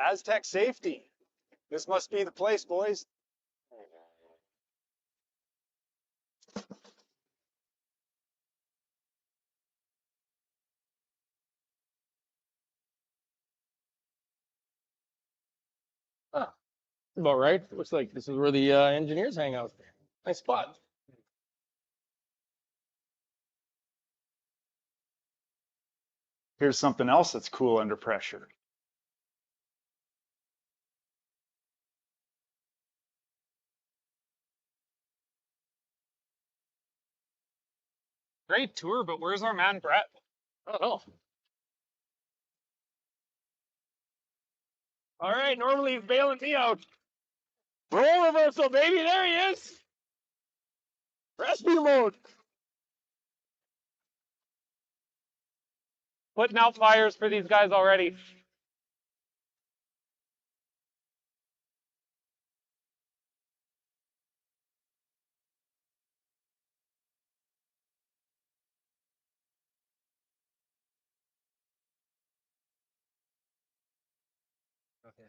Aztec safety. This must be the place, boys. Ah, about right. Looks like this is where the engineers hang out. Nice spot. Here's something else that's cool under pressure. Great tour, but where's our man Brett? I don't know. All right, normally he's bailing me out. Roll reversal, baby, there he is. Rescue mode. Putting out fires for these guys already. Okay.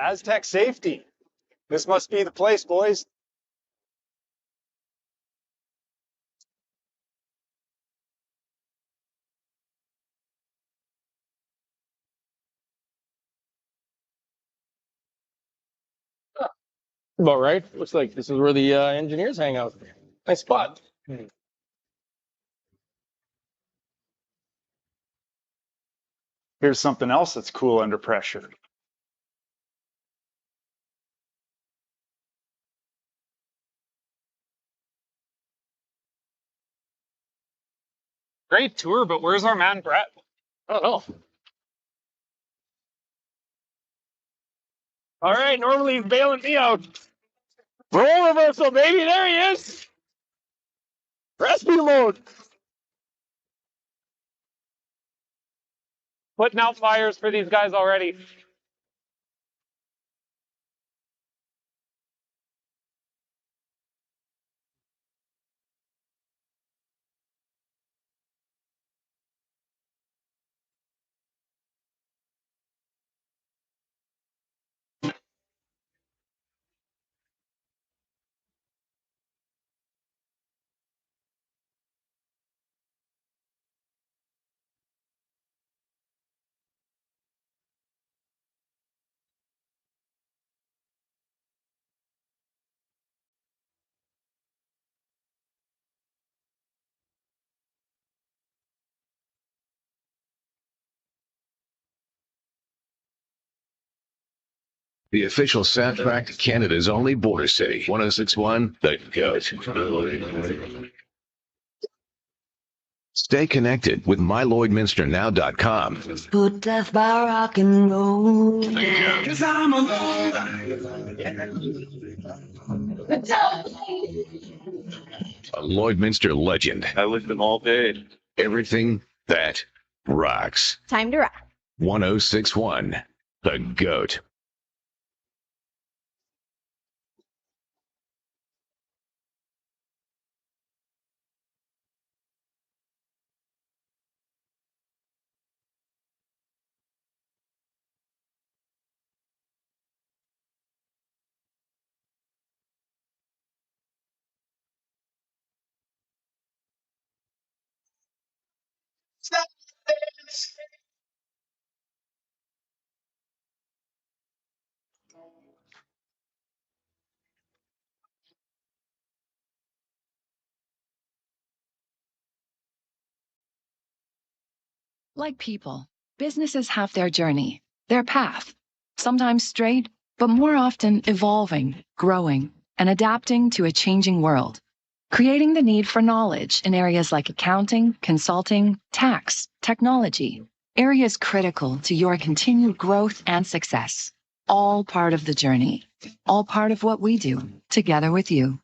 Aztec safety. This must be the place, boys. About right. Looks like this is where the engineers hang out. Nice spot. Here's something else that's cool under pressure. Great tour, but where's our man Brett? I don't know. All right, normally he's bailing me out. Roll reversal, baby, there he is. Rescue mode. Putting out fires for these guys already. The official soundtrack to Canada's only border city, 1061, The Goat. Stay connected with MyLloydminsterNow.com. Put death by rock and roll. Cause I'm a Lloydminster legend. I lived them all day. Everything that rocks. Time to rock. 1061, The Goat. Like people, businesses have their journey, their path, sometimes straight, but more often evolving, growing, and adapting to a changing world. creating the need for knowledge in areas like accounting, consulting, tax, technology, areas critical to your continued growth and success. All part of the journey, all part of what we do together with you.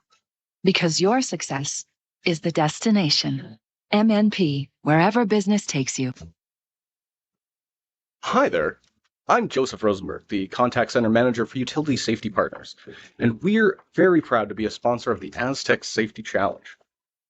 Because your success is the destination. MNP, wherever business takes you. Hi there. I'm Joseph Rosenberg, the Contact Center Manager for Utility Safety Partners, and we're very proud to be a sponsor of the Aztec Safety Challenge.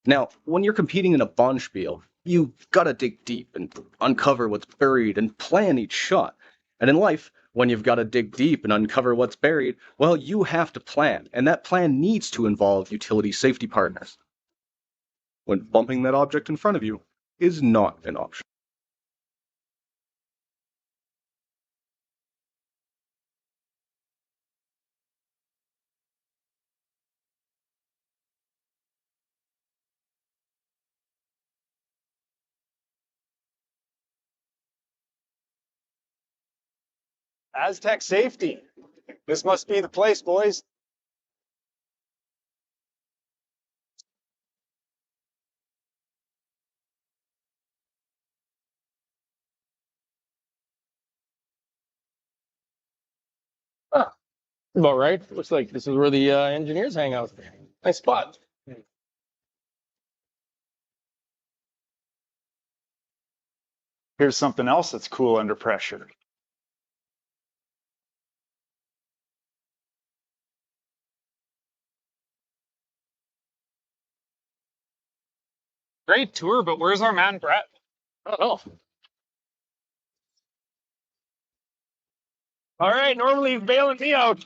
Now, when you're competing in a bonspiel, you gotta dig deep and uncover what's buried and plan each shot. And in life, when you've gotta dig deep and uncover what's buried, well, you have to plan, and that plan needs to involve utility safety partners. When bumping that object in front of you is not an option. Aztec Safety. This must be the place, boys. About right. Looks like this is where the engineers hang out. Nice spot. Here's something else that's cool under pressure. Great tour, but where's our man Brett? I don't know. All right, normally he's bailing me out.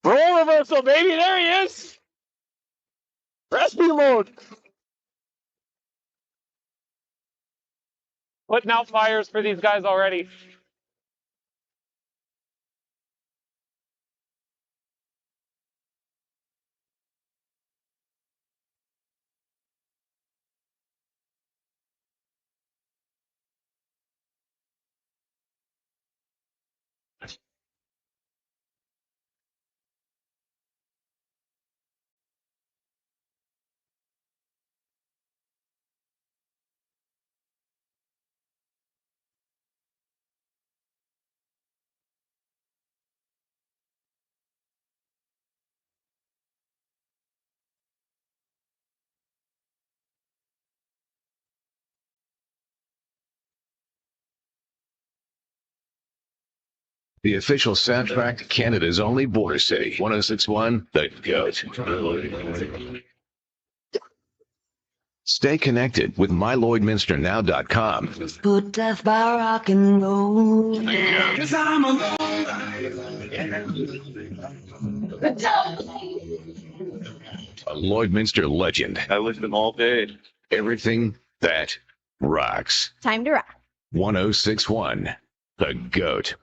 Roll reversal, baby. There he is. Rescue mode. Putting out fires for these guys already. The official soundtrack to Canada's only border city, 1061, The Goat. Stay connected with MyLloydminsterNow.com. Put death by rock and roll. A Lloydminster legend. I lived them all day. Everything that rocks. Time to rock. 1061, The Goat.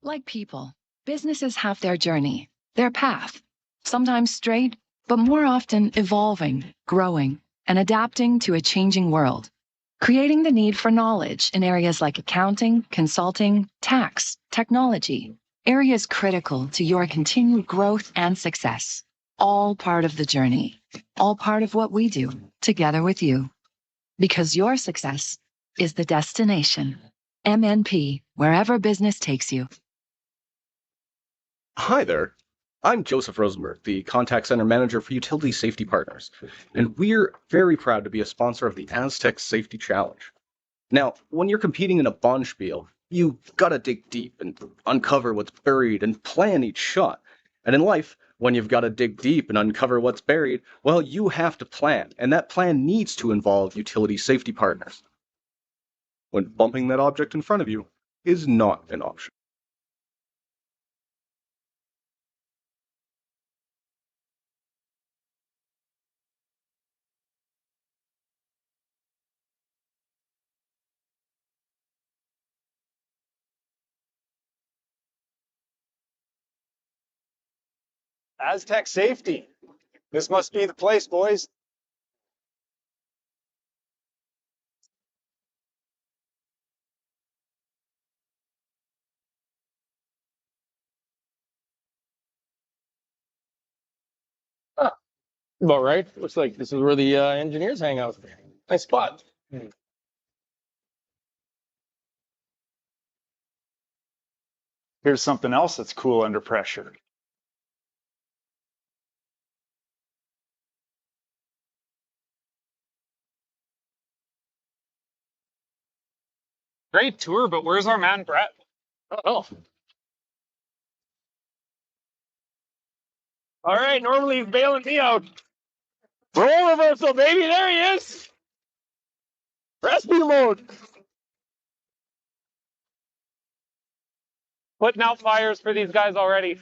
Like people, businesses have their journey, their path, sometimes straight, but more often evolving, growing, and adapting to a changing world, creating the need for knowledge in areas like accounting, consulting, tax, technology, areas critical to your continued growth and success. All part of the journey, all part of what we do together with you. Because your success is the destination. MNP, wherever business takes you. Hi there. I'm Joseph Rosenberg, the Contact Center Manager for Utility Safety Partners, and we're very proud to be a sponsor of the Aztec Safety Challenge. Now, when you're competing in a bonspiel, you gotta dig deep and uncover what's buried and plan each shot. And in life, when you've gotta dig deep and uncover what's buried, well, you have to plan, and that plan needs to involve utility safety partners. when bumping that object in front of you is not an option. Aztec safety. This must be the place, boys. About right. Looks like this is where the engineers hang out. Nice spot. Here's something else that's cool under pressure. Great tour, but where's our man Brett? I don't know. All right, normally he's bailing me out. Role reversal, baby. There he is. Rescue mode. Putting out fires for these guys already.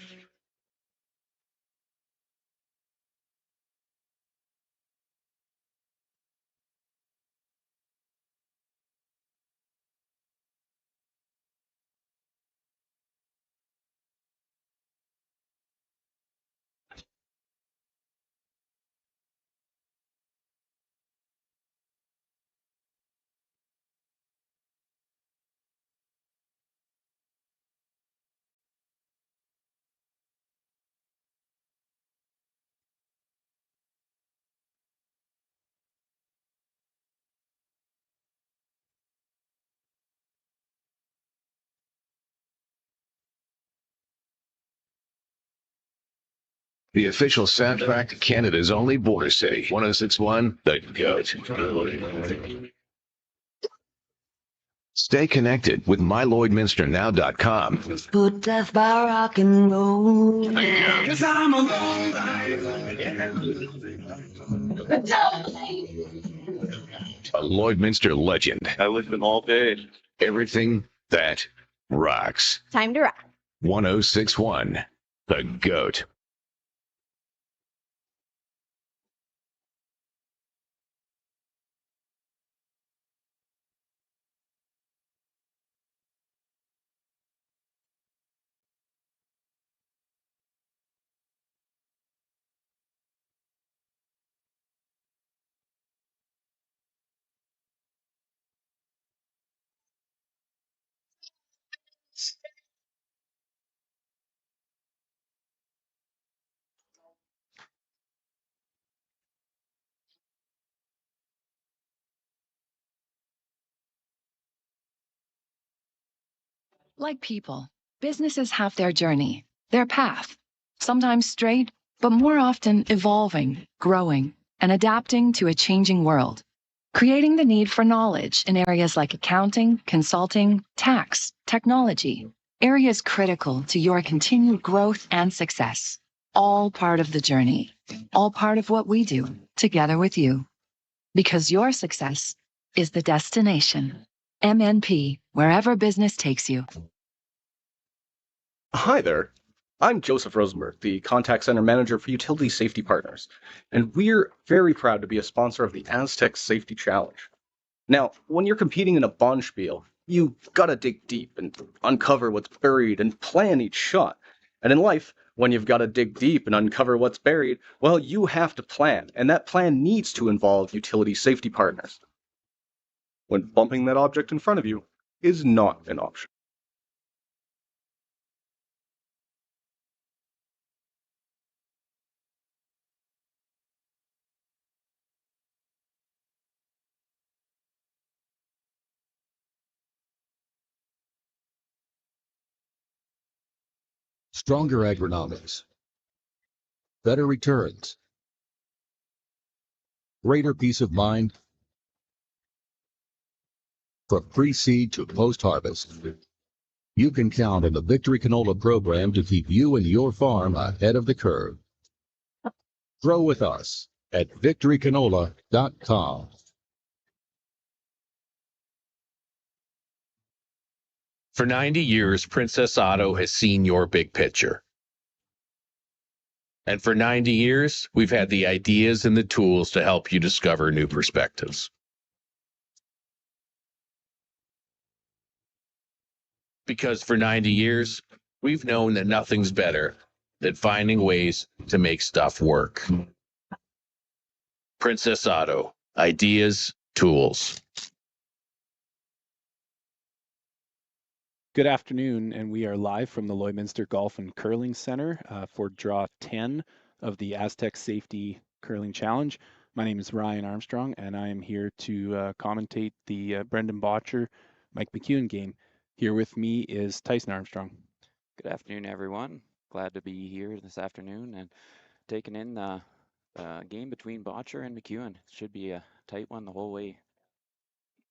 The official soundtrack to Canada's only border city, 1061, The Goat. Stay connected with MyLloydminsterNow.com. Put death by rock and roll. A Lloydminster legend. I lived them all day. Everything that rocks. Time to rock. 1061, The Goat. Like people, businesses have their journey, their path, sometimes straight, but more often evolving, growing, and adapting to a changing world, creating the need for knowledge in areas like accounting, consulting, tax, technology, areas critical to your continued growth and success. All part of the journey, all part of what we do together with you. Because your success is the destination. MNP, wherever business takes you. Hi there. I'm Joseph Rosenberg, the Contact Center Manager for Utility Safety Partners, and we're very proud to be a sponsor of the Aztec Safety Challenge. Now, when you're competing in a bond spiel, you gotta dig deep and uncover what's buried and plan each shot. And in life, when you've gotta dig deep and uncover what's buried, well, you have to plan, and that plan needs to involve utility safety partners. When bumping that object in front of you is not an option. Stronger agronomics, better returns, greater peace of mind. From pre-seed to post-harvest, you can count on the Victory Canola Program to keep you and your farm ahead of the curve. Grow with us at victorycanola.com. For 90 years, Princess Auto has seen your big picture. And for 90 years, we've had the ideas and the tools to help you discover new perspectives. Because for 90 years, we've known that nothing's better than finding ways to make stuff work. Princess Auto, ideas, tools. Good afternoon, and we are live from the Lloydminster Golf and Curling Center for Draw 10 of the Aztec Safety Curling Challenge. My name is Ryan Armstrong, and I am here to commentate the Brendan Bottcher, Mike McEwen game. Here with me is Tyson Armstrong. Good afternoon, everyone. Glad to be here this afternoon and taking in the game between Bottcher and McEwen. Should be a tight one the whole way.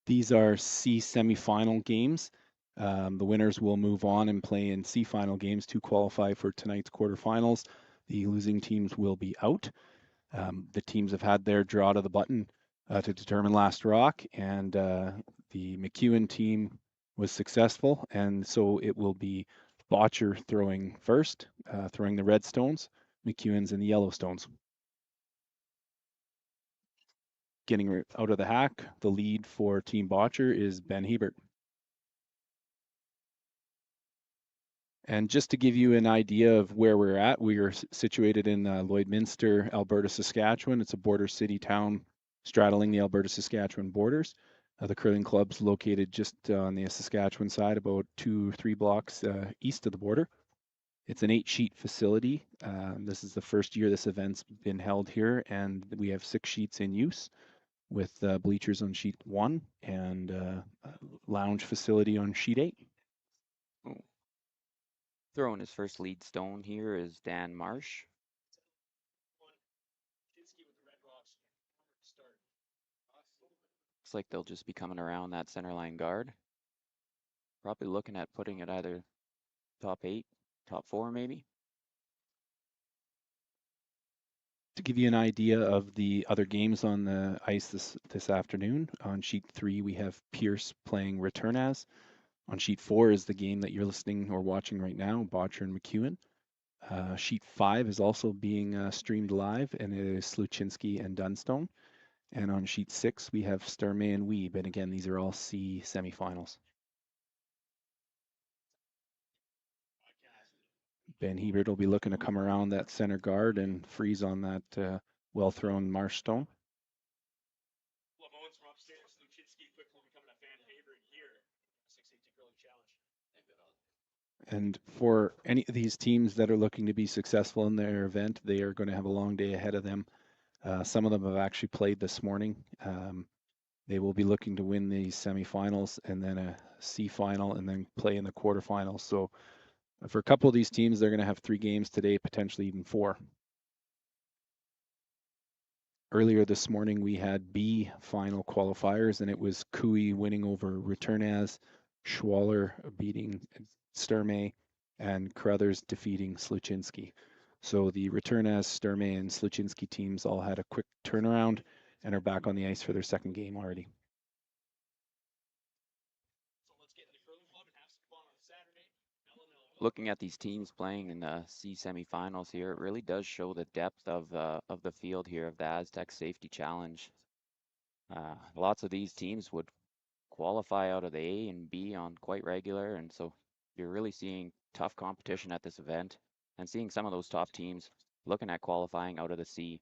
These are C semifinal games. The winners will move on and play in C final games to qualify for tonight's quarterfinals. The losing teams will be out. The teams have had their draw to the button to determine last rock, and the McEwen team was successful, and so it will be Bottcher throwing first, throwing the red stones, McEwen's in the yellow stones. Getting out of the hack, the lead for Team Bottcher is Ben Hebert. And just to give you an idea of where we're at, we are situated in Lloydminster, Alberta, Saskatchewan. It's a border city town straddling the Alberta-Saskatchewan borders. The curling club's located just on the Saskatchewan side, about 2 or 3 blocks east of the border. It's an 8-sheet facility. This is the first year this event's been held here, and we have 6 sheets in use with bleachers on sheet 1 and lounge facility on sheet 8. Throwing his first lead stone here is Dan Marsh. Looks like they'll just be coming around that centerline guard. Probably looking at putting it either top 8, top 4 maybe. To give you an idea of the other games on the ice this afternoon, on sheet 3 we have Pierce playing Return As. On sheet 4 is the game that you're listening or watching right now, Bottcher and McEwen. Sheet 5 is also being streamed live, and it is Sluchinski and Dunstone. And on sheet 6, we have Sturmey and Wiebe. And again, these are all C semifinals. Ben Hebert will be looking to come around that center guard and freeze on that well-thrown Marsh stone. And for any of these teams that are looking to be successful in their event, they are going to have a long day ahead of them. Some of them have actually played this morning. They will be looking to win the semifinals and then a C final and then play in the quarterfinals. So for a couple of these teams, they're going to have 3 games today, potentially even 4. Earlier this morning, we had B final qualifiers, and it was Cooey winning over Return As, Schwaller beating Sturmey, and Carruthers defeating Sluchinski. So the Return As, Sturmey, and Sluchinski teams all had a quick turnaround and are back on the ice for their second game already. Looking at these teams playing in the C semifinals here, it really does show the depth of the field here of the Aztec Safety Challenge. Lots of these teams would qualify out of the A and B on quite regular, and so you're really seeing tough competition at this event and seeing some of those top teams looking at qualifying out of the C.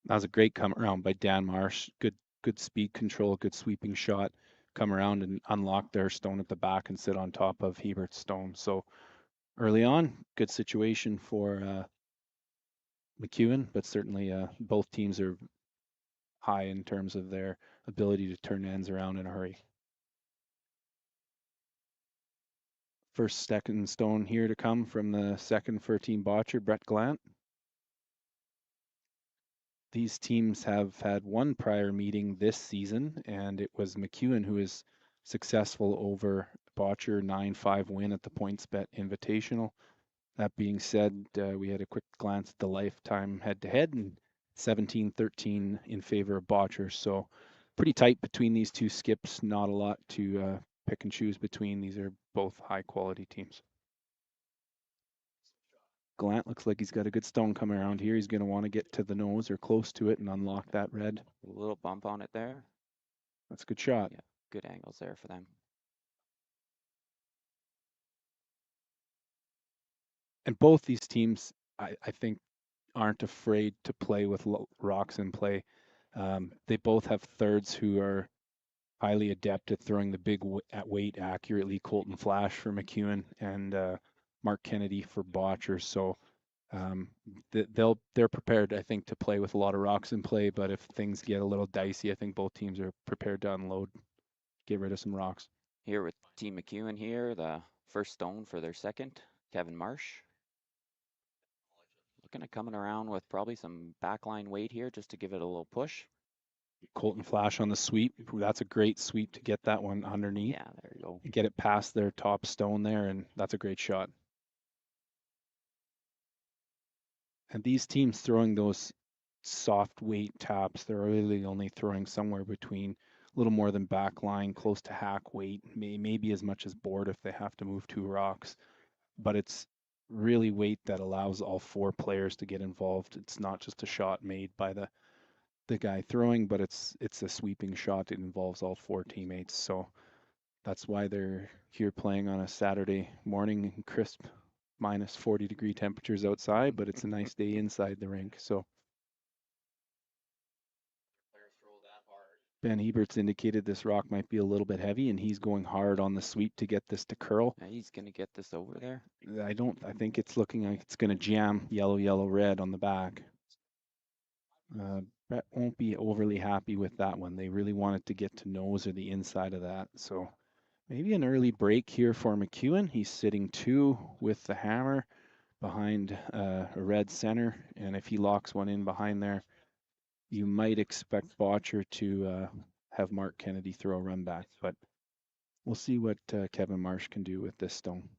That was a great come around by Dan Marsh. Good speed control, good sweeping shot. Come around and unlock their stone at the back and sit on top of Hebert's stone. So early on, good situation for McEwen, but certainly both teams are high in terms of their ability to turn ends around in a hurry. First second stone here to come from the second for Team Bottcher, Brett Glant. These teams have had one prior meeting this season, and it was McEwen who is successful over Bottcher, 9-5 win at the PointsBet Invitational. That being said, we had a quick glance at the lifetime head-to-head, and 17-13 in favor of Bottcher. So pretty tight between these two skips, not a lot to pick and choose between. These are both high quality teams. Glant looks like he's got a good stone coming around here. He's going to want to get to the nose or close to it and unlock that red. A little bump on it there. That's a good shot. Yeah, good angles there for them. And both these teams, I think, aren't afraid to play with rocks in play. They both have thirds who are highly adept at throwing the big weight accurately. Colton Flash for McEwen and Mark Kennedy for Bottcher. So they're prepared, I think, to play with a lot of rocks in play. But if things get a little dicey, I think both teams are prepared to unload, get rid of some rocks. Here with Team McEwen here, the first stone for their second, Kevin Marsh. Looking at coming around with probably some backline weight here just to give it a little push. Colton Flash on the sweep. That's a great sweep to get that one underneath. Yeah, there you go. Get it past their top stone there, and that's a great shot. And these teams throwing those soft weight taps, they're really only throwing somewhere between a little more than backline, close to hack weight, maybe as much as board if they have to move 2 rocks. But it's really weight that allows all 4 players to get involved. It's not just a shot made by the guy throwing, but it's a sweeping shot. It involves all 4 teammates. So that's why they're here playing on a Saturday morning in crisp minus 40-degree temperatures outside, but it's a nice day inside the rink. So Ben Hebert's indicated this rock might be a little bit heavy, and he's going hard on the sweep to get this to curl. Yeah, he's going to get this over there. I think it's looking like it's going to jam yellow, yellow, red on the back. Brett won't be overly happy with that one. They really want it to get to nose or the inside of that. So maybe an early break here for McEwen. He's sitting 2 with the hammer behind a red center. And if he locks one in behind there, you might expect Bottcher to have Mark Kennedy throw a run back. But we'll see what Kevin Marsh can do with this stone.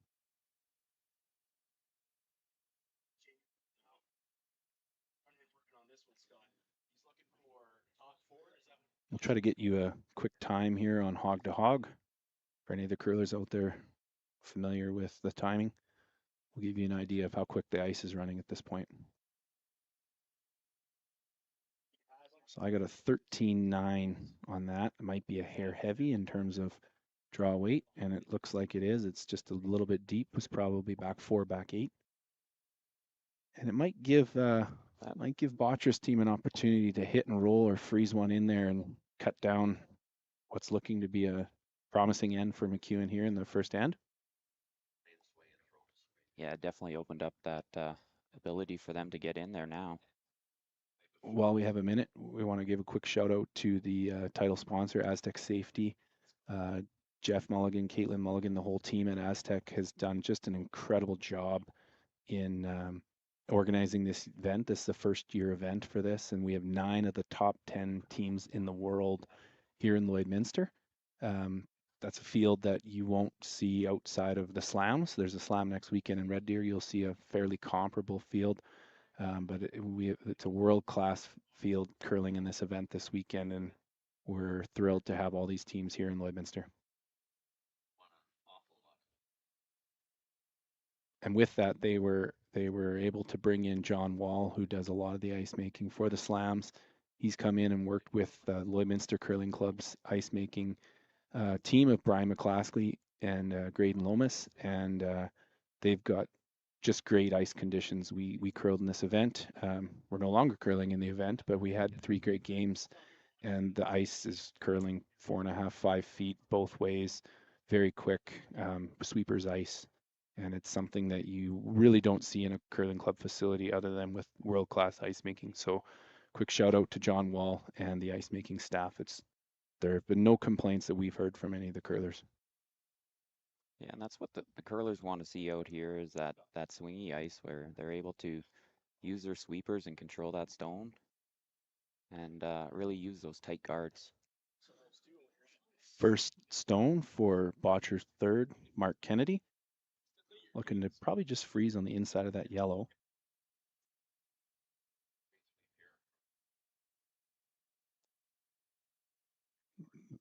We'll try to get you a quick time here on hog to hog. For any of the curlers out there familiar with the timing, we'll give you an idea of how quick the ice is running at this point. So I got a 13.9 on that. It might be a hair heavy in terms of draw weight, and it looks like it is. It's just a little bit deep. Was probably back 4, back 8. And it might give Bottcher's team an opportunity to hit and roll or freeze one in there and cut down what's looking to be a promising end for McEwen here in the first end. Yeah, it definitely opened up that ability for them to get in there now. While we have a minute, we want to give a quick shout out to the title sponsor, Aztec Safety. Jeff Mulligan, Caitlin Mulligan, the whole team at Aztec has done just an incredible job in organizing this event. This is the first year event for this, and we have 9 of the top 10 teams in the world here in Lloydminster. That's a field that you won't see outside of the slams. There's a slam next weekend in Red Deer. You'll see a fairly comparable field, but it's a world-class field curling in this event this weekend, and we're thrilled to have all these teams here in Lloydminster. And with that, they were able to bring in John Wall, who does a lot of the ice making for the slams. He's come in and worked with Lloydminster Curling Club's ice making team of Brian McClaskey and Graydon Lomas, and they've got just great ice conditions. We curled in this event. We're no longer curling in the event, but we had 3 great games, and the ice is curling 4.5, 5 feet both ways, very quick, sweeper's ice. And it's something that you really don't see in a curling club facility other than with world-class ice making. So quick shout out to John Wall and the ice making staff. There have been no complaints that we've heard from any of the curlers. Yeah, and that's what the curlers want to see out here is that swingy ice where they're able to use their sweepers and control that stone and really use those tight guards. First stone for Bottcher's third, Mark Kennedy. Looking to probably just freeze on the inside of that yellow.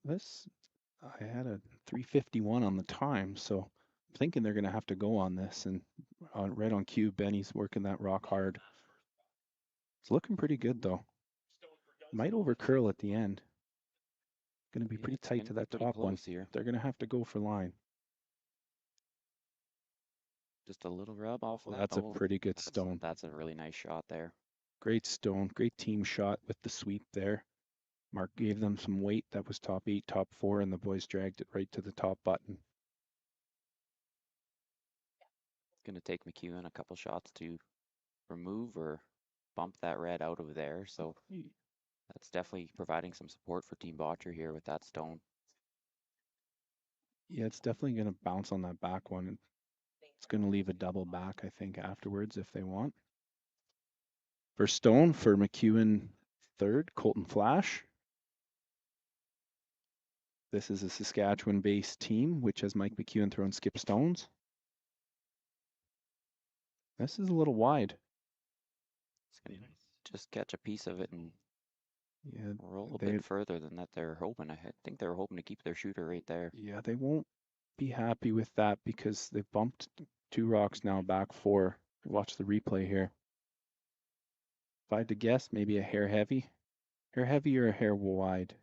I had a 3:51 on the time, so I'm thinking they're going to have to go on this. And right on cue, Benny's working that rock hard. It's looking pretty good though. Might over curl at the end. Going to be pretty it's tight gonna to be that pretty top one. close here. They're going to have to go for line. Just a little rub off of Well, that. that's a pretty good stone. That's a really nice shot there. Great stone, great team shot with the sweep there. Mark gave them some weight. That was top 8, top 4, and the boys dragged it right to the top button. It's gonna take McEwen a couple shots to remove or bump that red out of there. So that's definitely providing some support for Team Bottcher here with that stone. Yeah, it's definitely going to bounce on that back one. It's going to leave a double back, I think, afterwards if they want. For stone, for McEwen third, Colton Flash. This is a Saskatchewan-based team, which has Mike McEwen throwing skip stones. This is a little wide. It's gonna just catch a piece of it and Yeah, roll a bit further than that they're hoping. I think they were hoping to keep their shooter right there. Yeah, they won't be happy with that because they've bumped 2 rocks now back 4. Watch the replay here. If I had to guess, maybe a hair heavy. Hair heavy or a hair wide?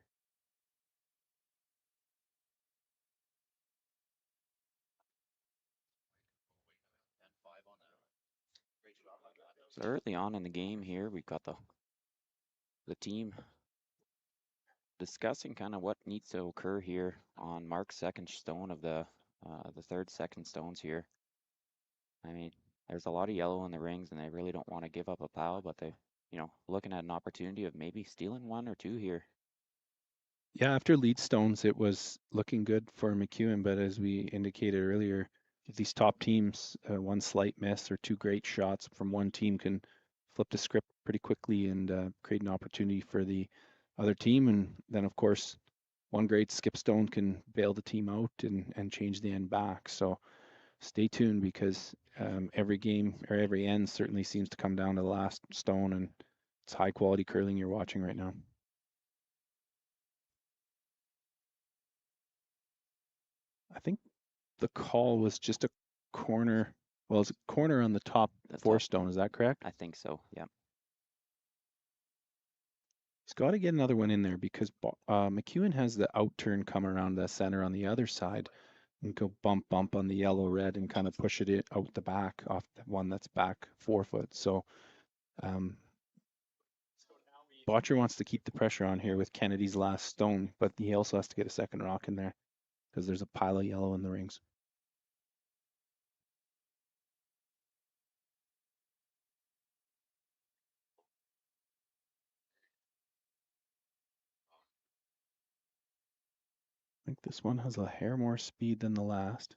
So early on in the game here, we've got the team discussing kind of what needs to occur here on Mark's second stone of the third second stones here. I mean, there's a lot of yellow in the rings, and they really don't want to give up a pile, but they, looking at an opportunity of maybe stealing 1 or 2 here. Yeah, after lead stones, it was looking good for McEwen, but as we indicated earlier, these top teams, 1 slight miss or 2 great shots from one team can flip the script pretty quickly and create an opportunity for the other team. And then, of course, 1 great skip stone can bail the team out and change the end back. So stay tuned because every game or every end certainly seems to come down to the last stone, and it's high quality curling you're watching right now. I think the call was just a corner. Well, it's a corner on the top 4 stone. Is that correct? I think so. Yeah. He's got to get another one in there because McEwen has the out turn come around the center on the other side and go bump on the yellow red and kind of push it out the back off the one that's back 4 foot. So Bottcher wants to keep the pressure on here with Kennedy's last stone, but he also has to get a second rock in there because there's a pile of yellow in the rings. I think this one has a hair more speed than the last.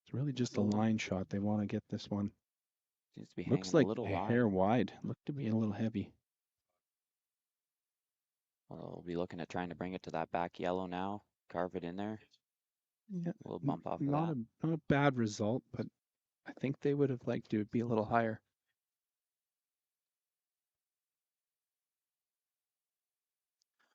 It's really just a line shot. They want to get this one. Seems to be Looks hanging like a little hair wide. Looked to be a little heavy. Well, we'll be looking at trying to bring it to that back yellow now. Carve it in there. Yeah, We'll bump off of not that. Not a bad result, but I think they would have liked to be a little higher.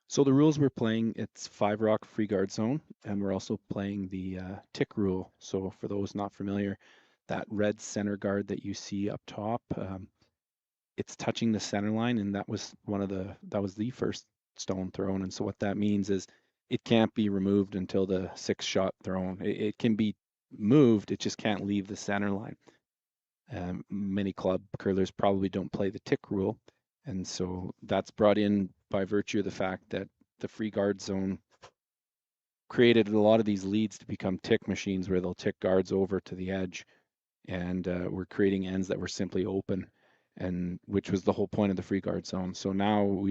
So the rules we're playing, it's 5 rock free guard zone, and we're also playing the tick rule. So for those not familiar, that red center guard that you see up top, it's touching the center line, and that was the first stone thrown. And so what that means is it can't be removed until the 6th shot thrown. It can be moved, it just can't leave the center line. Many club curlers probably don't play the tick rule, and so that's brought in by virtue of the fact that the free guard zone created a lot of these leads to become tick machines where they'll tick guards over to the edge, and we're creating ends that were simply open, and which was the whole point of the free guard zone. So now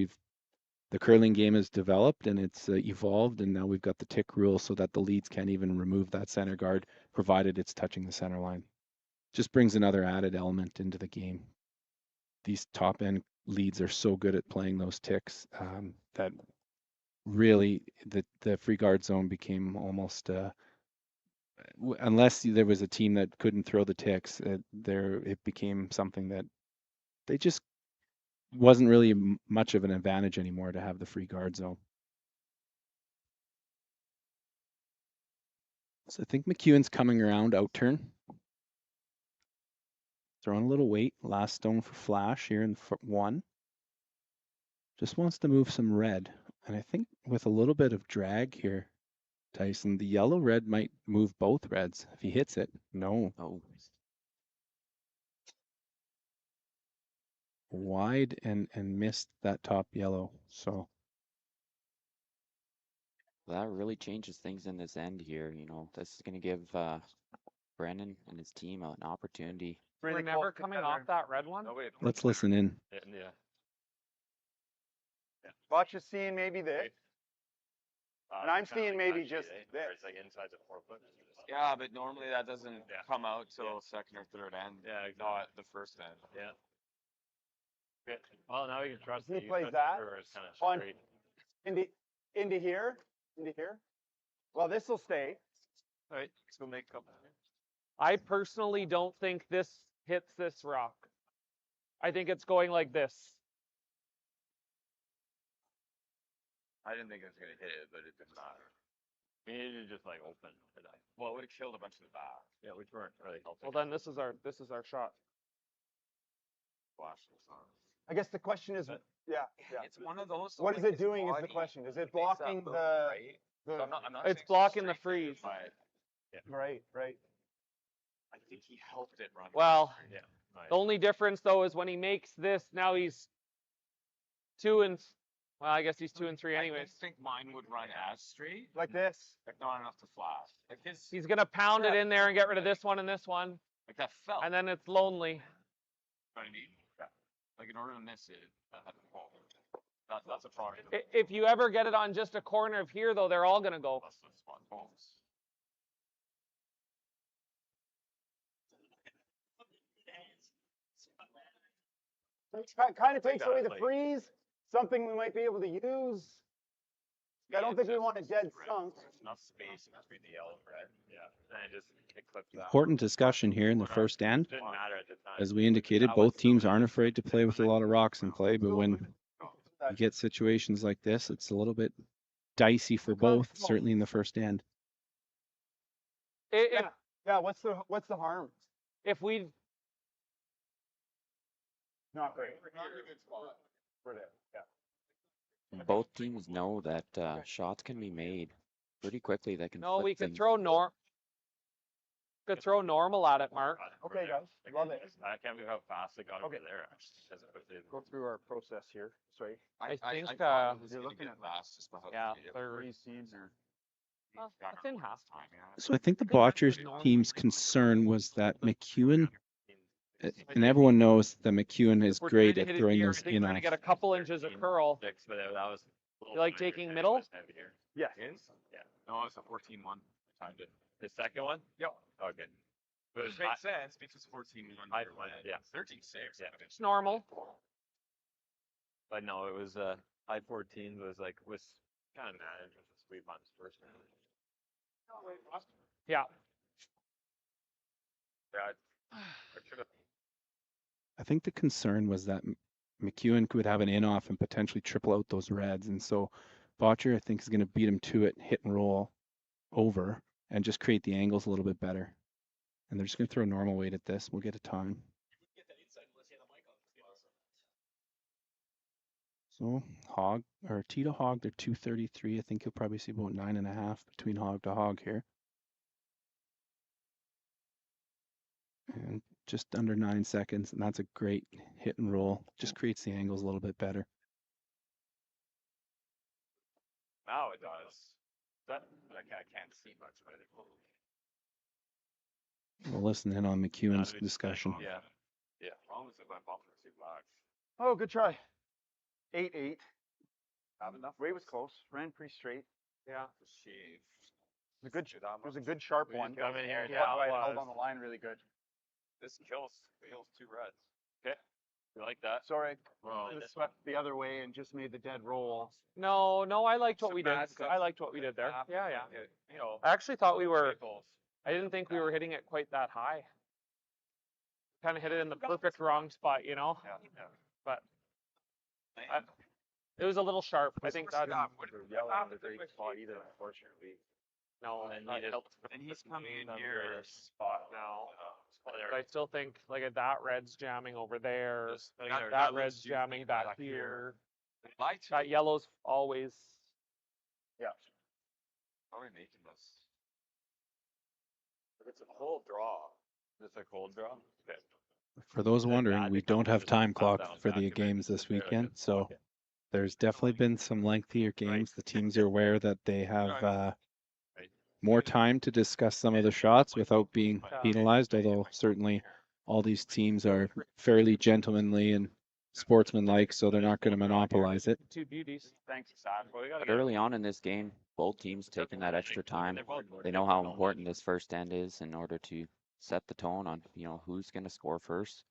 the curling game has developed and it's evolved, and now we've got the tick rule so that the leads can't even remove that center guard provided it's touching the center line. Just brings another added element into the game. These top end leads are so good at playing those ticks that really the free guard zone became almost unless there was a team that couldn't throw the ticks, it became something that they just wasn't really much of an advantage anymore to have the free guard zone. So I think McEwen's coming around out turn. Throwing a little weight. Last stone for flash here in one. Just wants to move some red. And I think with a little bit of drag here, Tyson, the yellow red might move both reds. If he hits it, no. Oh, Wide and missed that top yellow. So that really changes things in this end here. You know, this is going to give Brennan and his team an opportunity. We're never coming off that red one. let's listen in. Yeah. Bottcher seeing maybe this. And I'm seeing maybe just this. It's like inside the 4 foot. Yeah, but normally that doesn't come out till second or third end. Yeah, exactly. Not the first end. Yeah. Good. Well, now we can trust He that you plays put that the river is kind of on- straight. Into here. Well, this will stay. All right, so make a couple. I personally don't think this hits this rock. I think it's going like this. I didn't think it was gonna hit it, but it didn't matter. We needed to just like open it up. Well, it would have killed a bunch of the back. Yeah, which weren't really helping. Well, then this is our shot. Flash was on. I guess the question is, yeah. It's one of those. What is like, it doing is the blocking question. Is it face up blocking both, the, right? the So I'm not It's saying blocking the straight freeze. but right. I think he helped it run. Well, Yeah. Right. the only difference though is when he makes this, now he's 2 and, well, I guess he's 2 and 3 I anyways. don't think mine would run as straight, Like this. like not enough to flash. Like his, He's gonna pound it in there and get rid of this one and this one, like that felt. and then it's lonely. I mean, like in order to miss it, that had to fall. That's a problem. If you ever get it on just a corner of here though, they're all gonna go. That's the spot balls. Kind of takes away the Exactly. freeze. Something we might be able to use. I don't think we want a dead sunk. There's enough space between the yellow and red. Yeah. And it clips that. Important discussion here in the first end. Didn't matter at the time. As we indicated, both teams aren't afraid to play with a lot of rocks in play, but when you get situations like this, it's a little bit dicey for both, certainly in the first end. Yeah. What's the harm? If we, Not great. We're there. Yeah. Both teams know that shots can be made pretty quickly. That can. no, flip we could things. throw normal at it, Mark. Okay, guys. Love it. I can't believe how fast it got over there. As quickly as Go through our process here. Sorry. I think, thought it was you're gonna looking get at fast just by how yeah, he did it. they're- Three seeds or. Well, that's in halftime. So I think the Bottcher's team's concern was that McEwen, and everyone knows that McEwen is We're great trying to at hit it throwing here. those I think in we're gonna off. get a couple inches of curl. six, but that was. a little You like tighter taking than middle? this heavier. Yes. Yeah. No, it's a 14-1. Timed it. The second one? Yep. Okay. But Which makes sense because 14-1. I- for lead. yeah. 13-6. Yeah. It's normal. But no, it was high 14 was like was kind of managed with the sweet months first round. Yeah. Yeah, I should have. I think the concern was that McEwen could have an in-off and potentially triple out those reds. And so Bottcher, I think, is going to beat him to it, hit and roll over, and just create the angles a little bit better. And they're just going to throw normal weight at this. We'll get a time. So hog or tee to hog, they're 233. I think you'll probably see about 9.5 between hog to hog here. And just under 9 seconds, and that's a great hit and roll. Just creates the angles a little bit better. Now it does. That I can't see much, but We'll listen in on McEwen's Yeah, discussion. Yeah. Yeah. Wrong with my ball for 2 blocks. Oh, good try. 8-8. Have enough. Way was close. Ran pretty straight. Yeah. Shave. It was a good sharp We one. come in here and Yeah, tell I held us. on the line really good. This kills 2 reds. Okay. You like that? Sorry, Well, it swept the other way and just made the dead roll. No, I liked what Some we did. bad stuff. I liked what we did there. Yeah. You know, I actually thought we were, pickles. I didn't think we were hitting it quite that high. Kind of hit it in the perfect wrong spot, you know? yeah. But it was a little sharp. I think that. Yellow in the great spot either, unfortunately. No, And that helped. and he's coming in here spot now. But I still think like that red's jamming over there. That That looks red's juicy jamming back here. Light. That yellow's always. Yeah. How are we making this? It's a cold draw. It's a cold draw. Okay. For those Then wondering, add we the don't have competition time and clock down for back the of it. games this There, like weekend, a so pocket. there's definitely been some lengthier games. The teams are aware that they have more time to discuss some of the shots without being penalized, although certainly all these teams are fairly gentlemanly and sportsmanlike, so they're not going to monopolize it. Two beauties. Thanks, Zach. Well, we gotta But get early on in this game, both teams taking that extra time. They know how important this first end is in order to set the tone on, who's going to score first.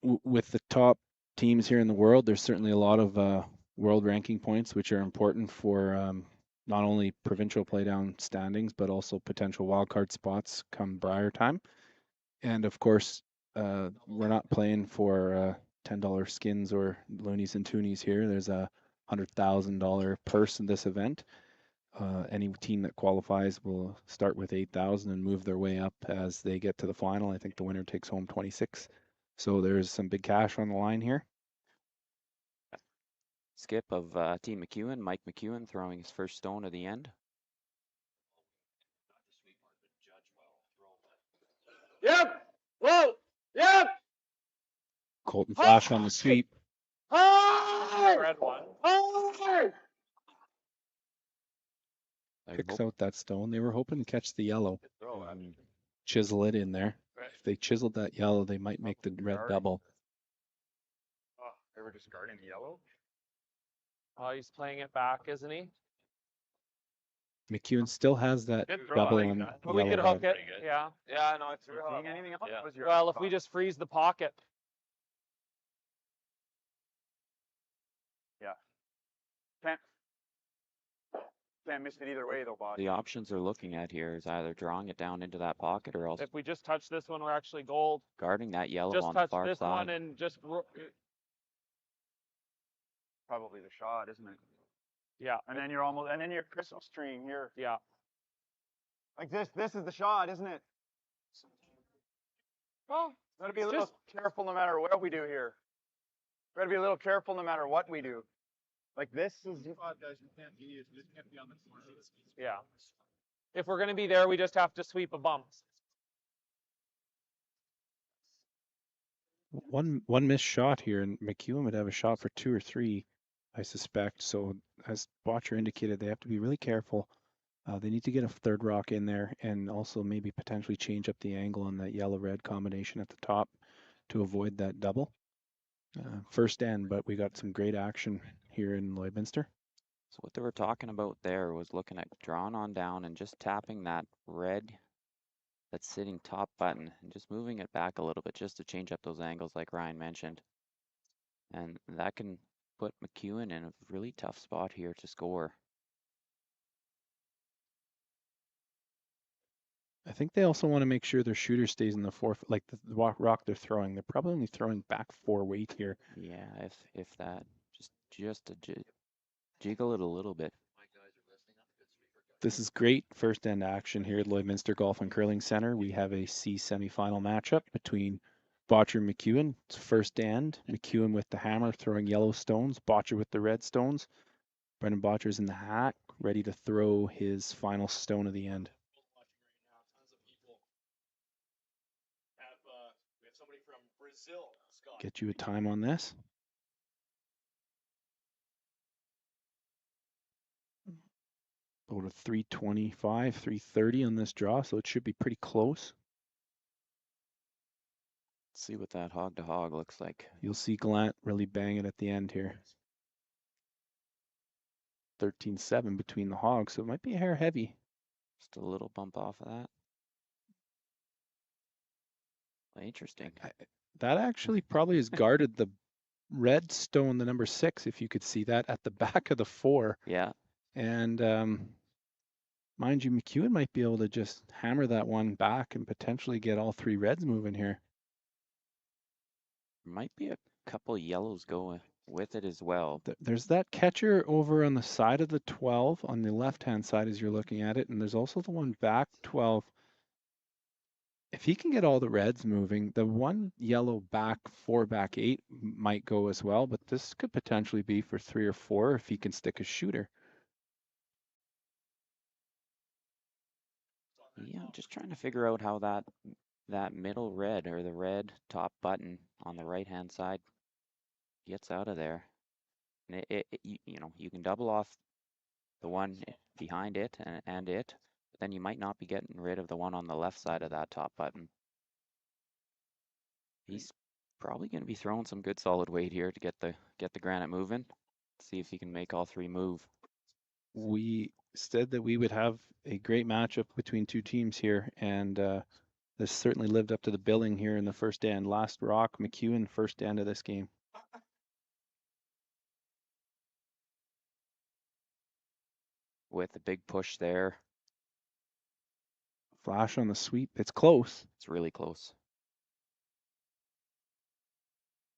With the top teams here in the world, there's certainly a lot of world ranking points, which are important for not only provincial playdown standings, but also potential wildcard spots come Brier time. And of course, we're not playing for $10 skins or loonies and toonies here. There's a $100,000 purse in this event. Any team that qualifies will start with 8,000 and move their way up as they get to the final. I think the winner takes home 26. So there's some big cash on the line here. Skip of Team McEwen, Mike McEwen throwing his first stone of the end. Yep. Whoa. Yep. Colton Flash on the sweep. Red one. Picks out that stone. They were hoping to catch the yellow. Chisel it in there. If they chiseled that yellow, they might make the red double. Oh, they were discarding the yellow. Oh, he's playing it back, isn't he? McEwen still has that Good draw, double I like on that. But we yellow could hook red. it. Yeah. Yeah, no, it's Seeing anything else? Yeah. Was your Well, if we just freeze the pocket. Yeah. Can't miss it either way though, Bob. The options they're looking at here is either drawing it down into that pocket or else If we just touch this one, we're actually gold. guarding that yellow Just on the touch far this side. one and just. Probably the shot, isn't it? Yeah. And then you're almost, and then your Christmas tree here. Yeah. Like this is the shot, isn't it? Well, gotta be a little careful no matter what we do here. Gotta be a little careful no matter what we do. Like this is. Yeah. If we're gonna be there, we just have to sweep a bump. One missed shot here, and McEwen would have a shot for 2 or 3, I suspect. So as Bottcher indicated, they have to be really careful. They need to get a third rock in there and also maybe potentially change up the angle on that yellow-red combination at the top to avoid that double. First end, but we got some great action here in Lloydminster. So what they were talking about there was looking at drawing on down and just tapping that red that's sitting top button and just moving it back a little bit just to change up those angles like Ryan mentioned. And that can put McEwen in a really tough spot here to score. I think they also want to make sure their shooter stays in the 4, like the rock they're throwing. They're probably only throwing back 4 weight here. Yeah, if that, just to jiggle it a little bit. This is great first end action here at Lloydminster Golf and Curling Center. We have a C semifinal matchup between Bottcher and McEwen. It's first end. McEwen with the hammer throwing yellow stones. Bottcher with the red stones. Brendan Bottcher's in the hat, ready to throw his final stone of the end. Get you a time on this. Go to 325, 330 on this draw, so it should be pretty close. Let's see what that hog to hog looks like. You'll see Gallant really bang it at the end here. 13-7 between the hogs, so it might be a hair heavy. Just a little bump off of that. Interesting. That actually probably has guarded the red stone, the number 6, if you could see that at the back of the 4. Yeah. And mind you, McEwen might be able to just hammer that one back and potentially get all 3 reds moving here. Might be a couple yellows going with it as well. There's that catcher over on the side of the 12 on the left-hand side as you're looking at it, and there's also the one back 12. If he can get all the reds moving, the one yellow back 4 back 8 might go as well, but this could potentially be for 3 or 4 if he can stick a shooter. Yeah, I'm just trying to figure out how that middle red or the red top button on the right-hand side gets out of there. And you know, you can double off the one behind it and it, but then you might not be getting rid of the one on the left side of that top button. He's probably going to be throwing some good solid weight here to get the granite moving. See if he can make all 3 move. We said that we would have a great matchup between 2 teams here, and this certainly lived up to the billing here in the first end. Last rock, McEwen, first end of this game. With a big push there. Flash on the sweep. It's close. It's really close.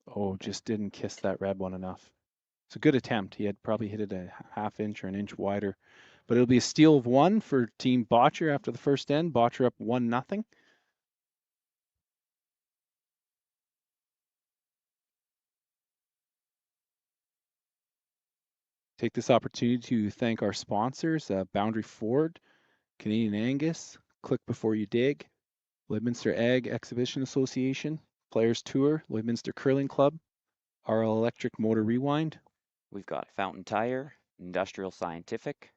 Oh, just didn't kiss that red one enough. It's a good attempt. He had probably hit it a half inch or an inch wider. But it'll be a steal of 1 for Team Bottcher after the first end. Bottcher up 1-0. Take this opportunity to thank our sponsors, Boundary Ford, Canadian Angus, Click Before You Dig, Lloydminster Ag Exhibition Association, Players Tour, Lloydminster Curling Club, RL Electric Motor Rewind. We've got Fountain Tire, Industrial Scientific,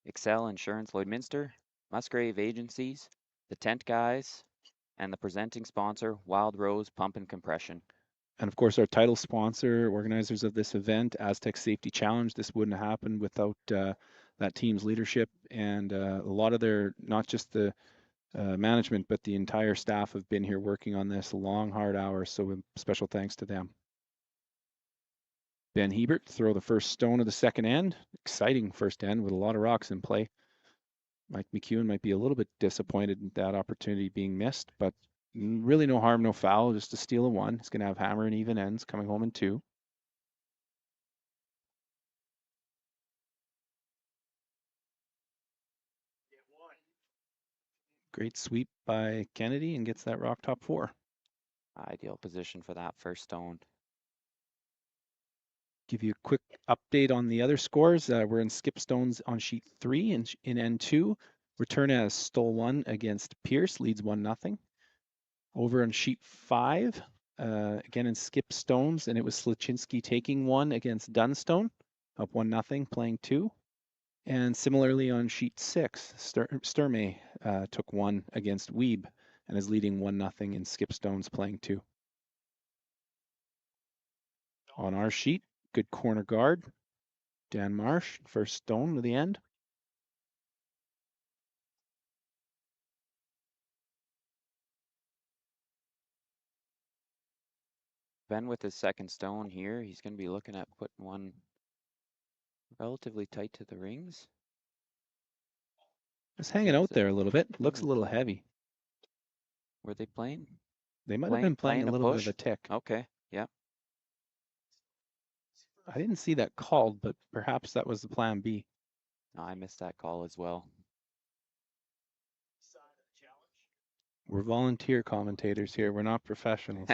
Excel Insurance Lloydminster, Musgrave Agencies, The Tent Guys, and the presenting sponsor, Wild Rose Pump and Compression. And of course, our title sponsor, organizers of this event, Aztec Safety Challenge. This wouldn't have happened without that team's leadership and a lot of their, not just the management, but the entire staff have been here working on this long, hard hours. So special thanks to them. Ben Hebert throw the first stone of the second end. Exciting first end with a lot of rocks in play. Mike McEwen might be a little bit disappointed in that opportunity being missed, but really no harm, no foul, just a steal of 1. He's going to have hammer and even ends coming home in 2. Great sweep by Kennedy and gets that rock top 4. Ideal position for that first stone. Give you a quick update on the other scores. We're in skip stones on sheet 3 and in N2. Return as stole 1 against Pierce, leads 1-0. Over on sheet 5, again in skip stones, and it was Slaczynski taking 1 against Dunstone, up 1-0, playing 2. And similarly on sheet 6, Sturmey took 1 against Weeb and is leading 1-0 in skip stones, playing 2. On our sheet, good corner guard, Dan Marsh, first stone to the end. Ben with his second stone here, he's going to be looking at putting 1 relatively tight to the rings. Just hanging out there a little bit. Looks a little heavy. Were they playing? They might have been playing a little bit of a tick. Okay, yeah. I didn't see that called, but perhaps that was the plan B. No, I missed that call as well. We're volunteer commentators here. We're not professionals.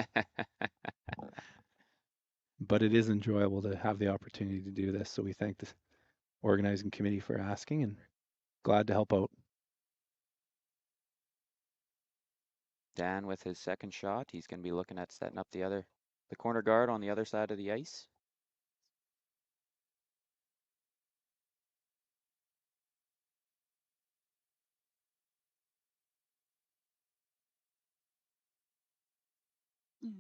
But it is enjoyable to have the opportunity to do this. So we thank the organizing committee for asking and glad to help out. Dan with his second shot, he's going to be looking at setting up the corner guard on the other side of the ice.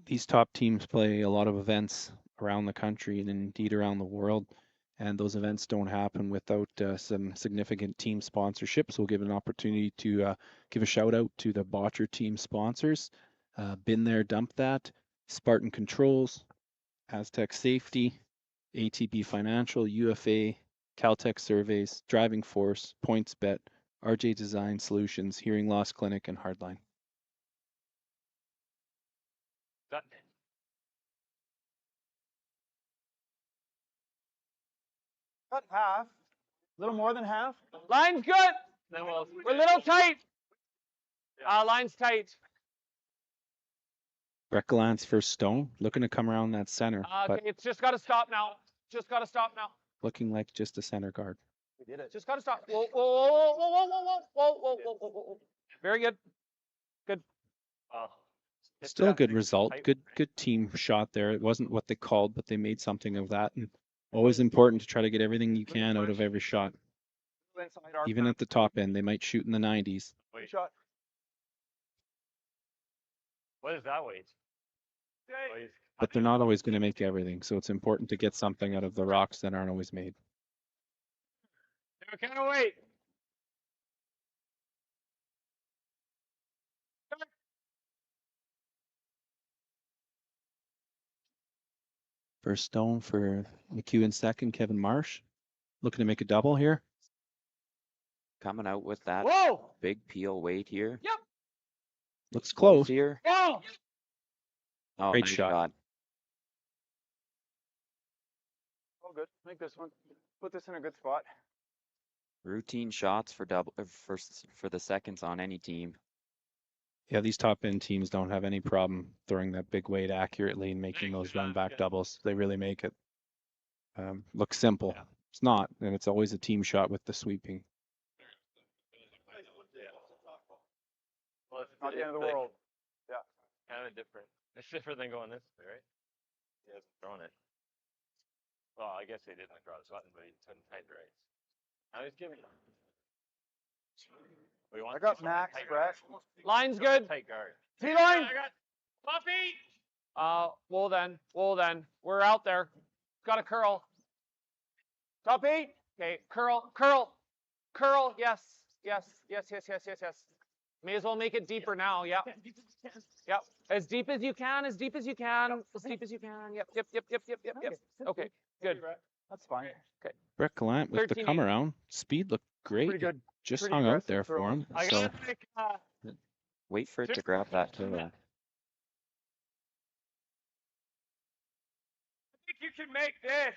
These top teams play a lot of events around the country and indeed around the world. And those events don't happen without some significant team sponsorships. We'll give an opportunity to give a shout out to the Bottcher team sponsors. Been There, Dump That, Spartan Controls, Aztec Safety, ATB Financial, UFA, Caltech Surveys, Driving Force, PointsBet, RJ Design Solutions, Hearing Loss Clinic, and Hardline. cut half. A little more than half. Line's good. We're a little tight. Line's tight. Breck for stone, looking to come around that center, Okay, but it's just got to stop now. Just got to stop now. looking like just a center guard. We did it. Just got to stop. Whoa, whoa, whoa, whoa, whoa, whoa, whoa, whoa, whoa, whoa, whoa. Very good. Good. Still a good result. Good team shot there. It wasn't what they called, but they made something of that. And always important to try to get everything you can out of every shot. Even at the top end, they might shoot in the 90s. Wait. Shot. What is that weight? But they're not always going to make everything. So it's important to get something out of the rocks that aren't always made. Kind of weight. First stone for McEwen second, Kevin Marsh. Looking to make a double here. Coming out with that Whoa! big peel weight here. Yep. Looks close. Here. Whoa! Oh, Great nice shot. Oh, good. Make this one. Put this in a good spot. Routine shots for double for the seconds on any team. Yeah, these top end teams don't have any problem throwing that big weight accurately and making those run back doubles. They really make it look simple. Yeah. It's not, and it's always a team shot with the sweeping. Well, it's Not the end of the world. Yeah. Kind of different. It's different than going this way, right? He hasn't thrown it. Well, I guess he didn't draw the button, but he turned tight right. Now he's giving. We want I got max, Brett. Line's good. tight guard. T-line. I got Puffy. Well then, we're out there. Got a curl. Top 8. Okay, curl. Yes. May as well make it deeper now. Yep. Yep. As deep as you can. Yep. Okay, good. That's fine. Okay. Brett Gallant with the 13-8. come around. Speed looked great. Pretty good. Just Pretty hung out aggressive there throw. for him. I So gotta make. Wait for it to grab that too. I think you can make this.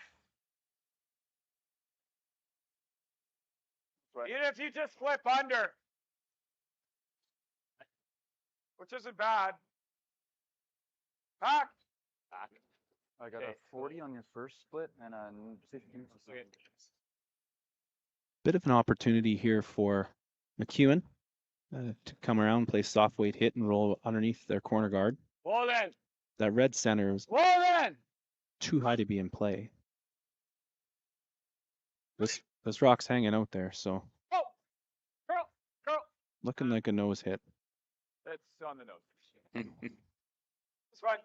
Right. Even if you just flip under, which isn't bad. Back. I got a 40 on your first split and a 15. bit of an opportunity here for McEwen to come around, play soft weight hit and roll underneath their corner guard. Well then. That red center is Well then. too high to be in play. This rock's hanging out there, so Oh. Curl. looking like a nose hit. That's on the nose. It's fine.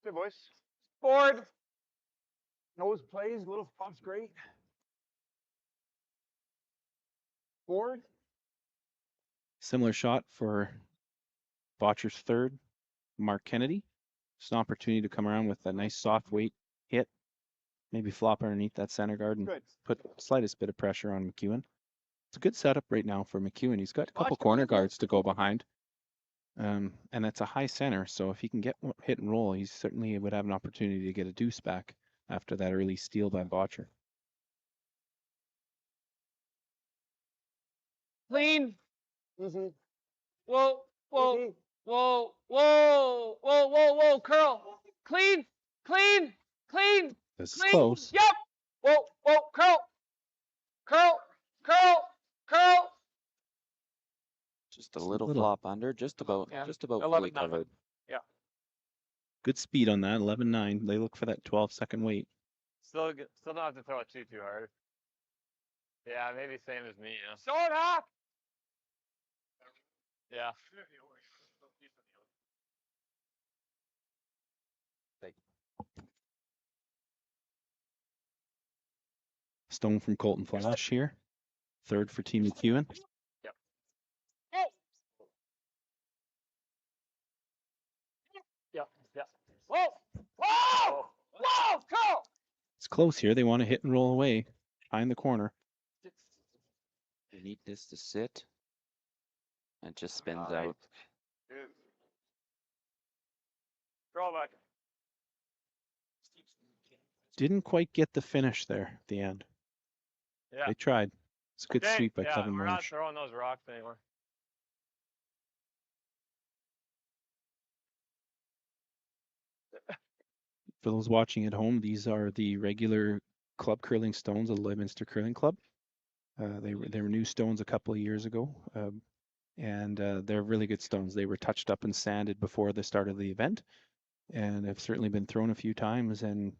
Good boys. Board. Nose plays, little pop's great. Board. Similar shot for Bottcher's third, Mark Kennedy. Just an opportunity to come around with a nice soft weight hit. Maybe flop underneath that center guard and Good. put slightest bit of pressure on McEwen. It's a good setup right now for McEwen. He's got a couple corner guards to go behind. And it's a high center, so if he can get hit and roll, he certainly would have an opportunity to get a deuce back after that early steal by Bottcher. Clean. Easy. Whoa. Easy. Whoa. Curl. Clean. This is Clean. close. Yep. Whoa. Curl. Just a little flop under, just about Yeah. fully 11-9. covered. Good speed on that, 11-9. They look for that 12-second wait. Still don't have to throw it too hard. Yeah, maybe same as me. Yeah. Sword half. Yeah. Stone from Colton Flash here. Third for Team McEwen. Yeah. Whoa, Curl. It's close here. They want to hit and roll away behind the corner. You need this to sit. It just spins out. Draw back. Didn't quite get the finish there at the end. Yeah. They tried. It's a good Okay, sweep by yeah, Kevin we're not Marsh. throwing those rocks anymore. For those watching at home, these are the regular club curling stones of the Lloydminster Curling Club. They were new stones a couple of years ago, and they're really good stones. They were touched up and sanded before the start of the event, and have certainly been thrown a few times, and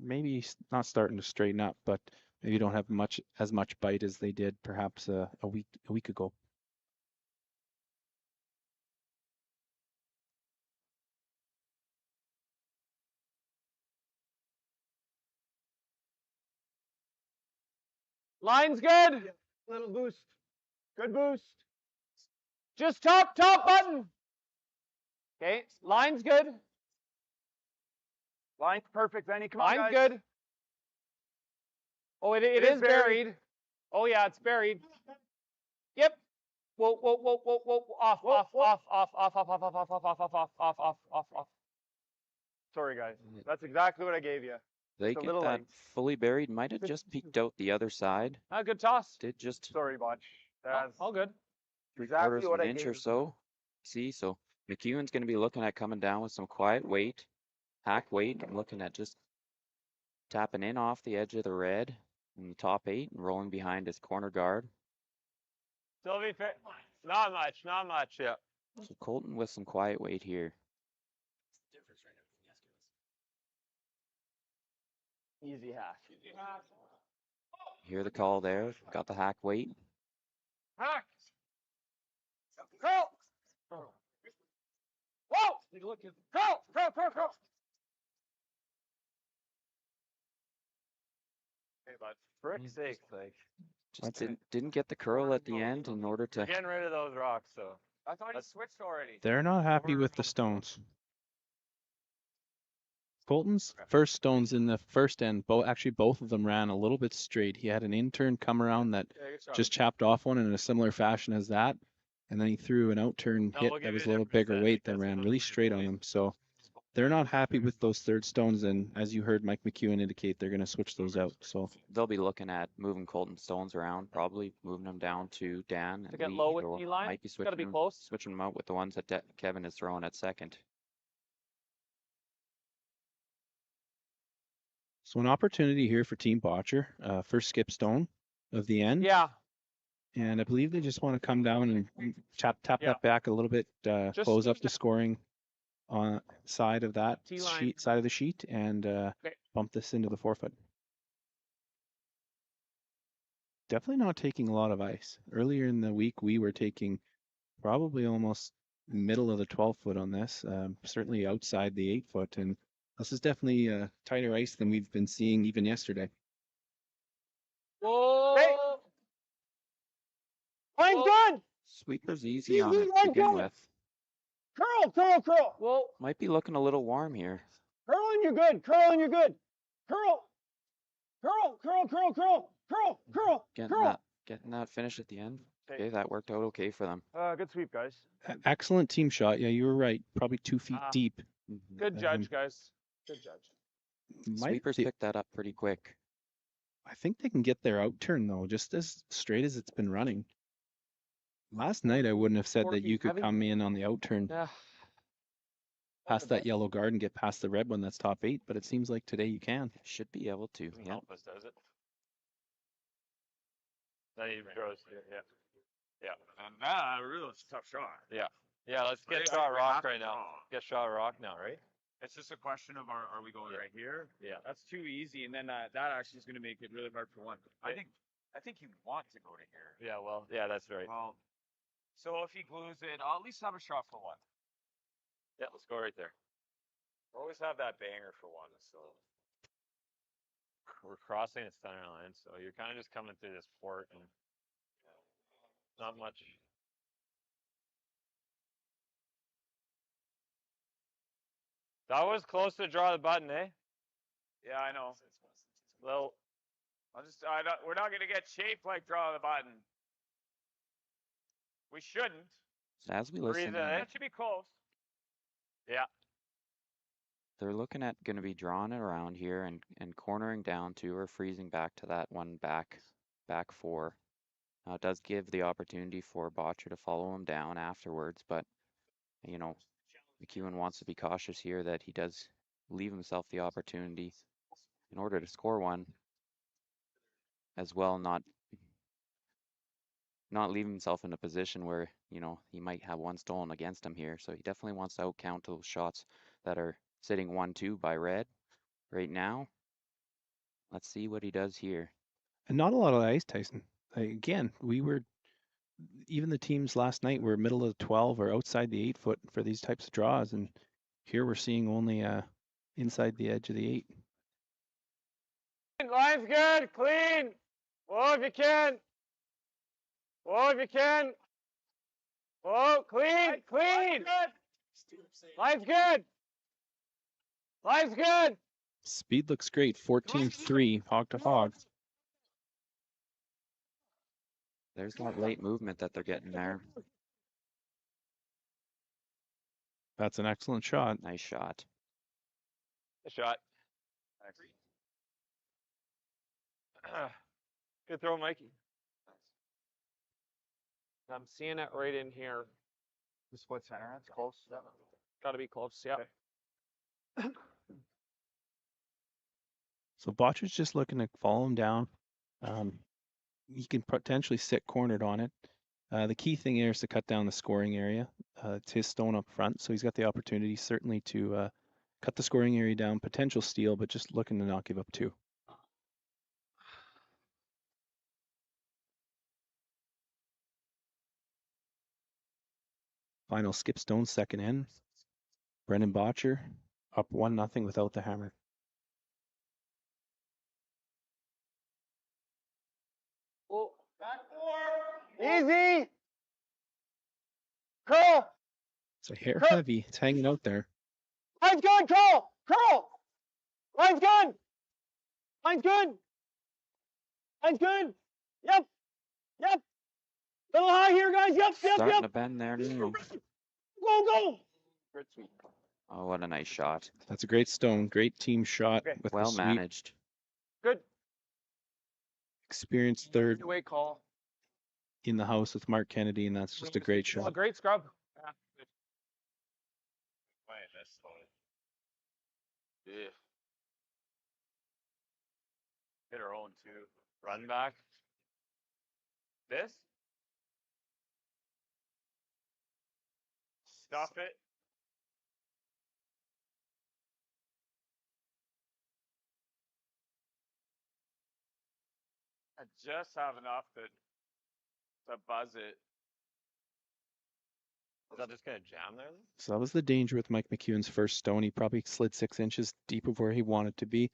maybe not starting to straighten up, but maybe don't have as much bite as they did perhaps a week ago. Line's good. Little boost. Good boost. Just top button. Okay, line's good. Line's perfect, Benny. Come on, Line's guys. good. Oh, it is buried. Oh yeah, it's buried. Yep. Whoa. Off. Sorry, guys. That's exactly what I gave you. They It's a get little that light. fully buried. Might have just peeked out the other side. Good toss. Did just Sorry, Botch. That's All good. exactly quarters what of I an inch gave or so. See, so McEwen's going to be looking at coming down with some quiet weight, hack weight, and looking at just tapping in off the edge of the red in the top 8 and rolling behind his corner guard. Still be fair. Not much. Yeah. So Colton with some quiet weight here. Easy hack. Hear the call there. Got the hack weight. Hack. Curl. Whoa. Curl. Okay, but frick's sake, like Just didn't get the curl at the end in order to. getting rid of those rocks. So I thought he switched already. They're not happy with the stones. Colton's first stones in the first end, both of them ran a little bit straight. He had an intern come around that just chopped off one in a similar fashion as that, and then he threw an outturn hit we'll that give was a you a little different bigger set. weight Like, that that's ran what really we straight on believe. him. So they're not happy with those third stones, and as you heard Mike McEwen indicate, they're going to switch those out. So They'll be looking at moving Colton stones around, probably moving them down to Dan and To get Lee, low with or D-line, might be it's gotta be switching close. them out with the ones that Kevin is throwing at second. So an opportunity here for Team Bottcher, first skip stone of the end. Yeah. And I believe they just want to come down and tap that back a little bit, close up the scoring on side of that T-line. side of the sheet, and bump this into the forefoot. Definitely not taking a lot of ice. Earlier in the week, we were taking probably almost middle of the 12-foot on this, certainly outside the 8-foot, and this is definitely tighter ice than we've been seeing even yesterday. Whoa. Hey. Line's good. Sweeper's easy on it to begin with. Curl. Whoa. Might be looking a little warm here. Curl and you're good. Curl. Getting that finish at the end. Okay, that worked out okay for them. Good sweep, guys. Excellent team shot. Yeah, you were right. Probably 2 feet deep. Good judge, guys. Good judge. Sweepers picked that up pretty quick. I think they can get their outturn though, just as straight as it's been running. Last night I wouldn't have said that you could come in on the outturn past that yellow guard and get past the red one that's top 8, but it seems like today you can. Should be able to. Yeah. help us, does it? Then he throws. Yeah. And really it's a tough shot. Yeah. Let's get Right, shot we rock have to right now. draw. Get shot rock now, right? It's just a question of are we going right here? Yeah. That's too easy, and then that actually is going to make it really hard for one. I think you want to go to here. Yeah. Well. Yeah. That's right. Well, so if he glues it, I'll at least have a shot for one. Yeah. Let's go right there. Always have that banger for one. So we're crossing the center line, so you're kind of just coming through this port and not much. That was close to draw the button, eh? Yeah, I know. Well, we're not going to get shaped like draw the button. We shouldn't. So as we listen, That should be close. Yeah. they're looking at going to be drawing it around here and cornering down to or freezing back to that one back back 4. Now it does give the opportunity for Bottcher to follow him down afterwards, but you know, McEwen wants to be cautious here that he does leave himself the opportunity in order to score one, as well not leave himself in a position where, you know, he might have one stolen against him here. So he definitely wants to outcount those shots that are sitting 1-2 by red right now. Let's see what he does here. And not a lot of ice, Tyson. Again, even the teams last night were middle of the 12 or outside the 8 foot for these types of draws. And here we're seeing only inside the edge of the 8. Line's good, clean. Whoa, if you can. Whoa, if you can. Whoa, clean, clean. Line's good. Line's good. Speed looks great. 14-3, hog to hog. There's that late movement that they're getting there. That's an excellent shot. Nice shot. Good shot. Good throw, Mikey. I'm seeing it right in here. The split center, that's close. Got to be close. Yep. So Bottcher's just looking to follow him down. He can potentially sit cornered on it. The key thing here is to cut down the scoring area. It's his stone up front, so he's got the opportunity certainly to cut the scoring area down, potential steal, but just looking to not give up 2. Final skip stone, second end. Brendan Bottcher up 1-0 without the hammer. Oh, back 4. Easy. Curl. It's a hair heavy. It's hanging out there. Line's good, curl. Curl. Line's good. Line's good. Line's good. Yep. Yep. Little high here, guys. Yep, yep, Starting yep. to bend there now. Go, go. Good sweep. Oh, what a nice shot. That's a great stone. Great team shot with Well the sweep. managed. Good. Experienced third Away call. in the house with Mark Kennedy, and that's just a great Oh, shot. great scrub. Yeah. Hit our own too. Run back. This. Stuff it. I just have enough to buzz it. Is that just gonna jam there? So that was the danger with Mike McEwen's first stone. He probably slid 6 inches deep of where he wanted to be,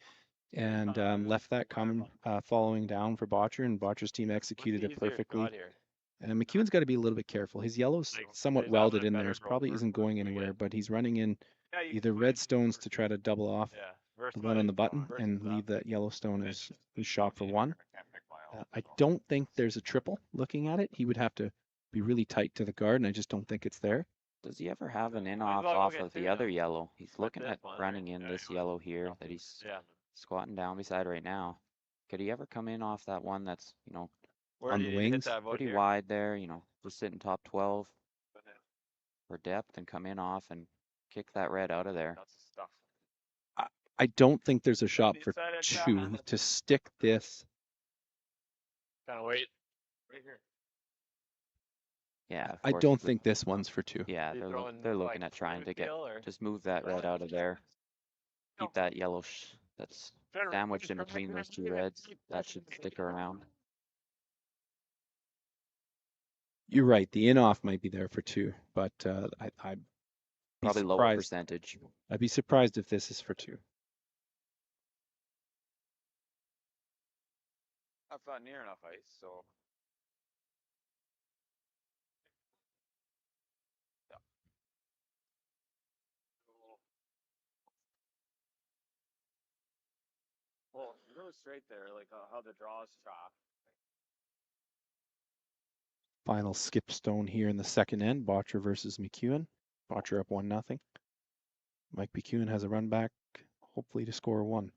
and left that coming following down for Bottcher, and Botcher's team executed it perfectly. And McEwen's got to be a little bit careful. His yellow's somewhat welded in there. It probably isn't going anywhere, but he's running in either red stones to try to double off the one on the button and leave that yellow stone as his shot for 1. I don't think there's a triple looking at it. He would have to be really tight to the guard, and I just don't think it's there. Does he ever have an off of the other yellow? He's looking at running in this yellow here that he's squatting down beside right now. Could he ever come in off that one that's, you know, on the wings? Pretty wide there, you know, just sitting top 12 for depth and come in off and kick that red out of there? I don't think there's a shot for 2 to stick this. Kind of wait. Right here. Yeah, I don't think this one's for 2. Yeah, they're looking at trying to just move that red out of there. Keep that yellow that's sandwiched in between those 2 reds. That should stick around. You're right. The in-off might be there for 2, but I'd be probably lower surprised. percentage. I'd be surprised if this is for 2. That's not near enough ice, so. Yeah. Well, it goes straight there, like how the draw is chopped. Final skip stone here in the second end. Bottcher versus McEwen. Bottcher up 1-0. Mike McEwen has a run back, hopefully to score 1.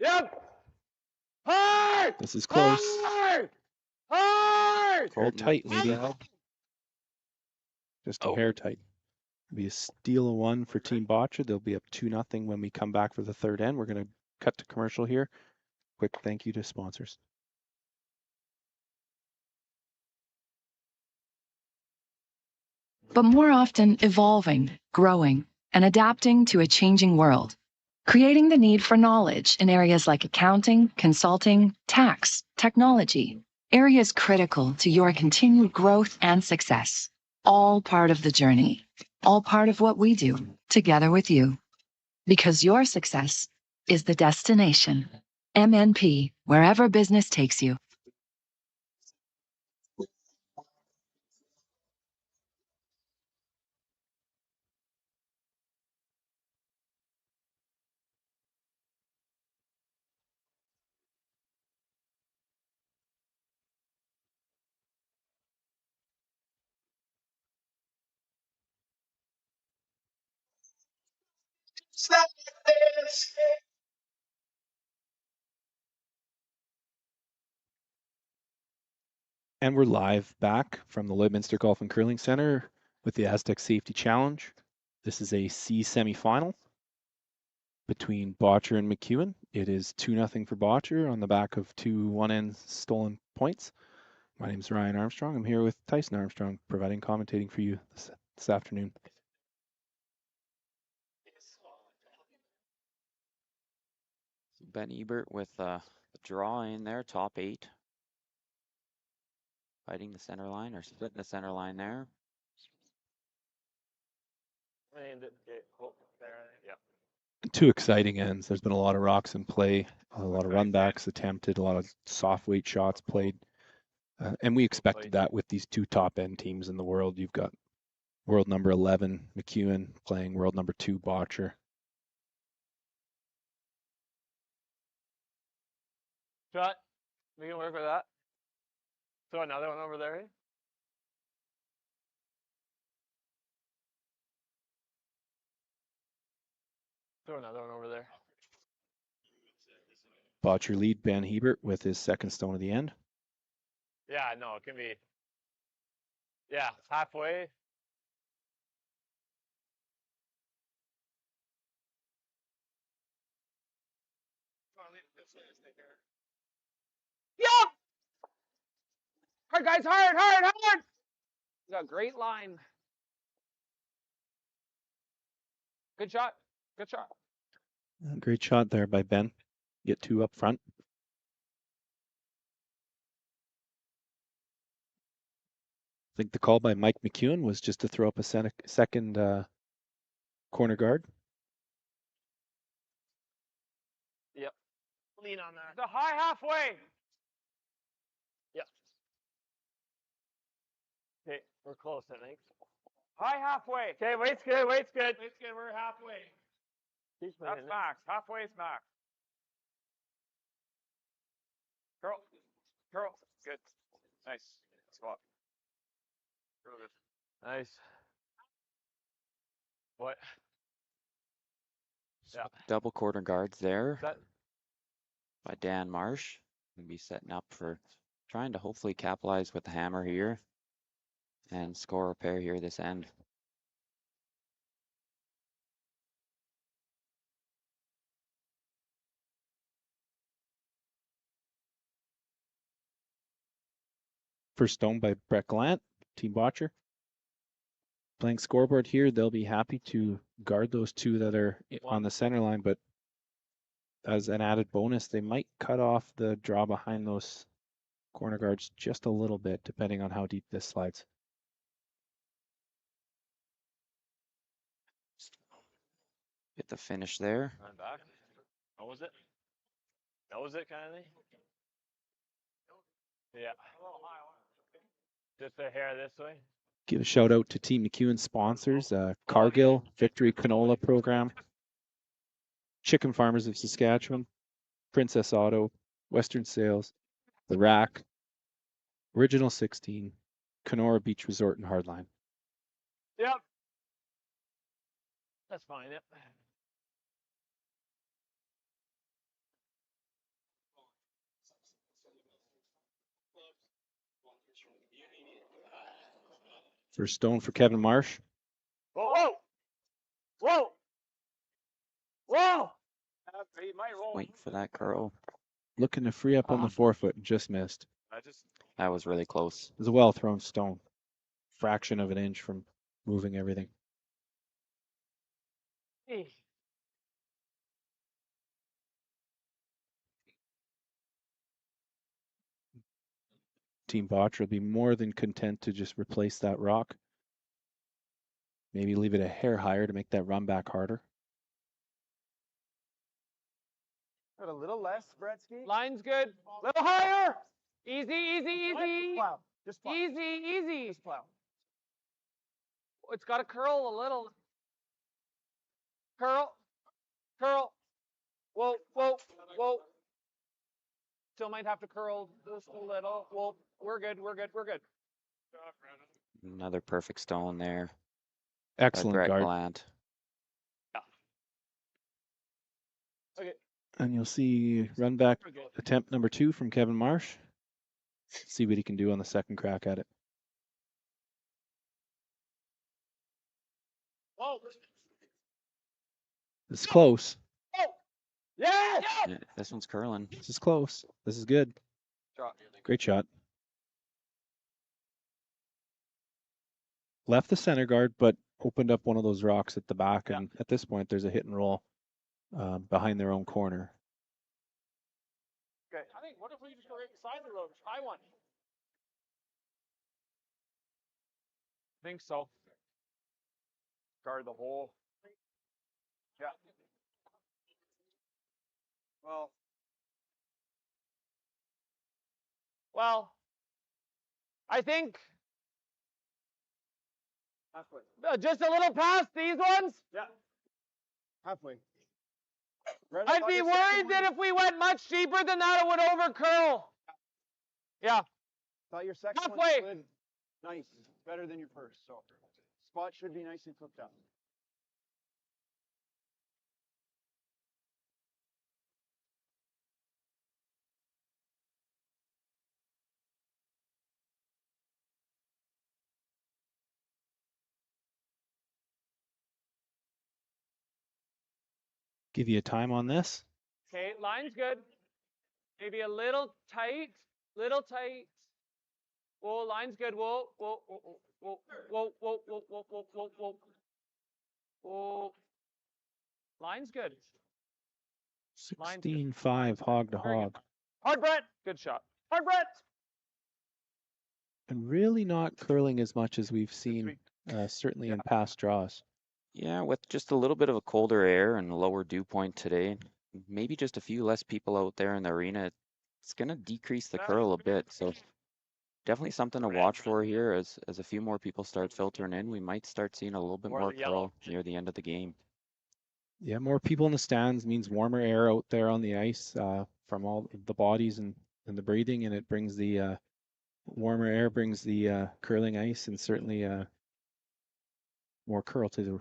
Yep. Hard. This is close. Hard. Hard. Hair Colton tight, with maybe. the Just a hair tight. Be a steal of one for Team Bottcher. They'll be up 2-0 when we come back for the third end. We're going to cut to commercial here. Quick thank you to sponsors. But more often evolving, growing, and adapting to a changing world, creating the need for knowledge in areas like accounting, consulting, tax, technology, areas critical to your continued growth and success. All part of the journey, all part of what we do together with you. Because your success is the destination. MNP, wherever business takes you. And we're live back from the Lloydminster Golf and Curling Center with the Aztec Safety Challenge. This is a C semifinal between Bottcher and McEwen. It is 2-0 for Bottcher on the back of 2 one-end stolen points. My name is Ryan Armstrong. I'm here with Tyson Armstrong, providing commentating for you this afternoon. Ben Ebert with the draw in there, top 8. Fighting the center line or splitting the center line there. Yeah. 2 exciting ends. There's been a lot of rocks in play, a lot of runbacks attempted, a lot of soft weight shots played. And we expected that with these 2 top end teams in the world. You've got world number 11, McEwen, playing world number 2, Bottcher. Shot. We can work with that. Throw another one over there. Throw another one over there. Bottcher lead Ben Hebert with his second stone of the end. Yeah, no, it can be. Yeah, halfway. Yep. Hard, guys, hard, hard, hard. You got a great line. Good shot. Good shot. Great shot there by Ben. Get 2 up front. I think the call by Mike McEwen was just to throw up a second corner guard. Yep. Lean on that. The high halfway. Yep. Okay, we're close, I think. High halfway. Okay, weight's good, weight's good. Weight's good. We're halfway. That's max. Halfway is max. Curl. Curl. Good. Nice. Spot. Real good. Nice. What? Yeah. Double quarter guards there That, by Dan Marsh. Gonna be setting up for trying to hopefully capitalize with the hammer here and score a pair here this end. First stone by Brett Gallant, Team Bottcher. Playing scoreboard here, they'll be happy to guard those 2 that are on the center line, but as an added bonus, they might cut off the draw behind those corner guards just a little bit, depending on how deep this slides. Get the finish there. I'm back. What was it? That was it, kind of thing? Yeah. Just a hair this way. Give a shout out to Team McEwen sponsors, Cargill, Victory Canola Program, Chicken Farmers of Saskatchewan, Princess Auto, Western Sales, The Rack, Original 16, Kenora Beach Resort and Hardline. Yep. That's fine, yep. First stone for Kevin Marsh. Whoa! Whoa! Whoa! He might roll. Waiting for that curl. Looking to free up on the forefoot and just missed. That was really close. It was a well thrown stone. Fraction of an inch from moving everything. Team Bottcher will be more than content to just replace that rock. Maybe leave it a hair higher to make that run back harder. Got a little less, Bretsky. Line's good. Little higher. Easy, easy, easy. Plow. Just plow. Easy, easy. Just plow. It's got to curl a little. Curl. Curl. Whoa, whoa, whoa. Still might have to curl just a little. Well, we're good, we're good, we're good. Another perfect stone there. Excellent Brett guard. Gallant. Okay. And you'll see run back attempt number 2 from Kevin Marsh. See what he can do on the second crack at it. Whoa! This is close. Yes! Yeah, this one's curling. This is close. This is good. Great shot. Left the center guard, but opened up one of those rocks at the back. And at this point, there's a hit and roll behind their own corner. Okay. I think, what if we just go right beside the road? Try one. I think so. Guard the hole. Yeah. Well, I think Halfway. just a little past these ones. Yeah. Halfway. I'd be worried that if we went much deeper than that, it would over curl. Yeah. Thought your second one Halfway. slid nice. Better than your first. So spot should be nicely flipped up. Give you a time on this. Okay, line's good. Maybe a little tight, little tight. Whoa, line's good. Whoa, whoa, whoa, whoa, whoa, whoa, whoa, whoa, whoa, whoa, whoa. Whoa. Line's good. 16-5 hog to hog. Hard Brett. Good shot. Hard Brett. And really not curling as much as we've seen, certainly in past draws. Yeah, with just a little bit of a colder air and a lower dew point today, maybe just a few less people out there in the arena, it's going to decrease the curl a bit. So definitely something to watch for here as a few more people start filtering in. We might start seeing a little bit more curl near the end of the game. Yeah, more people in the stands means warmer air out there on the ice from all the bodies and the breathing, and it brings the warmer air brings the curling ice and certainly more curl to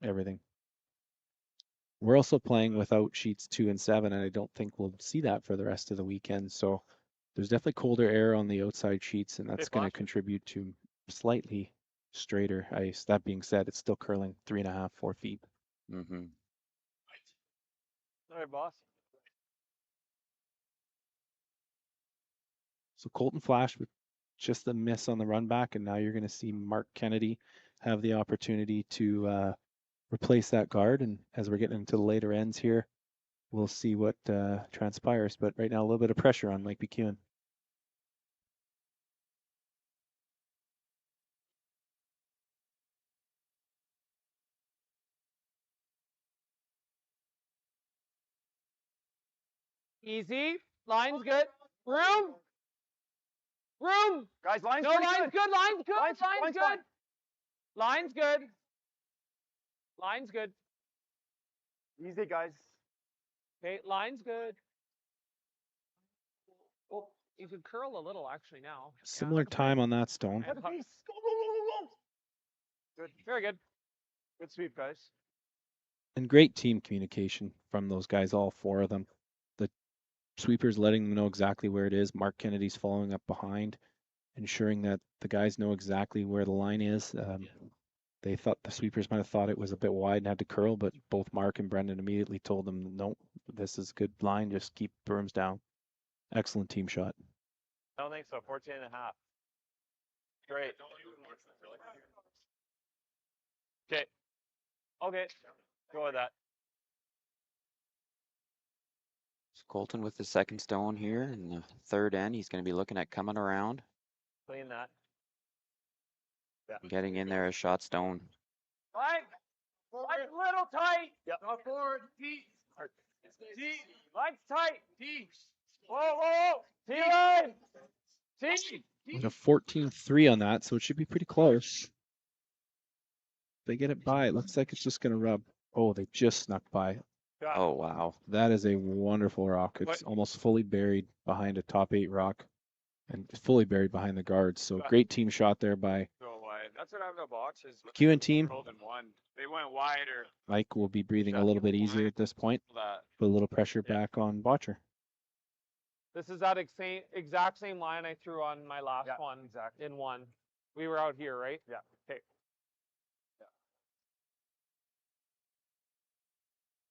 everything. We're also playing without sheets 2 and 7, and I don't think we'll see that for the rest of the weekend. So there's definitely colder air on the outside sheets, and that's going to contribute to slightly straighter ice. That being said, it's still curling 3.5, 4 feet. Mm-hmm. All right, boss. So Colton Flash with just a miss on the run back, and now you're going to see Mark Kennedy have the opportunity to replace that guard. And as we're getting into the later ends here, we'll see what transpires. But right now, a little bit of pressure on Mike McEwen. Easy. Line's good. Room. Room. Guys, line's No, pretty line's good. good. Line's good. Line's Line's fine. good. Line's good. Line's good. Easy, guys. Okay, line's good. Oh, you could curl a little actually now. Similar time on that stone. Go, go, go, go. Good. Very good. Good sweep, guys. And great team communication from those guys, all 4 of them. The sweepers letting them know exactly where it is. Mark Kennedy's following up behind. ensuring that the guys know exactly where the line is. They thought the sweepers might have thought it was a bit wide and had to curl, but both Mark and Brendan immediately told them, no, this is a good line. Just keep berms down. Excellent team shot. I don't think so. 14 and a half. Great. Okay. Okay. Go with that. So Colton with the second stone here in the third end. He's going to be looking at coming around, Clean that. Yeah. getting in there a shot stone. Mike, Mike's a little tight. Yep. Go forward, T. T. Mike's tight. T. Whoa, whoa, whoa. T line. T. With a 14-3 on that, so it should be pretty close. They get it by. It looks like it's just going to rub. Oh, they just snuck by. Yeah. Oh, wow. That is a wonderful rock. It's almost fully buried behind a top 8 rock and fully buried behind the guards. So great team shot there by Go wide. That's what I'm about box is. McEwen team. Golden one. They went wider. Mike will be breathing a little bit easier at this point. That. Put a little pressure back on Bottcher. This is that exact same line I threw on my last one. Exactly. In one. We were out here, right? Yeah. Okay.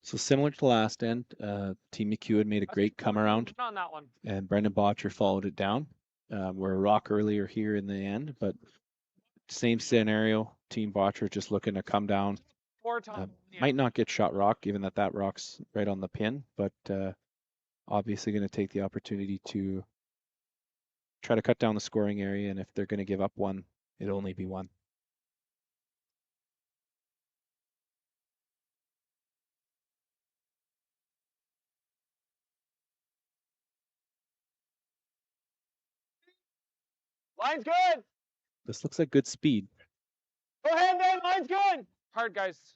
So similar to last end, Team McEwen made a great come around, On that one. and Brendan Bottcher followed it down. We're a rock earlier here in the end, but same scenario. Team Bottcher just looking to come down. 4 times. Might not get shot rock, given that that rock's right on the pin, but obviously going to take the opportunity to try to cut down the scoring area, and if they're going to give up one, it'll only be one. Line's good. This looks like good speed. Go ahead, man. Line's good. Hard, guys.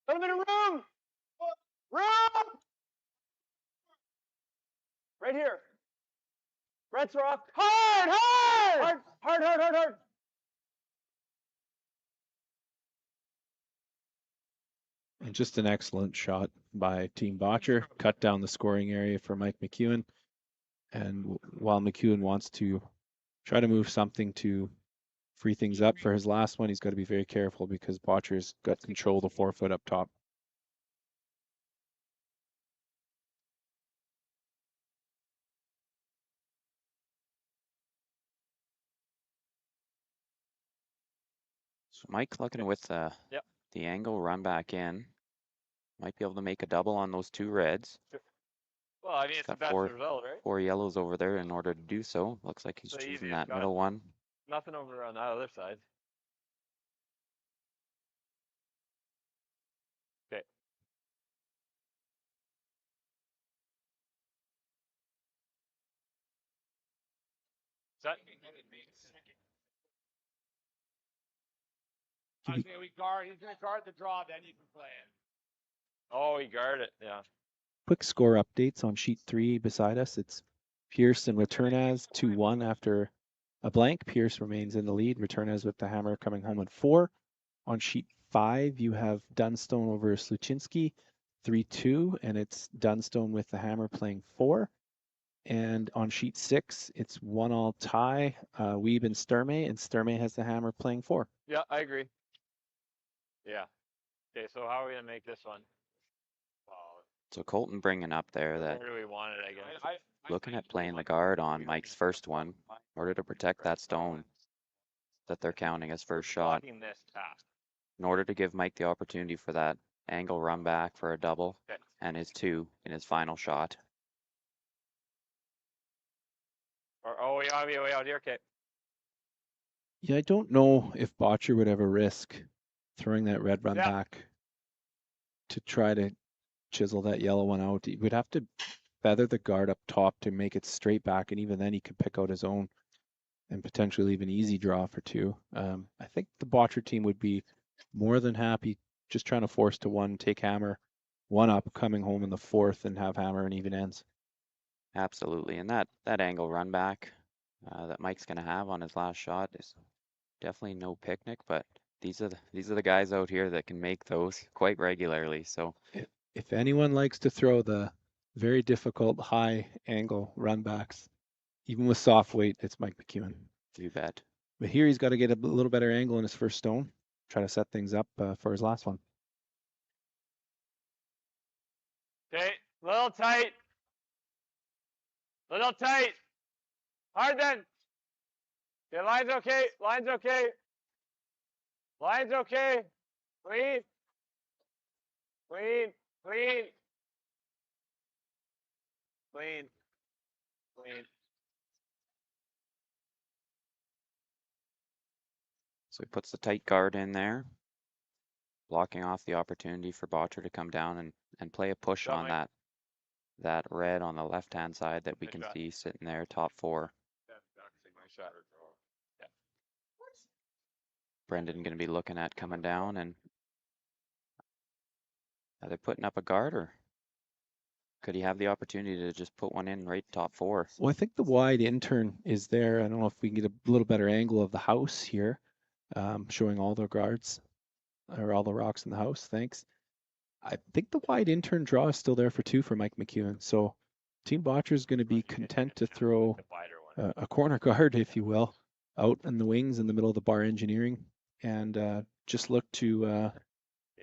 Put him in a room. Room. Right here. Brett's rock. Hard, hard. Hard, hard, hard, hard, hard. And just an excellent shot by Team Bottcher. Cut down the scoring area for Mike McEwen. And while McEwen wants to try to move something to free things up for his last one, he's got to be very careful because Bottcher's got control of the 4-foot up top. So Mike looking with the angle run back in. Might be able to make a double on those 2 reds. Well, I mean, it's the Got best 4 result, right? 4 yellows over there in order to do so. Looks like he's So choosing easy, that got middle one. Nothing over on that other side. Okay. Set. I say we guard. He's going to guard the draw, then you can play it. Oh, he guarded it. Yeah. Quick score updates on sheet 3 beside us. It's Pierce and Returnaz 2-1 after a blank. Pierce remains in the lead. Returnaz with the hammer coming home at 4. On sheet 5, you have Dunstone over Sluchinski 3-2, and it's Dunstone with the hammer playing 4. And on sheet 6, it's 1-1 tie, Weeb and Sturmey has the hammer playing 4. Yeah, I agree. Yeah. Okay, so how are we gonna make this one? So Colton bringing up there that Where do we want it, I guess? looking at playing the guard on Mike's first one in order to protect that stone that they're counting as first shot. Blocking this task. In order to give Mike the opportunity for that angle run back for a double and his 2 in his final shot. Or, oh, we are way out here. Okay. Yeah, I don't know if Bottcher would ever risk throwing that red run back to try to chisel that yellow one out. He would have to feather the guard up top to make it straight back, and even then he could pick out his own and potentially leave an easy draw for 2. I think the Bottcher team would be more than happy just trying to force to 1, take hammer, 1 up, coming home in the 4th, and have hammer and even ends. Absolutely, and that angle run back that Mike's going to have on his last shot is definitely no picnic, but these are the guys out here that can make those quite regularly. So if anyone likes to throw the very difficult high angle run backs, even with soft weight, it's Mike McEwen. You bet. But here he's got to get a little better angle in his first stone, try to set things up for his last one. Okay, little tight. Little tight. Hard then. Okay, line's okay. Line's okay. Line's okay. Clean. Clean. Clean. Clean. Clean. So he puts the tight guard in there, blocking off the opportunity for Bottcher to come down and play a push Got on Mike. that red on the left-hand side that we can shot. see sitting there, top 4. My shot or throw. Yeah. Brendan going to be looking at coming down, and are they putting up a guard, or could he have the opportunity to just put one in right top 4? Well, I think the wide intern is there. I don't know if we can get a little better angle of the house here, showing all the guards or all the rocks in the house. Thanks. I think the wide intern draw is still there for 2 for Mike McEwen. So Team Bottcher is going to be content to throw a corner guard, if you will, out in the wings in the middle of the bar engineering, and just look to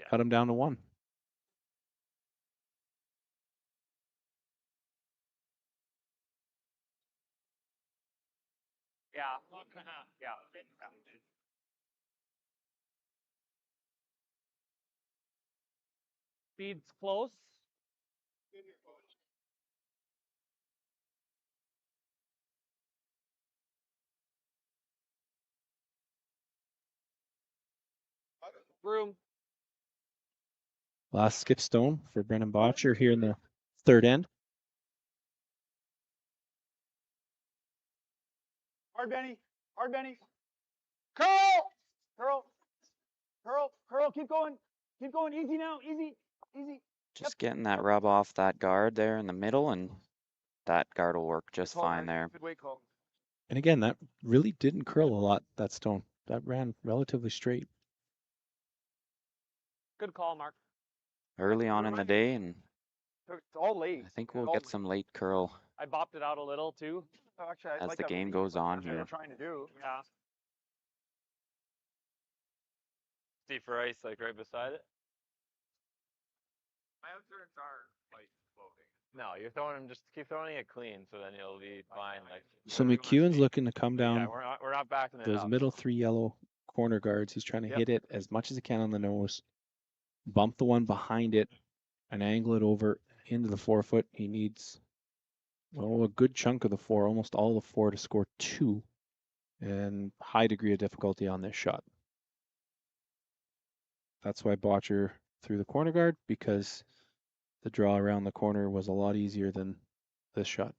cut him down to 1. Yeah. Yeah. Speed's close. Room. Last skip stone for Brendan Bottcher here in the 3rd end. Hard Benny. Hard Benny. Curl. Curl. Curl. Curl. Keep going. Keep going. Easy now. Easy. Easy. Just getting that rub off that guard there in the middle, and that guard will work just fine there. Good weight call. And again, that really didn't curl a lot, that stone. That ran relatively straight. Good call, Mark. Early on in the day, and It's all late. I think we'll get some late curl I bopped it out a little too. Actually, I as like the that game lead. goes on That's what here. we're trying to do. Yeah. Steve for ice, like right beside it. My outturns are like floating. No, you're throwing him. Just keep throwing it clean, so then you'll be fine. Like. So McEwen's looking to come Yeah, down we're not backing it those up. middle 3 yellow corner guards. He's trying to Yep. hit it as much as he can on the nose, bump the one behind it, and angle it over into the 4-foot. He needs, well, a good chunk of the 4, almost all the 4 to score 2, and high degree of difficulty on this shot. That's why Bottcher threw the corner guard, because the draw around the corner was a lot easier than this shot.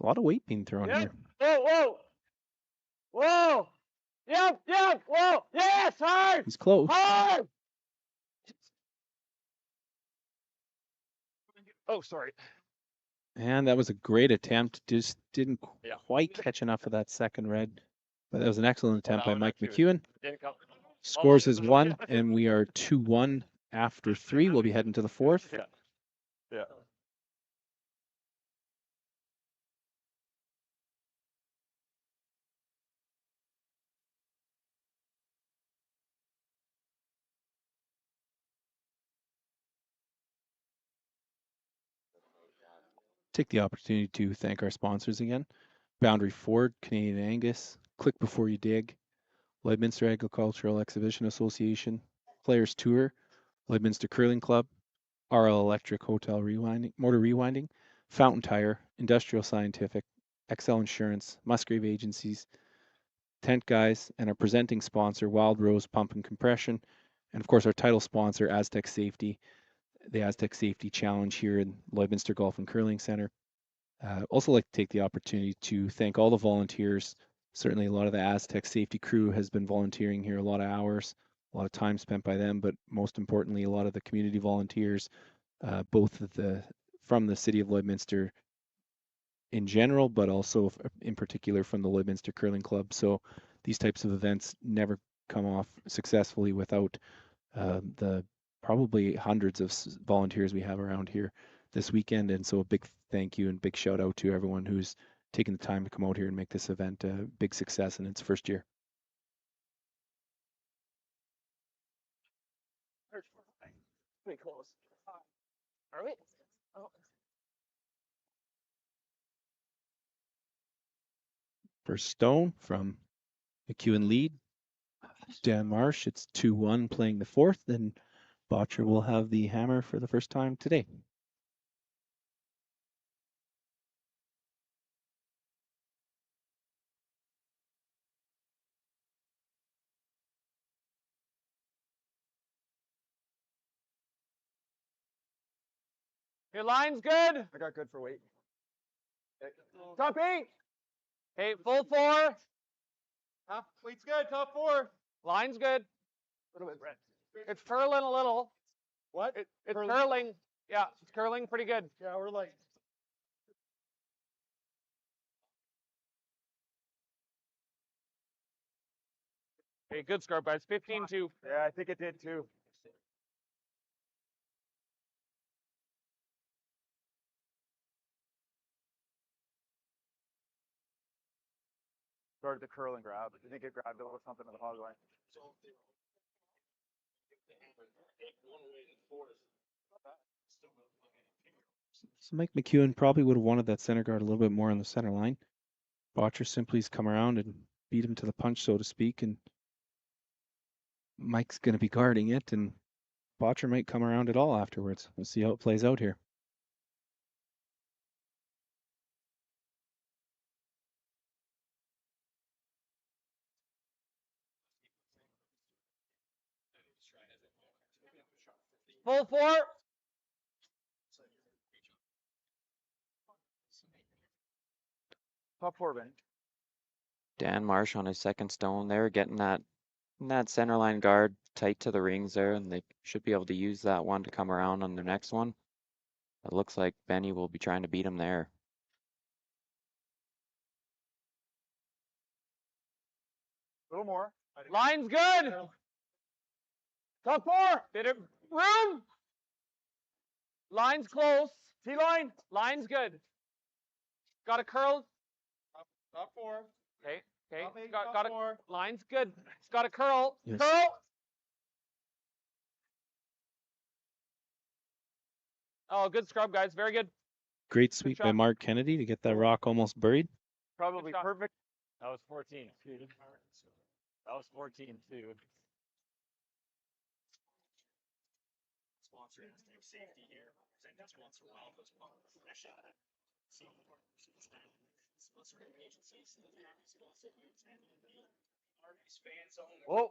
A lot of weight being thrown Yep. here. Whoa, whoa. Whoa. Yep, yep. Whoa. Yes, hard. He's close. Hard. Oh, sorry. And that was a great attempt. Just didn't Yeah. quite catch enough of that second red. But that was an excellent attempt by that one Mike actually McEwen. Didn't come. Scores his 1, and we are 2-1 after 3. We'll be heading to the 4th. Yeah. Yeah. Take the opportunity to thank our sponsors again. Boundary Ford, Canadian Angus, Click Before You Dig, Lloydminster Agricultural Exhibition Association, Players Tour, Lloydminster Curling Club, RL Electric Hotel Rewinding, Motor Rewinding, Fountain Tire, Industrial Scientific, XL Insurance, Musgrave Agencies, Tent Guys, and our presenting sponsor, Wild Rose Pump and Compression, and of course our title sponsor, Aztec Safety, the Aztec Safety Challenge here in Lloydminster Golf and Curling Center. Also like to take the opportunity to thank all the volunteers. Certainly a lot of the Aztec Safety crew has been volunteering here, a lot of hours, a lot of time spent by them, but most importantly, a lot of the community volunteers, both from the city of Lloydminster in general, but also in particular from the Lloydminster Curling Club. So these types of events never come off successfully without the probably hundreds of volunteers we have around here this weekend. And so a big thank you and big shout out to everyone who's taken the time to come out here and make this event a big success in its first year. Pretty close. Are we? Oh. First stone from McEwen lead. Dan Marsh, it's 2-1 playing the fourth, and Bottcher will have the hammer for the first time today. Your line's good. I got good for weight. Top 8. Okay, full 4. Top weight's good. Top 4. Line's good. A little bit red. It's curling a little. What? It's curling. Yeah, it's curling pretty good. Yeah, we're like. Okay, good score, guys. 15-2. Yeah, I think it did too. Started the curl and grab. I think it grabbed a little something in the hog line. So Mike McEwen probably would have wanted that center guard a little bit more on the center line. Bottcher simply has come around and beat him to the punch, so to speak, and Mike's going to be guarding it, and Bottcher might come around it all afterwards. We'll see how it plays out here. Full 4. Top 4, Ben. Dan Marsh on his second stone there, getting that center line guard tight to the rings there, and they should be able to use that one to come around on the next one. It looks like Benny will be trying to beat him there. A little more. Line's good. Top 4. Bit of room. Line's close. T-line. Line's good. Got a curl. Top 4. Okay. Okay. Top 8, Got top a 4. line's good. It's got a curl. Yes. Curl. Oh, good scrub, guys. Very good. Great sweep by shot. Mark Kennedy to get that rock almost buried. Probably Good shot. perfect. That was 14. That was 14 too. Sponsor Aztec Safety here. Presenting sponsor Alpha Sponsor. Sponsor agencies. Whoa.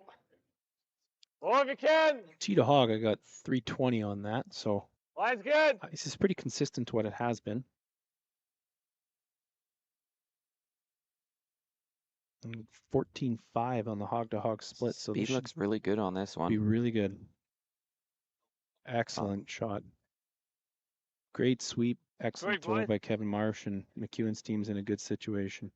Whoa, if you can. Tee to hog, I got 320 on that, so Line's good. this is pretty consistent to what it has been. And 14-5 on the hog-to-hog split, so this Speed looks really good on this should one. be really good. Excellent shot. Great sweep. Excellent Great throw boy. by Kevin Marsh, and McEwen's team's in a good situation.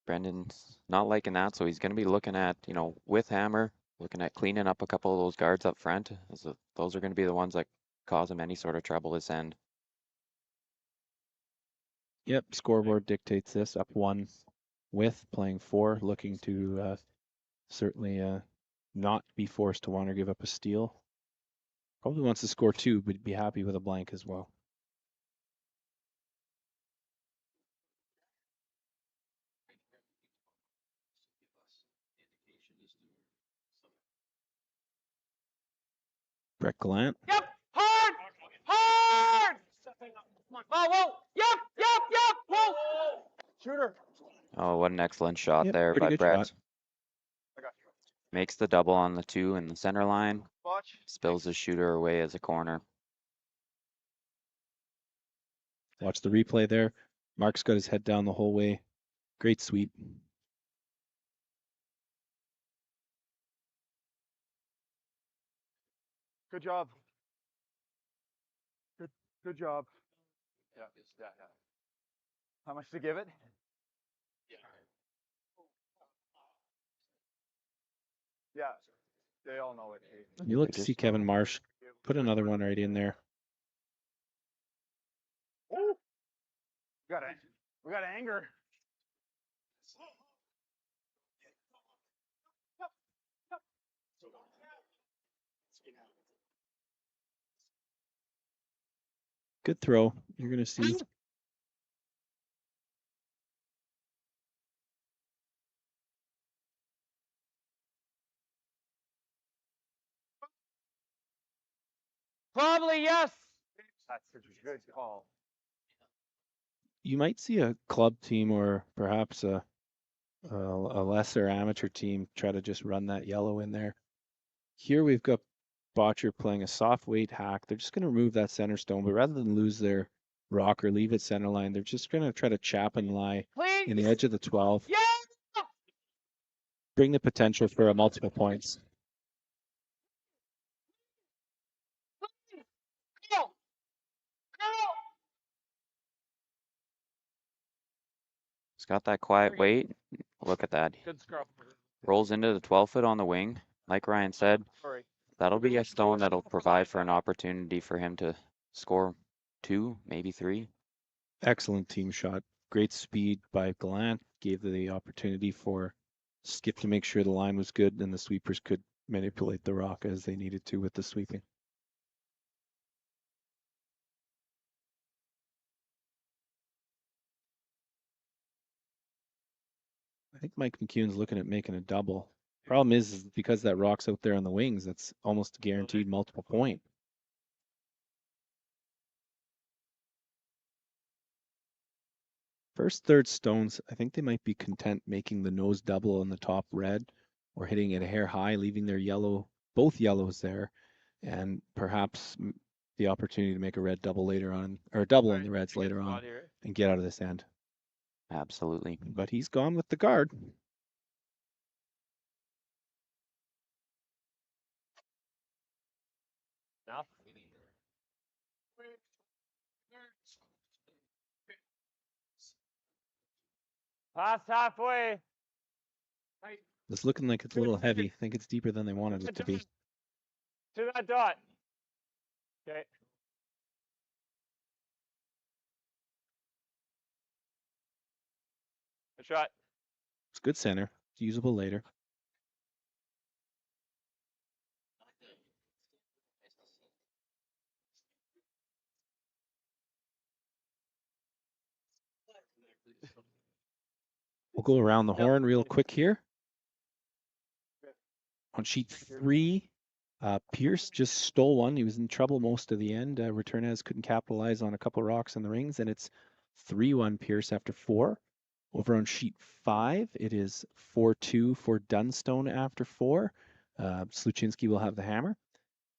Brendan's not liking that, so he's going to be looking at, with hammer, looking at cleaning up a couple of those guards up front. As those are going to be the ones that cause him any sort of trouble this end. Yep, scoreboard dictates this. Up 1 with playing 4, looking to certainly not be forced to want to give up a steal. Probably wants to score 2, but be happy with a blank as well. Brett Gallant. Yep. Hard. Hard. Oh, whoa. Yep. Whoa. Shooter. Oh, what an excellent shot Yep, there pretty by good Brett. shot. I got you. Makes the double on the 2 in the center line. Watch. Spills the shooter away as a corner. Watch the replay there. Mark's got his head down the whole way. Great sweep. Good job. Good job. Yeah. How much to give it? Yeah, they all know it. You look to see Kevin Marsh put another one right in there. Ooh. We got anger. Good throw. You're going to see. Probably yes. That's such a good call. You might see a club team or perhaps a lesser amateur team try to just run that yellow in there. Here we've got Bottcher playing a soft weight hack. They're just going to remove that center stone, but rather than lose their rock or leave it center line, they're just going to try to chap and lie in the edge of the 12. Yeah. Bring the potential for a multiple points. He's got that quiet weight. Look at that. Good scrum. Rolls into the 12 foot on the wing. Like Ryan said, Sorry. that'll be a stone that'll provide for an opportunity for him to score 2, maybe 3. Excellent team shot. Great speed by Gallant. Gave the opportunity for Skip to make sure the line was good and the sweepers could manipulate the rock as they needed to with the sweeping. I think Mike McEwen's looking at making a double. Problem is because that rock's out there on the wings, that's almost a guaranteed multiple point. First, third stones, I think they might be content making the nose double on the top red or hitting it a hair high, leaving their yellow, both yellows there, and perhaps the opportunity to make a red double later on, or a double on the reds later on, and get out of this end. Absolutely. But he's gone with the guard. Now? Past halfway. It's looking like it's a little heavy. I think it's deeper than they wanted it to be. To that dot. Okay. Good shot. It's good center. It's usable later. We'll go around the horn real quick here. On sheet 3, Pierce just stole one. He was in trouble most of the end. Returnez couldn't capitalize on a couple rocks in the rings, and it's 3-1 Pierce after 4. Over on sheet 5, it is 4-2 for Dunstone after 4. Sluchinski will have the hammer.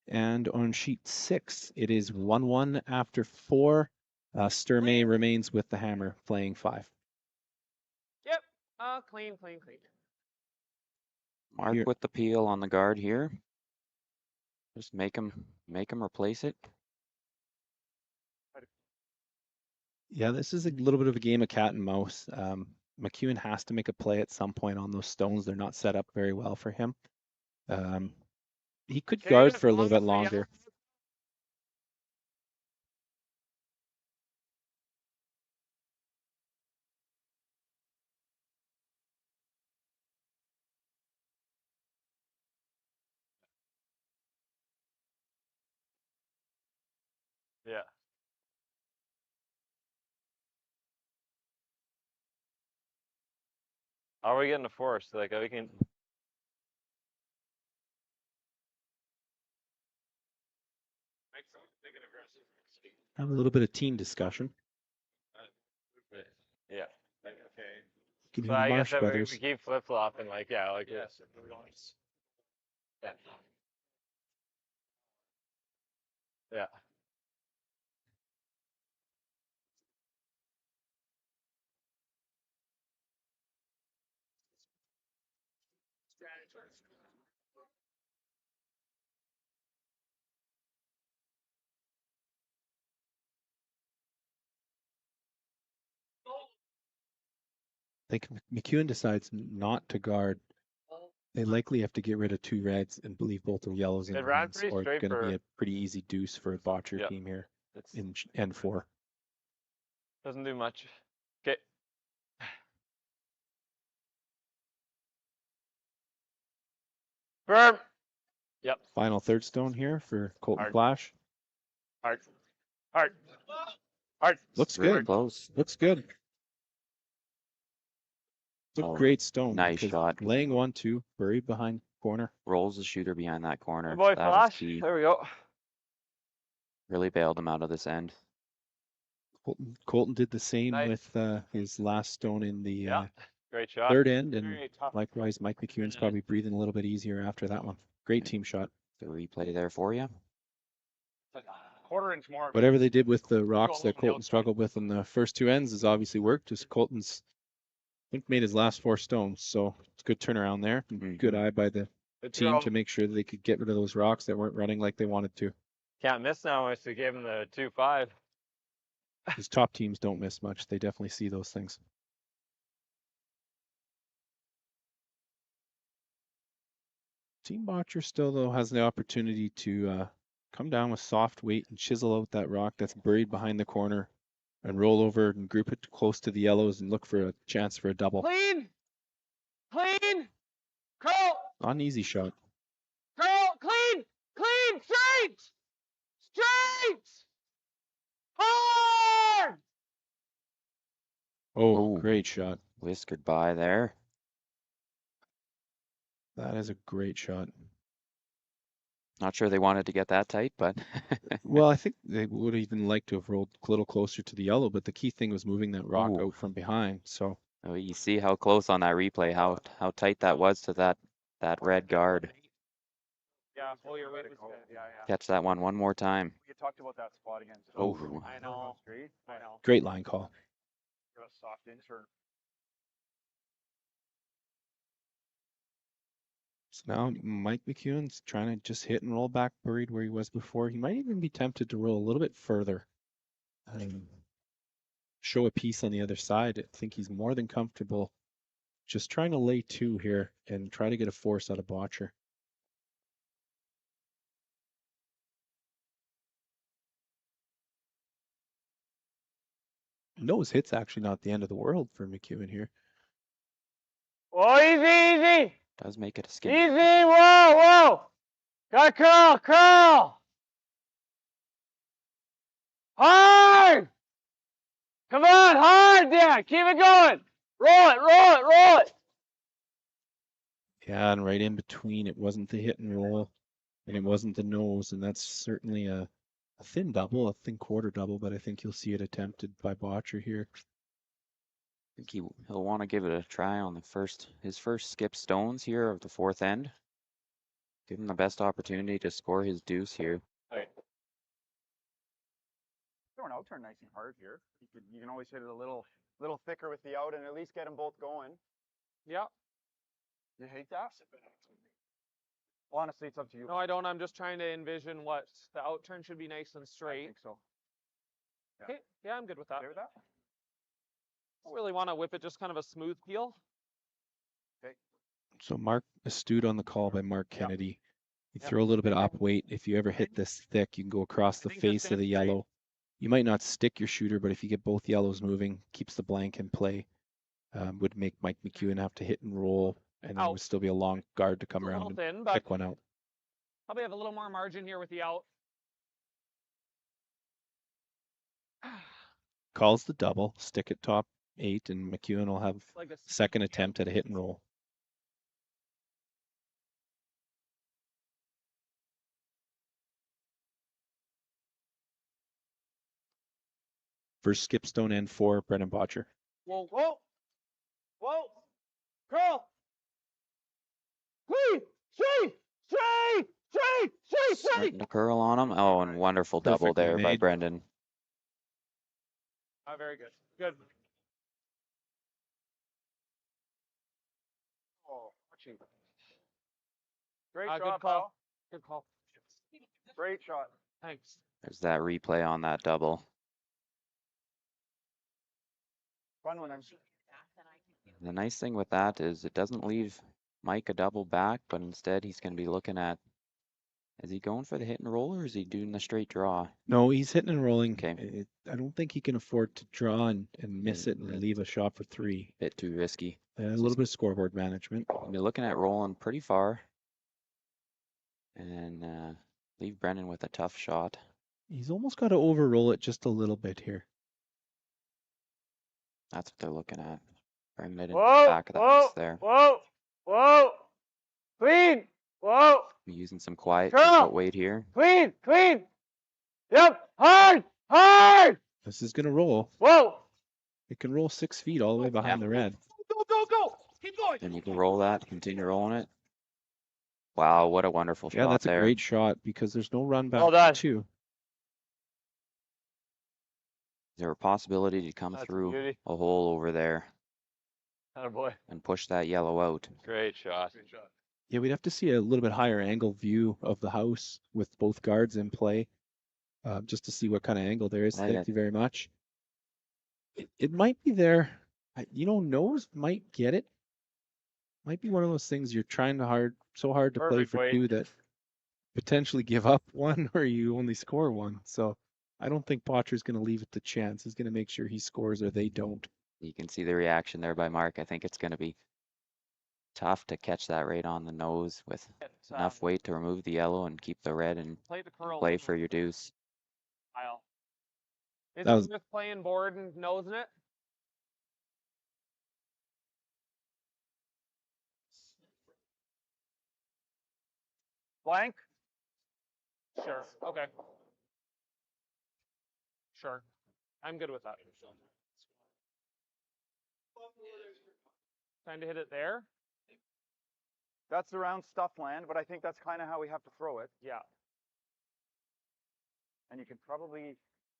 And on sheet 6, it is 1-1 after 4. Sturmey remains with the hammer, playing 5. Yep. Clean. Mark Here. with the peel on the guard here. Just make him replace it. Yeah, this is a little bit of a game of cat and mouse. McEwen has to make a play at some point on those stones. They're not set up very well for him. He could guard for a little bit longer. Yeah. How are we getting a force? Like we can. Have a little bit of team discussion. Yeah. Give So you the I guess Marsh that brothers. we keep flip flopping, like this. Yeah. Yeah. I think McEwen decides not to guard They likely have to get rid of 2 reds and leave both the yellows in It the ran hands, pretty or it's straight going to be for. a pretty easy deuce for a Bottcher Yeah. team here It's in N4. doesn't do much. Okay. Firm. Yep. Final third stone here for Colton Hard. Flash. Hard. Hard. Hard. Looks Really good. close. Looks good. It's a Oh, great stone. nice because shot. Laying 1-2, buried behind corner. Rolls the shooter behind that corner. Good boy, That was Flash. key. There we go. Really bailed him out of this end. Colton did the same Nice. with his last stone in the Yeah. Great shot. third end, and Very tough. likewise, Mike McEwen's probably breathing a little bit easier after that one. Great team shot. The replay there for you. Quarter-inch more. Whatever they did with the rocks Go that over the Colton outside. struggled with in the first 2 ends has obviously worked. Just Colton's, I think, made his last 4 stones, so it's a good turnaround there. And Good eye by the team to make sure that they could get rid of those rocks that weren't running like they wanted to. Can't miss now. I should give him the 2-5. His top teams don't miss much. They definitely see those things. Team Bottcher still, though, has the opportunity to come down with soft weight and chisel out that rock that's buried behind the corner and roll over and group it close to the yellows and look for a chance for a double. Clean. Clean. Curl. Not an easy shot. Curl. Clean. Clean. Straight. Straight. Hard. Oh, Ooh. great shot. Whiskered by there. That is a great shot. Not sure they wanted to get that tight, but Well, I think they would have even liked to have rolled a little closer to the yellow, but the key thing was moving that rock Ooh. out from behind. So oh, you see how close on that replay, how tight that was to that red guard. Yeah, pull your weight was good. Yeah. Catch that one more time. We talked about that spot again. Oh. I know. Straight. I know. great line call. Give a soft insert. So now Mike McEwen's trying to just hit and roll back buried where he was before. He might even be tempted to roll a little bit further. Show a piece on the other side. I think he's more than comfortable just trying to lay 2 here and try to get a force out of Bottcher. Nose hit's actually not the end of the world for McEwen here. Oh, easy. Does make it a skin. Easy. Whoa. Gotta curl. Hard. Come on, hard, Dan. Keep it going. Roll it. Yeah, and right in between, it wasn't the hit and roll, and it wasn't the nose, and that's certainly a thin double, a thin quarter double, but I think you'll see it attempted by Bottcher here. I think he'll want to give it a try on his first skip stones here of the 4th end. Give him the best opportunity to score his deuce here. Throw an out turn nice and hard here. You can always hit it a little thicker with the out and at least get them both going. Yeah. You hate that? Well, honestly, it's up to you. No, I don't. I'm just trying to envision what the out turn should be nice and I straight. think so. Okay. Yeah, I'm good with that. Okay with that? I don't really want to whip it, just kind of a smooth peel. So Mark astute on the call by Mark Kennedy. You throw a little bit of up weight. If you ever hit this thick, you can go across the think just face of the stand straight. yellow. You might not stick your shooter, but if you get both yellows moving, keeps the blank in play. Would make Mike McEwen have to hit and roll, and then Out. would still be a long guard to come A around little and thin, but pick one out. probably have a little more margin here with the out. Calls the double, stick at top 8, and McEwen will have Like a second attempt at a hit and roll. First skip stone and 4, Brendan Bottcher. Whoa. Curl. Clean. Straight. Starting to curl on him. Oh, and wonderful double Perfectly there by made. Brendan. Very good. Good. Oh, watching. Great Good shot, call. pal. Good call. Great shot. Thanks. There's that replay on that double. Fun when I'm. The nice thing with that is it doesn't leave Mike a double back, but instead he's going to be looking at, is he going for the hit and roll or is he doing the straight draw? No, he's hitting and rolling. Okay. I don't think he can afford to draw and miss it and leave a shot for 3. Bit too risky. A little bit of scoreboard management. He'll be looking at rolling pretty far. And leave Brennan with a tough shot. He's almost got to over-roll it just a little bit here. That's what they're looking at. Bringing it in the Whoa, back of the whoa, house there. whoa, whoa. Clean. Whoa. Be using some quiet Turn. weight here. Clean, clean. Yep. Hard, hard. This is going to roll. Whoa. It can roll 6 feet all the way behind the red. Go, go, go. Keep going. And you can roll that, continue rolling it. Wow, what a wonderful shot Yeah, that's there. a great shot because there's no run back Well done. too. Is there a possibility to come That's a through beauty. a hole over there Attaboy. and push that yellow out? Great shot. Yeah, we'd have to see a little bit higher angle view of the house with both guards in play, just to see what kind of angle there is. Right. Thank you very much. It might be there. Nose might get it. Might be one of those things you're trying so hard to play Perfect for weight. 2 that potentially give up 1 or you only score 1. So I don't think Bottcher's going to leave it to chance. He's going to make sure he scores or they don't. You can see the reaction there by Mark. I think it's going to be tough to catch that right on the nose with enough weight to remove the yellow and keep the red and Play the curl. play for your deuce. Kyle. Is That it was- worth playing board and nosing it? Blank. Sure. Okay. Sure. I'm good with that. Time to hit it there. That's the round stuff land, but I think that's kind of how we have to throw it. Yeah. And you can probably,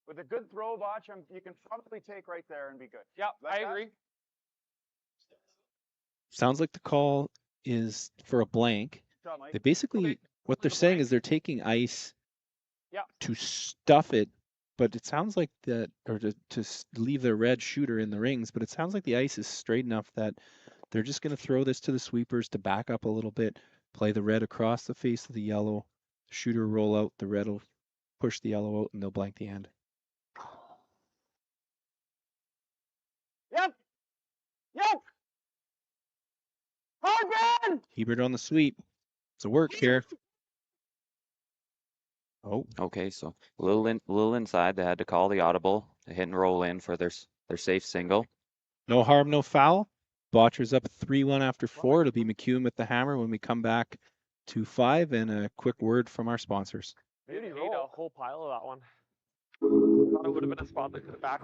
with a good throw, Botch, you can probably take right there and be good. Yeah, Like I that? agree. Sounds like the call is for a blank. Good job, Mike. They basically, Okay. what they're the saying blank. is they're taking ice Yeah. to stuff it, but it sounds like that, or to leave the red shooter in the rings, but it sounds like the ice is straight enough that they're just going to throw this to the sweepers to back up a little bit, play the red across the face of the yellow, shooter roll out, the red will push the yellow out, and they'll blank the end. Yep. Yep. Hard man. Hebert on the sweep. It's a work here. Oh, Okay, so a little inside. They had to call the audible. They hit and roll in for their safe single. no harm, no foul. Bottcher's up 3-1 after 4. It'll be McEwen with the hammer when we come back to 5, and a quick word from our sponsors. Maybe ate a whole pile of that one. Thought it would have been a spot that could have back.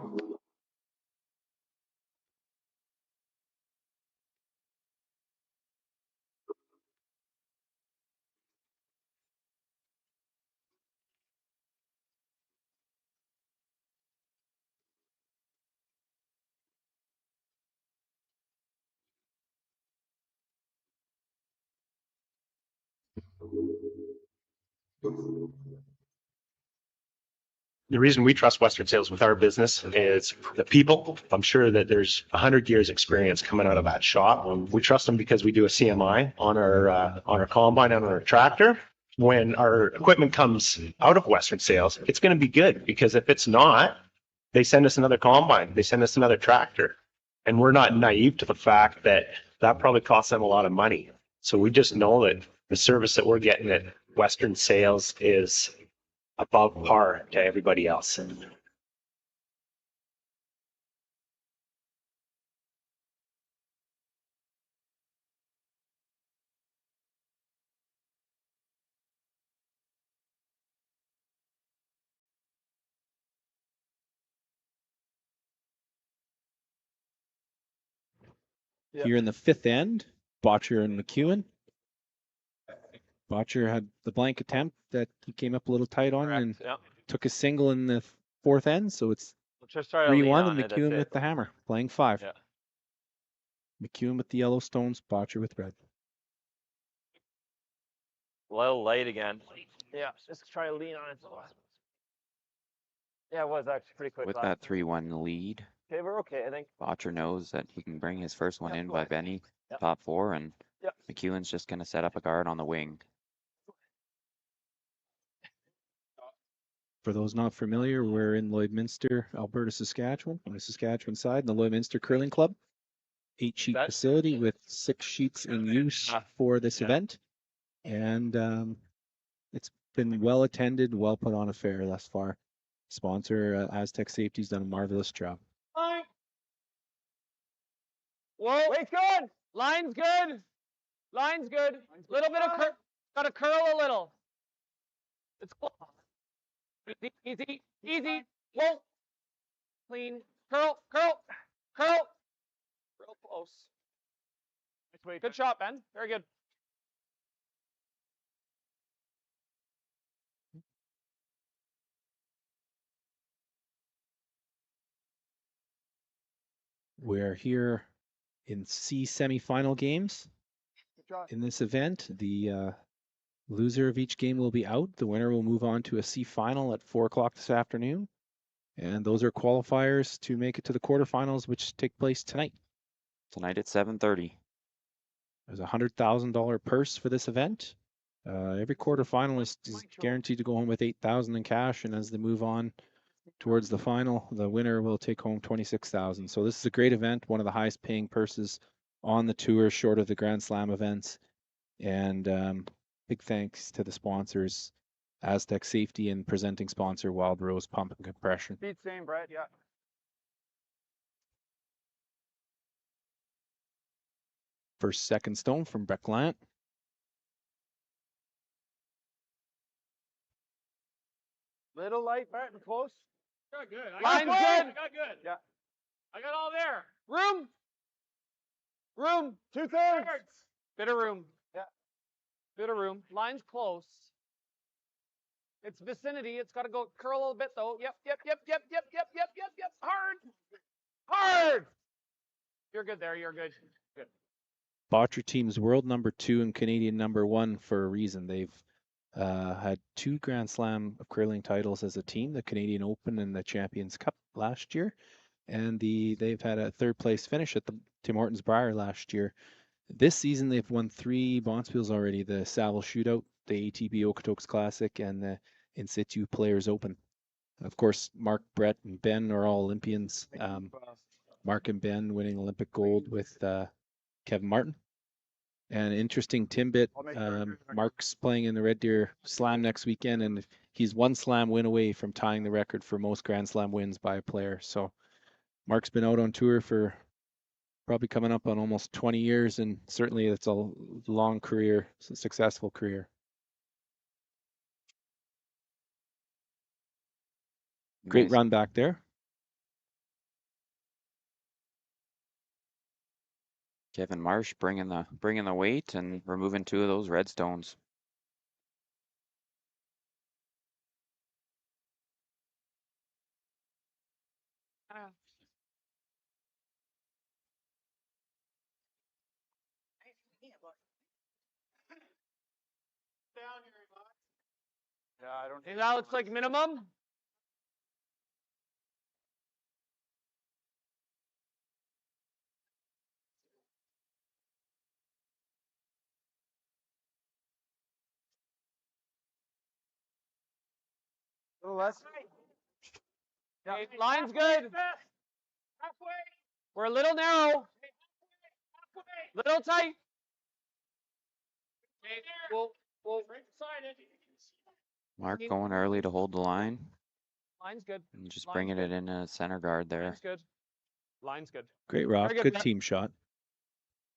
The reason we trust Western Sales with our business is the people. I'm sure that there's 100 years experience coming out of that shop. We trust them because we do a CMI on our combine and on our tractor. When our equipment comes out of Western Sales, it's going to be good, because if it's not, they send us another combine, they send us another tractor, and we're not naive to the fact that that probably costs them a lot of money. So we just know that the service that we're getting at Western Sales is above par to everybody else. Here in the 5th end, Bottcher and McEwen. Bottcher had the blank attempt that he came up a little tight on and Yeah. took a single in the 4th end, so it's Let's just try to lean 3-1 on and it, that's McEwen it. with the hammer, playing 5. Yeah. McEwen with the yellow stones, Bottcher with red. A little late again. Yeah. Just try to lean on it. Yeah, it was actually pretty quick. With last that 3-1 lead, Okay, we're okay, I think. Bottcher knows that he can bring his first one Yeah, in go by ahead. Benny, Yep. top 4, and McEwen's just going to set up a guard on the wing. For those not familiar, we're in Lloydminster, Alberta, Saskatchewan, on the Saskatchewan side, in the Lloydminster Curling Club. 8-sheet facility with 6 sheets in use for this event. And it's been well attended, well put on affair thus far. Sponsor Aztec Safety's done a marvelous job. Whoa. Weight's good. Line's good. Line's good. Little bit of got to curl a little. It's cool. Easy, easy, easy. Whoa. Clean. Curl, curl, curl. Real close. Nice weight. Good shot, Ben. Very good. We're here in C semifinal games. In this event, the loser of each game will be out. The winner will move on to a C final at 4 o'clock this afternoon. And those are qualifiers to make it to the quarterfinals, which take place tonight. Tonight at 7:30. There's a $100,000 purse for this event. Every quarterfinalist is guaranteed to go home with $8,000 in cash, and as they move on towards the final, the winner will take home $26,000. So this is a great event, one of the highest paying purses on the tour, short of the Grand Slam events. And big thanks to the sponsors, Aztec Safety and presenting sponsor Wild Rose Pump and Compression. Speed same, Brett. Yeah. First second stone from Brett Glant. Little light, Brett, and close. Got good. Line's good. good. I got good. Yeah. I got all there. Room. Room. 2/3. Bit of room. Yeah. Bit of room. Line's close. It's vicinity. It's got to go curl a little bit though. Yep, yep, yep, yep, yep, yep, yep, yep, yep. Hard. Hard. You're good there. You're good. Good. Bottcher team's world number 2 and Canadian number 1 for a reason. They've had 2 Grand Slam of curling titles as a team, the Canadian Open and the Champions Cup last year. And they've had a 3rd place finish at the Tim Hortons Brier last year. This season, they've won 3 Bonspiels already, the Saville Shootout, the ATB Okotoks Classic, and the In Situ Players Open. Of course, Mark, Brett, and Ben are all Olympians. Mark and Ben winning Olympic gold with Kevin Martin. And interesting tidbit, Mark's playing in the Red Deer Slam next weekend, and he's 1 Slam win away from tying the record for most Grand Slam wins by a player. So Mark's been out on tour for probably coming up on almost 20 years, and certainly it's a long career, successful career. Great run back there. Kevin Marsh bringing the weight and removing 2 of those red stones. Yeah, I don't. And that looks like minimum. A little less. Okay, line's good. We're a little narrow. Little tight. Okay, we'll Mark going early to hold the line. Line's good. And just bringing it in a center guard there. Line's good. Line's good. Great, Rob. Very Good Matt. team shot.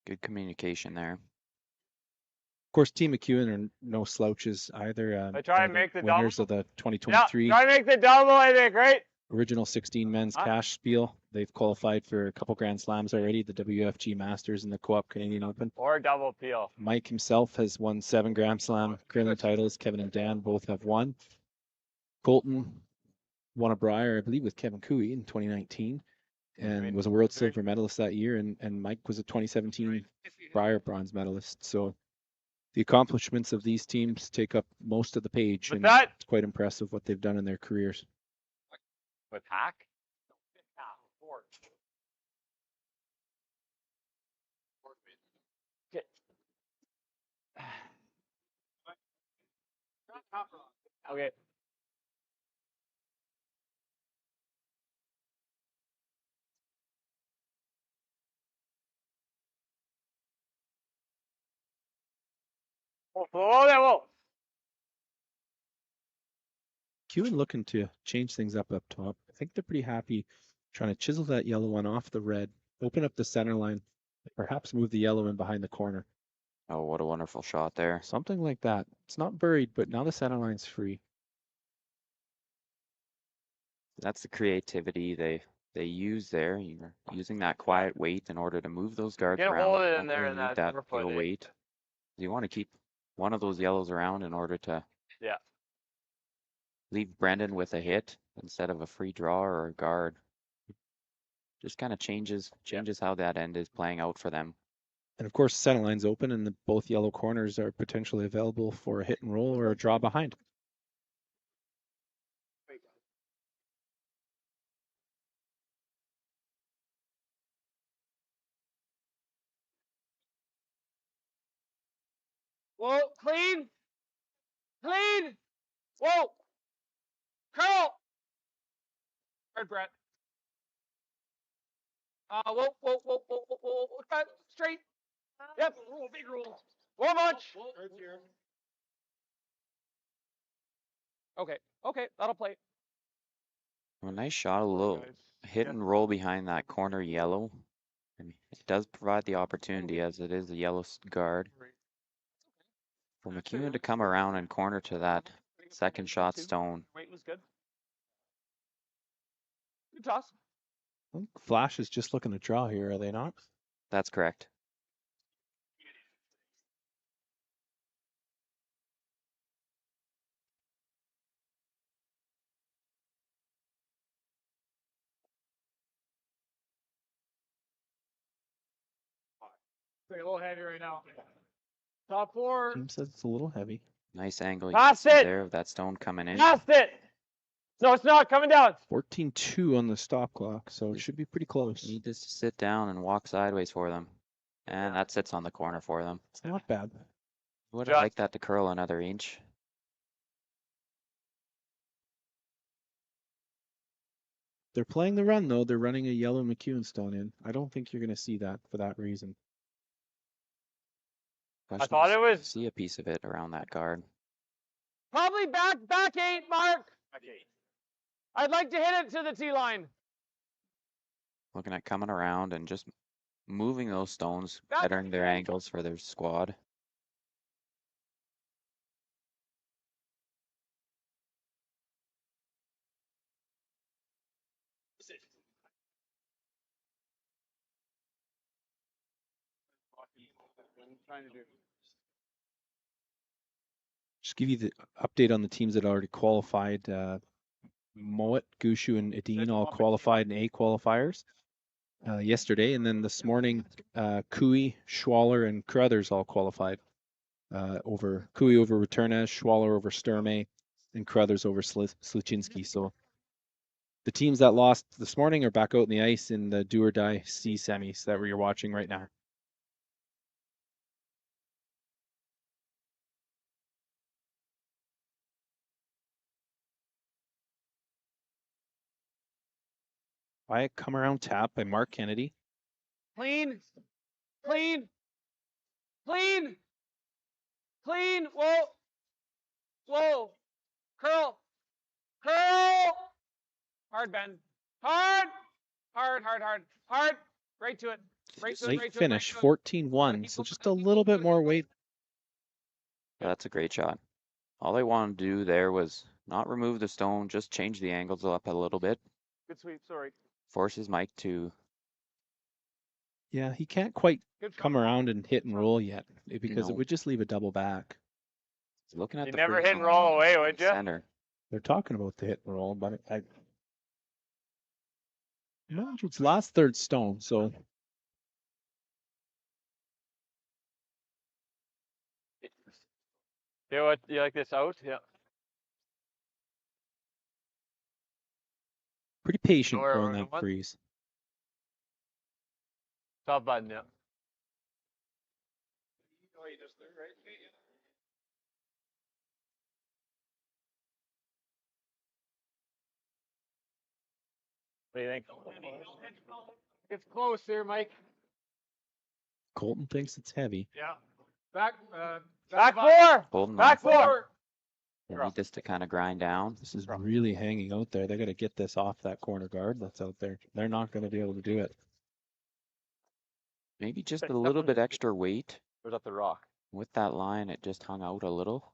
Good communication there. Of course, Team McEwen are no slouches either. I try They're and make the winners double. of the Yeah, 2023 try and make the double, I think, right? original 16 men's cash spiel. They've qualified for a couple Grand Slams already, the WFG Masters and the Co-op Canadian Open. Or double peel. Mike himself has won 7 Grand Slam curling titles. Kevin and Dan both have won. Colton won a Brier, I believe, with Kevin Cooey in 2019 and was a world silver medalist that year. And Mike was a 2017 Brier bronze medalist. So the accomplishments of these teams take up most of the page. And it's quite impressive what they've done in their careers. With hack? Okay. Follow that wall. McEwen looking to change things up top. I think they're pretty happy trying to chisel that yellow one off the red, open up the center line, perhaps move the yellow in behind the corner. Oh, what a wonderful shot there. Something like that. It's not buried, but now the center line's free. That's the creativity they use there. You're using that quiet weight in order to move those guards Get a around. hold of it in Don't there really in need that that upper real foot, eh? weight. You want to keep one of those yellows around in order to Yeah. leave Brendan with a hit instead of a free draw or a guard. Just kind of changes how that end is playing out for them. And of course, center line's open and both yellow corners are potentially available for a hit and roll or a draw behind. Whoa, clean. Clean. Whoa. Curl. Hard, Brett. Whoa. Cut. Straight. Yep. Roll, big roll. Whoa, much. Okay, that'll play. A nice shot, a little hit and roll behind that corner yellow. I mean, it does provide the opportunity as it is a yellow guard for McEwen to come around and corner to that second shot stone. Weight was good. Good toss. I think Flash is just looking to draw here, are they not? That's correct. It's a little heavy right now. Top four. Team says it's a little heavy. Nice angle you Pass can see it. there of that stone coming in. Past it. No, it's not coming down. 14-2 on the stop clock, so it should be pretty close. Need this to sit down and walk sideways for them. And that sits on the corner for them. It's not bad. Would have liked that to curl another inch. They're playing the run, though. They're running a yellow McEwen stone in. I don't think you're going to see that for that reason. I thought it was. See a piece of it around that guard. Probably back 8, Mark. Back 8. I'd like to hit it to the T line. Looking at coming around and just moving those stones, Back bettering their angles for their squad. Just give you the update on the teams that already qualified. Mowat, Gushu, and Edin all qualified in A qualifiers yesterday. And then this morning, Cooey, Schwaller, and Carruthers all qualified. Over Cooey over Returnes, Schwaller over Sturmey, and Carruthers over Sluchinski. So the teams that lost this morning are back out in the ice in the do or die C semis that you're watching right now. By a come around tap by Mark Kennedy. Clean. Clean. Clean. Clean. Whoa. Whoa. Curl. Curl. Hard, Ben. Hard. Hard. Right to it. Right to it. Late Right to finish, it. Right to it. 14-1. So just a little bit more weight. Yeah, that's a great shot. All they wanted to do there was not remove the stone, just change the angles up a little bit. Good sweep. Sorry. Forces Mike to. Yeah, he can't quite Good shot. come around and hit and roll yet because it No. would just leave a double back. Looking at You the never free hit and zone roll away, would you? center. They're talking about the hit and roll, but it's last third stone, so Yeah, what you like this out? Yeah. pretty patient Where throwing we're that going? freeze. Top button, yeah. What do you think? It's close here, Mike. Colton thinks it's heavy. Yeah. Back, Back four. Holding Back off. four. They need this to kind of grind down. This is really hanging out there. They got to get this off that corner guard that's out there. They're not going to be able to do it. Maybe just a little bit extra weight. Where's up the rock? With that line, it just hung out a little.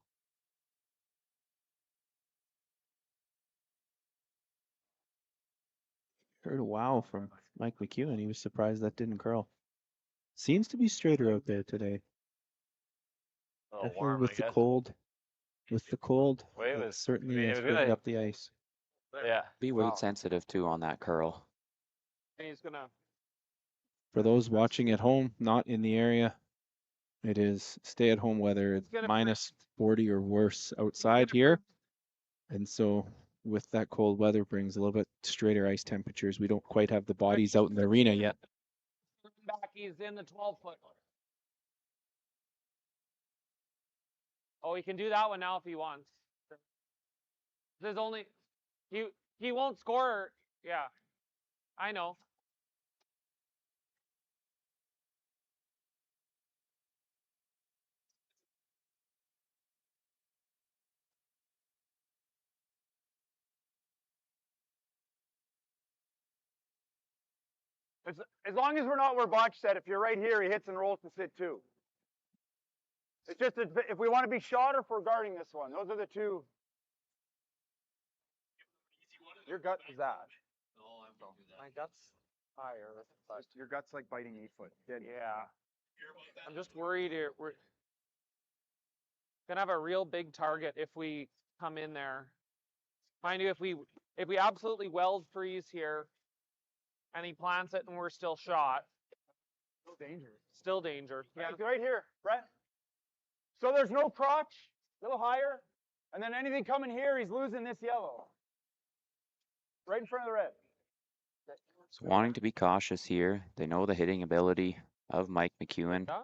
Heard a wow from Mike McEwen. He was surprised that didn't curl. Seems to be straighter out there today. Oh, Definitely warm, with I the guess. cold. With the cold, Wave it is- certainly I mean, it has was burned gonna- up the ice. Yeah. Be weight sensitive too on that curl. He's gonna. For those watching at home, not in the area, it is stay-at-home weather. It's gonna minus 40 or worse outside here. And so with that cold weather brings a little bit straighter ice temperatures. We don't quite have the bodies out in the arena yet. Back, he's in the 12-foot. Oh, he can do that one now if he wants. There's only he won't score. Yeah, I know. As long as we're not where Botch said, if you're right here, he hits and rolls to sit too. It's just if we want to be shot or if we're guarding this one. Those are the two. Your gut is that. My gut's higher, but Your gut's like biting 8-foot. yeah. I'm just worried we're gonna have a real big target if we come in there. Mind you, if we absolutely weld freeze here, and he plants it and we're still shot. Still danger. Still danger. Yeah, right here, Brett. So there's no crotch, a little higher, and then anything coming here, he's losing this yellow. Right in front of the red. So wanting to be cautious here. They know the hitting ability of Mike McEwen. Yeah.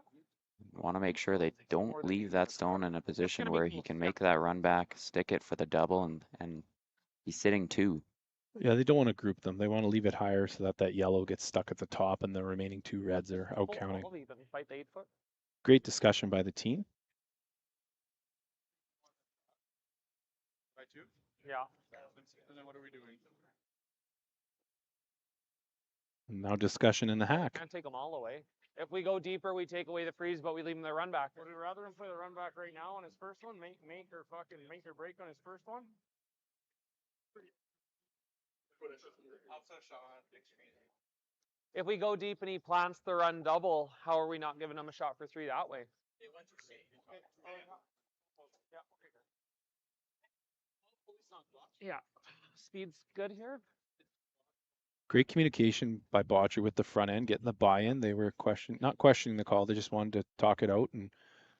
Want to make sure they don't leave that stone in a position where he can make that run back, stick it for the double, and he's sitting 2. Yeah, they don't want to group them. They want to leave it higher so that that yellow gets stuck at the top and the remaining 2 reds are out counting. Fight the 8-foot. Great discussion by the team. By 2? Yeah. And then what are we doing? Now discussion in the hack. Can't take them all away. If we go deeper, we take away the freeze, but we leave him the run back. Would we rather him play the run back right now on his first one? Make or break on his first one? If we go deep and he plants the run double, how are we not giving him a shot for 3 that way? Yeah. Speed's good here. Great communication by Bottcher with the front end, getting the buy-in. They were not questioning the call. They just wanted to talk it out, and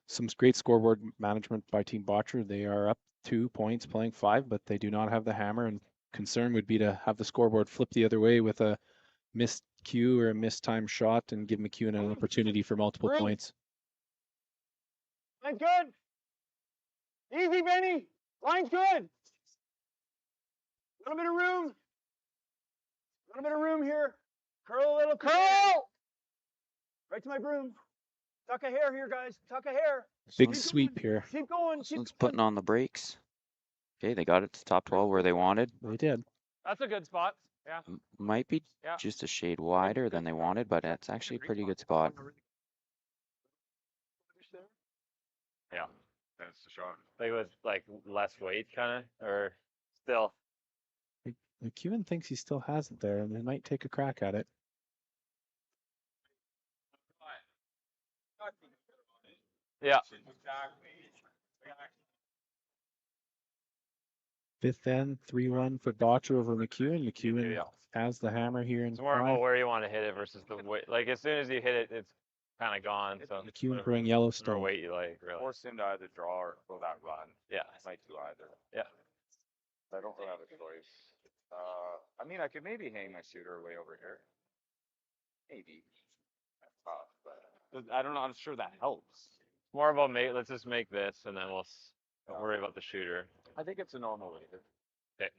some great scoreboard management by Team Bottcher. They are up 2 points, playing 5, but they do not have the hammer. And concern would be to have the scoreboard flip the other way with a missed cue or a missed time shot and give McEwen an opportunity for multiple points. Line's good. Easy, Benny. Line's good. Little bit of room. Little bit of room here. Curl a little. Curl. Right to my broom. Tuck a hair here, guys. Tuck a hair. Big sweep here. Keep going. Keep Someone's putting on the brakes. Okay, they got it to top 12 where they wanted. They did. That's a good spot. Yeah. Might be Yeah. just a shade wider than they wanted, but it's actually a pretty good spot. Yeah. That's the shot. Like with like less weight kind of, or still. McEwen thinks he still has it there, and they might take a crack at it. Yeah. Fifth end, 3-1 for Bottcher over McEwen. McEwen has the hammer here in It's more five. about where you want to hit it versus the weight. Like as soon as you hit it, it's kind of gone. So McEwen bring Yellowstone. whatever weight you like, really. Force him to either draw or go that run. Yeah. Might do either. Yeah. I don't really have a choice. I mean, I could maybe hang my shooter way over here. Maybe. That's tough, but I don't know. I'm sure that helps. More about let's just make this, and then don't worry about the shooter. I think it's a normal weight. Okay.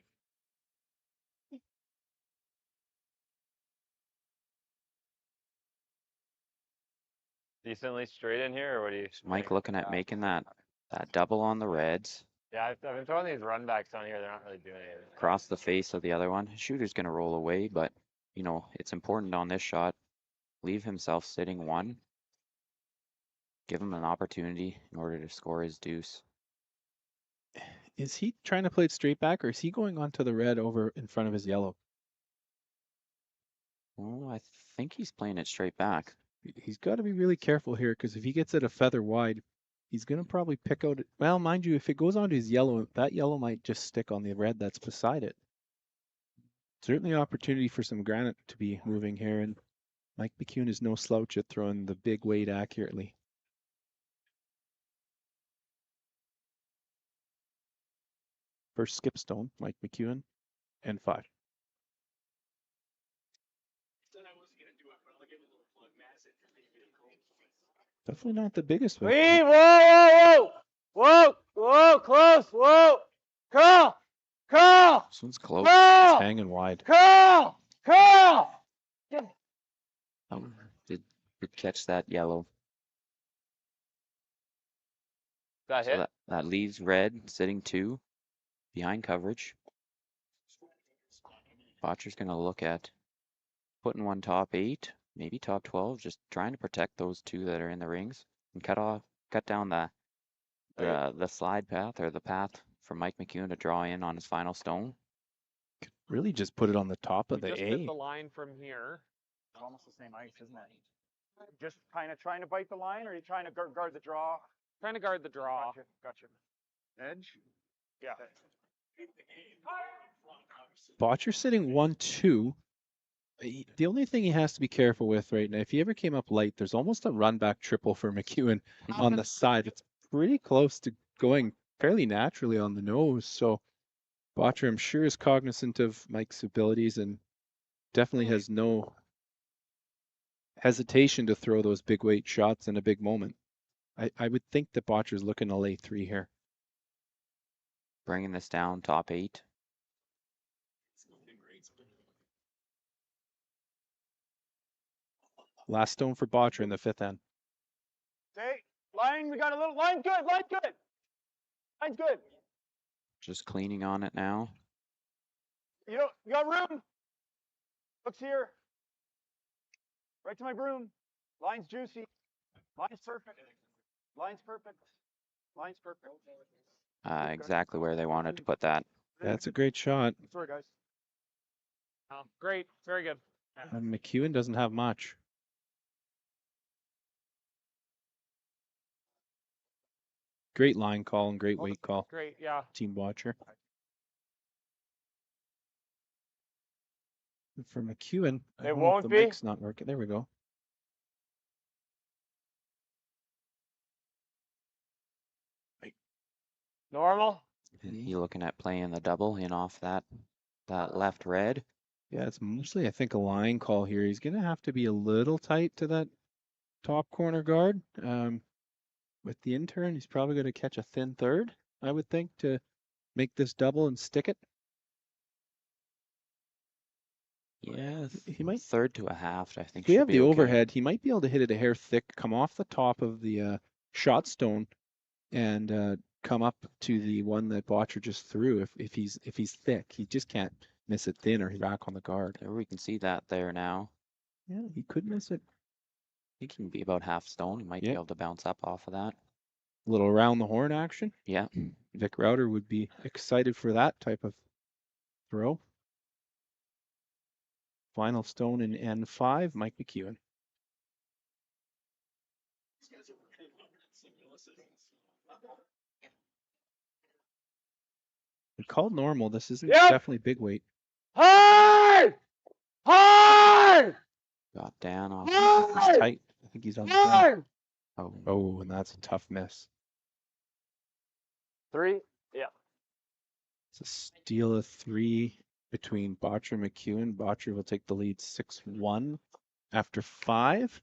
decently straight in here, or what do you? Is Mike think? looking at making that double on the reds Yeah, I've been throwing these run backs on here. They're not really doing anything. across the face of the other one. Shooter's gonna roll away, but you know, it's important on this shot. Leave himself sitting one. Give him an opportunity in order to score his deuce. Is he trying to play it straight back, or is he going onto the red over in front of his yellow? Well, I think he's playing it straight back. He's got to be really careful here, because if he gets it a feather wide, he's going to probably pick out. Well, mind you, if it goes onto his yellow, that yellow might just stick on the red that's beside it. Certainly an opportunity for some granite to be moving here, and Mike McEwen is no slouch at throwing the big weight accurately. First skip stone, Mike McEwen, and 5. Definitely not the biggest one. Wee, whoa, close, whoa. Curl. This one's close. Curl. It's hanging wide. Curl. Oh, did catch that yellow. That So hit? that leaves red sitting 2 behind coverage. Bottcher's gonna look at putting one top 8, maybe top 12, just trying to protect those 2 that are in the rings and cut down the slide path, or the path for Mike McEwen to draw in on his final stone. Could really just put it on the top of We the just hit A. the line from here. It's almost the same ice, isn't it? Just kind of trying to bite the line, or are you trying to guard the draw? Trying to guard the draw. Gotcha. Edge? Yeah. Bottcher sitting 1-2. The only thing he has to be careful with right now, if he ever came up light, there's almost a run back triple for McEwen on the side. It's pretty close to going fairly naturally on the nose. So Bottcher, I'm sure, is cognizant of Mike's abilities and definitely has no hesitation to throw those big weight shots in a big moment. I would think that Bottcher's looking to lay 3 here. Bringing this down top 8. Last stone for Bottcher in the 5th end. Hey, line, we got a little line. Good, line good. Line's good. Just cleaning on it now. You got room. Looks here. Right to my broom. Line's juicy. Line's perfect. Line's perfect. Line's perfect. Exactly where they wanted to put that. That's a great shot. Sorry, guys. Great. Very good. And McEwen doesn't have much. Great line call and great weight call. Great, yeah. Team Bottcher. For McEwen, I It don't know if won't the be. mic's not working. There we go. Normal. You looking at playing the double in off that left red? Yeah, it's mostly, I think, a line call here. He's going to have to be a little tight to that top corner guard. With the intern, he's probably going to catch a thin third, I would think, to make this double and stick it. Yeah, He might. third to a half, I think. If we should have be the okay. overhead, he might be able to hit it a hair thick, come off the top of the shot stone, and come up to the one that Bottcher just threw. If he's thick, he just can't miss it thin, or he's back on the guard. There, we can see that there now. Yeah, he could miss it. He can be about half stone. He might be Yeah. able to bounce up off of that. A little around the horn action. Yeah. Vic Router would be excited for that type of throw. Final stone in N5, Mike McEwen. We called normal. This isn't Yep. definitely big weight. Hard! Hard! Got Dan off. He's tight. I think he's on the ground. Hard! Oh, and that's a tough miss. 3. Yeah. It's a steal of 3 between Bottcher and McEwen. Bottcher will take the lead 6-1 after 5.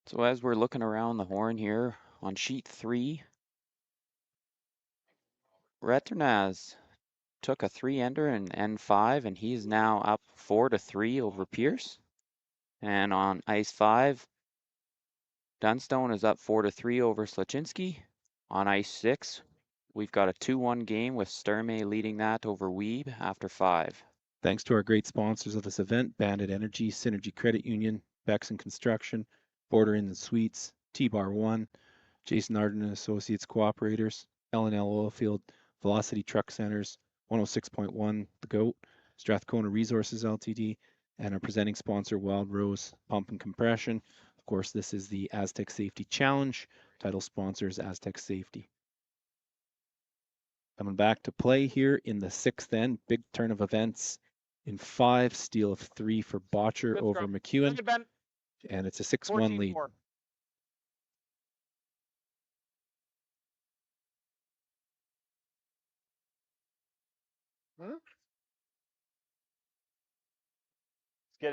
So as we're looking around the horn here on sheet 3, Returnaz took a 3-ender in N5, and he is now up 4-3 over Pierce. And on ice 5, Dunstone is up 4-3 over Slaczynski. On ice 6, we've got a 2-1 game with Sturmey leading that over Weeb after 5. Thanks to our great sponsors of this event, Bandit Energy, Synergy Credit Union, Bexon Construction, Border Inn and Suites, T-Bar 1, Jason Arden and Associates Cooperators, L&L Oilfield, Velocity Truck Centers, 106.1 The Goat, Strathcona Resources Ltd, and our presenting sponsor, Wild Rose Pump and Compression. Of course, this is the Aztec Safety Challenge. Title sponsors Aztec Safety. Coming back to play here in the 6th end, big turn of events in 5, steal of 3 for Bottcher over McEwen, and it's a 6-1 lead. Let's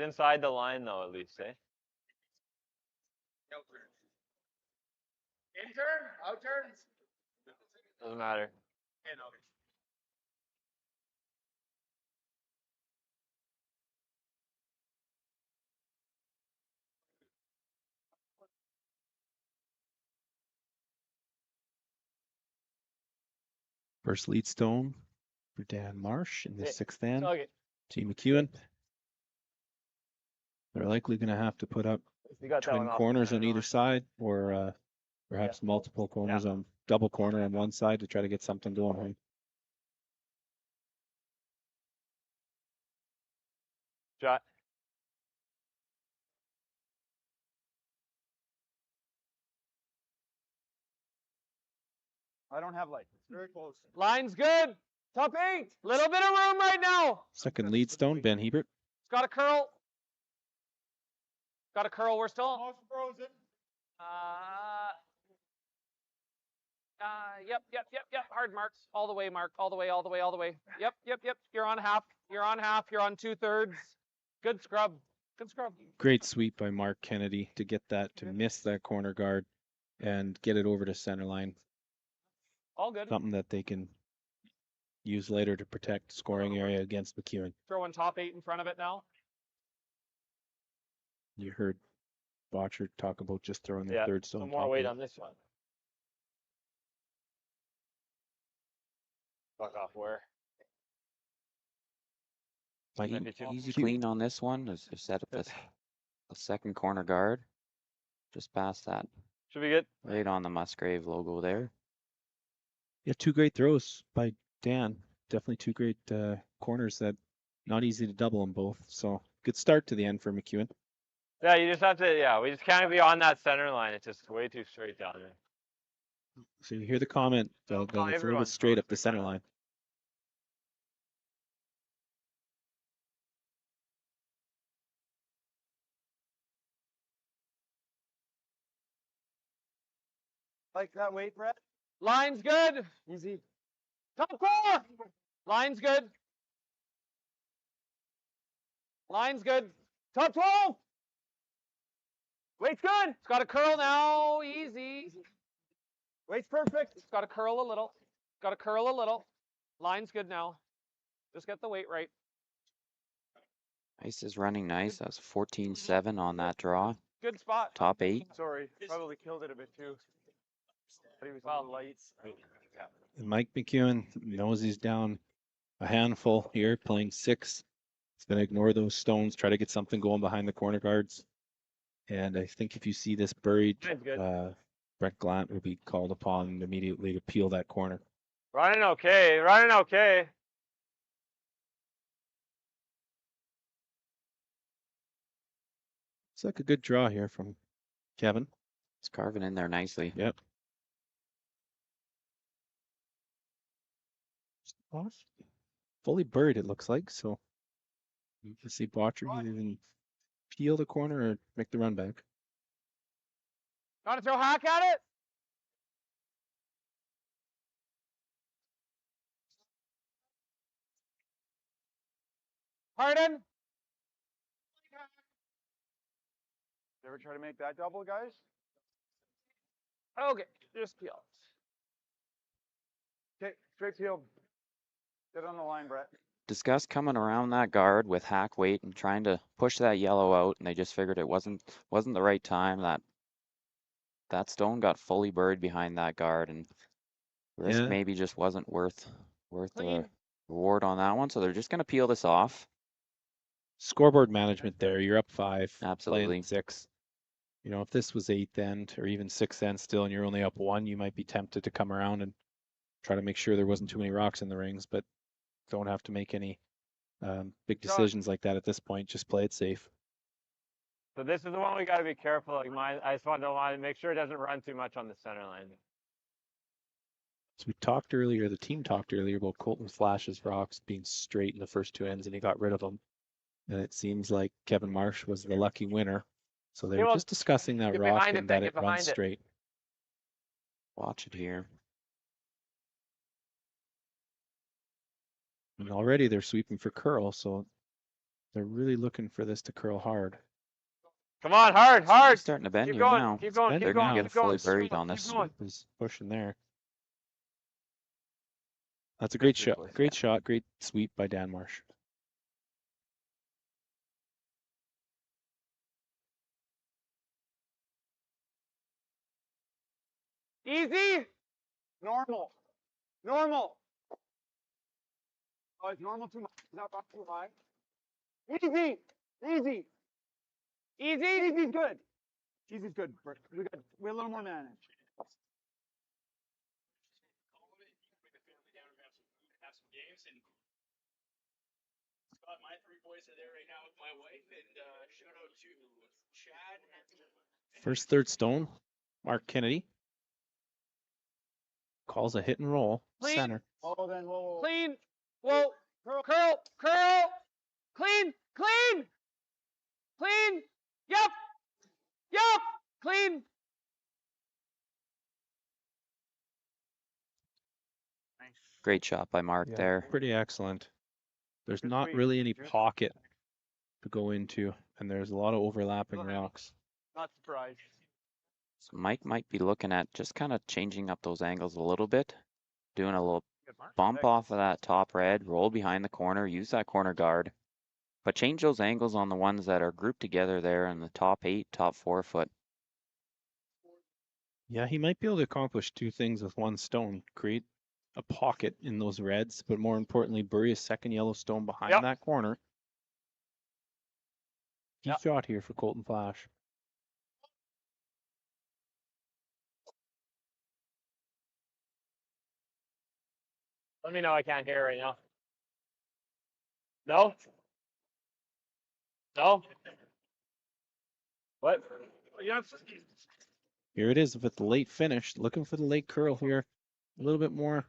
get inside the line though, at least, eh? In turn, out turn. Doesn't matter. First lead stone for Dan Marsh in the 6th end. Okay. Team McEwen. They're likely going to have to put up twin corners on either side, or perhaps multiple corners on double corner on one side to try to get something going. Shot. I don't have light. It's very close. Line's good. Top 8. Little bit of room right now. Second lead stone, Ben Hebert. It's got a curl. Got a curl. We're still. Almost frozen. Yep. Hard marks. All the way, Mark. All the way. Yep. You're on half. You're on half. You're on 2/3. Good scrub. Good scrub. Great sweep by Mark Kennedy to get that, to miss that corner guard and get it over to center line. All good. Something that they can use later to protect scoring area against McEwen. Throwing top 8 in front of it now. You heard Bottcher talk about just throwing the third stone. Some more weight on this one. Fuck off where? Easy clean on this one is set up the second corner guard. Just past that. Should be good. Right on the Musgrave logo there. Yeah, 2 great throws by Dan. Definitely 2 great corners that not easy to double them both. So good start to the end for McEwen. Yeah, you just have to, we just can't be on that center line. It's just way too straight down there. So you hear the comment that it's a little bit straight up the center line. Like that weight, Brett? Line's good. Easy. Top 4. Line's good. Line's good. Top 12. Weight's good. It's got a curl now. Easy. Weight's perfect. It's got to curl a little. Got to curl a little. Line's good now. Just get the weight right. Ice is running nice. That's 14-7 on that draw. Good spot. Top 8. Sorry, probably killed it a bit too. But he was a little light. And Mike McEwen knows he's down a handful here, playing 6. He's going to ignore those stones, try to get something going behind the corner guards. And I think if you see this buried, Brett Glant will be called upon immediately to peel that corner. Running okay. Running okay. It's like a good draw here from Kevin. He's carving in there nicely. Yep. Fully buried, it looks like. So you can see Bottcher even peel the corner or make the run back. Want to throw hack at it? Pardon? You ever try to make that double, guys? Okay, just peel. Okay, straight peel. Get on the line, Brett. discussed coming around that guard with hack weight and trying to push that yellow out, and they just figured it wasn't the right time. That stone got fully buried behind that guard, and risk Yeah. maybe just wasn't worth Clean. the reward on that one. So they're just gonna peel this off. Scoreboard management there. You're up 5. Absolutely. Playing 6. You know, if this was 8th end or even 6th end still, and you're only up 1, you might be tempted to come around and try to make sure there wasn't too many rocks in the rings, but don't have to make any big decisions like that at this point. Just play it safe. So this is the one we got to be careful. Like I just want to make sure it doesn't run too much on the center line. So we talked earlier, the team talked earlier about Colton Flash's rocks being straight in the first 2 ends, and he got rid of them. And it seems like Kevin Marsh was the lucky winner. So they were just discussing that rock and that it runs straight. Watch it here. And already they're sweeping for curl, so they're really looking for this to curl hard. Come on, hard, hard. Starting to bend Keep here going, now. keep going, They're keep going, gonna keep get going. fully buried on this. Sweep is pushing there. That's a great shot. Great shot. Great sweep by Dan Marsh. Easy. Normal. Normal. Oh, it's normal too much. Is that up too high? Easy. Easy. Easy. Easy's good. Easy's good. We a little more manage. First third stone, Mark Kennedy. Calls a hit and roll. Clean. Center. Oh, then whoa. Clean. Whoa. Curl. Curl. Clean. Clean. Clean. Yep. Yep. Clean. Great shot by Mark there. Pretty excellent. There's not really any pocket to go into, and there's a lot of overlapping rocks. Not surprised. So Mike might be looking at just kind of changing up those angles a little bit, doing a little bump off of that top red, roll behind the corner, use that corner guard, but change those angles on the ones that are grouped together there in the top 8, top 4 foot. Yeah, he might be able to accomplish 2 things with 1 stone. Create a pocket in those reds, but more importantly, bury a second yellow stone behind that corner. Deep shot here for Colton Flash. Let me know. I can't hear right now. No? No? What? Here it is with the late finish. Looking for the late curl here. A little bit more.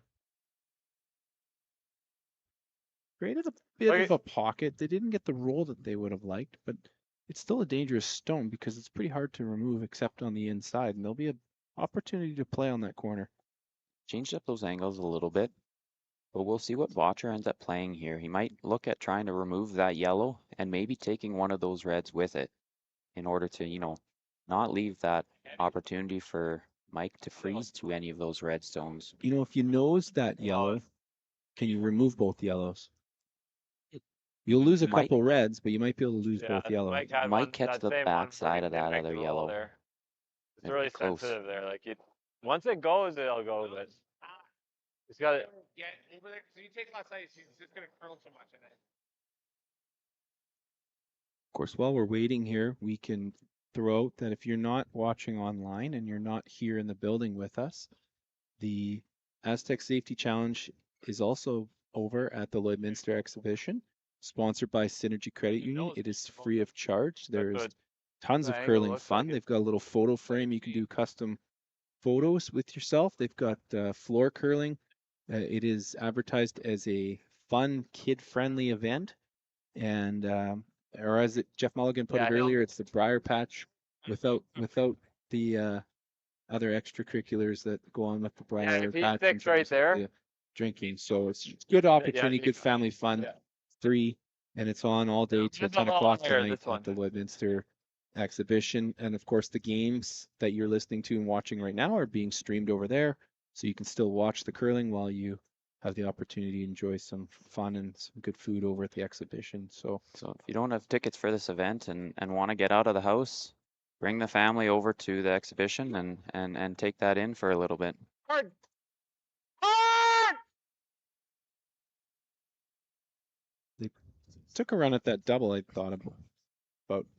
Created a bit of a pocket. They didn't get the roll that they would have liked, but it's still a dangerous stone because it's pretty hard to remove except on the inside, and there'll be an opportunity to play on that corner. Changed up those angles a little bit, but we'll see what Bottcher ends up playing here. He might look at trying to remove that yellow and maybe taking one of those reds with it in order to, you know, not leave that opportunity for Mike to freeze to any of those red stones. You know, if you nose that yellow, can you remove both yellows? You'll lose a couple reds, but you might be able to lose both yellows. Might catch the back side of that other yellow. It's really sensitive there. Like once it goes, it'll go, but it's got it. Yeah, so you take less ice, it's just gonna curl so much in it. Of course, while we're waiting here, we can throw out that if you're not watching online and you're not here in the building with us, the Aztec Safety Challenge is also over at the Lloydminster exhibition, sponsored by Synergy Credit Union. It is free of charge. There's tons of curling fun. They've got a little photo frame. You can do custom photos with yourself. They've got floor curling. It is advertised as a fun, kid-friendly event. And or as Jeff Mulligan put it earlier, it's the Briar Patch without the other extracurriculars that go on with the Briar Patch. Sticks right there. Drinking. So it's good opportunity, good family fun. Free, and it's on all day till 10 o'clock tonight at the Lloydminster exhibition. And of course, the games that you're listening to and watching right now are being streamed over there, so you can still watch the curling while you have the opportunity to enjoy some fun and some good food over at the exhibition. So if you don't have tickets for this event and want to get out of the house, bring the family over to the exhibition and take that in for a little bit. Hard. they took a run at that double, I thought about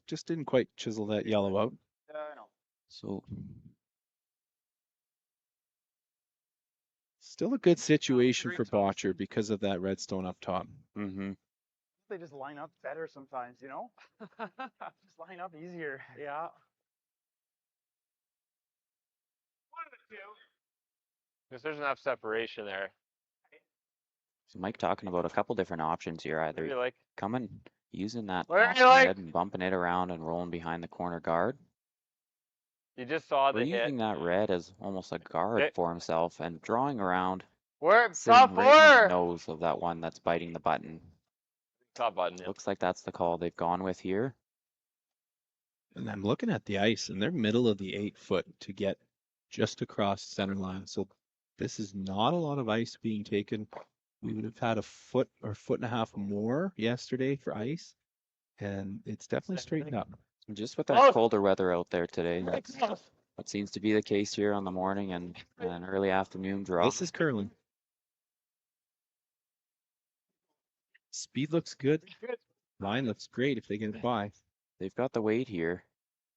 just didn't quite chisel that yellow out. Yeah, I know. So Still a good situation for Bottcher because of that redstone up top. mm-hmm. They just line up better sometimes, you know? Just line up easier. Yeah. Because there's enough separation there. So Mike talking about a couple different options here. Either Maybe like coming, using that What do off you like? red and bumping it around and rolling behind the corner guard. you just saw Or the hit. using that red as almost a guard Okay. for himself and drawing around, Where sitting top right on the four? nose of that one that's biting the button. Top button. Yeah. Looks like that's the call they've gone with here. And I'm looking at the ice, and they're middle of the 8 foot to get just across center line. So this is not a lot of ice being taken. We would have had a foot or foot and a half more yesterday for ice, and it's definitely straightened up. Just with that colder weather out there today, that's what seems to be the case here on the morning and early afternoon draw. This is curling. Speed looks good. Line looks great if they get it by. They've got the weight here.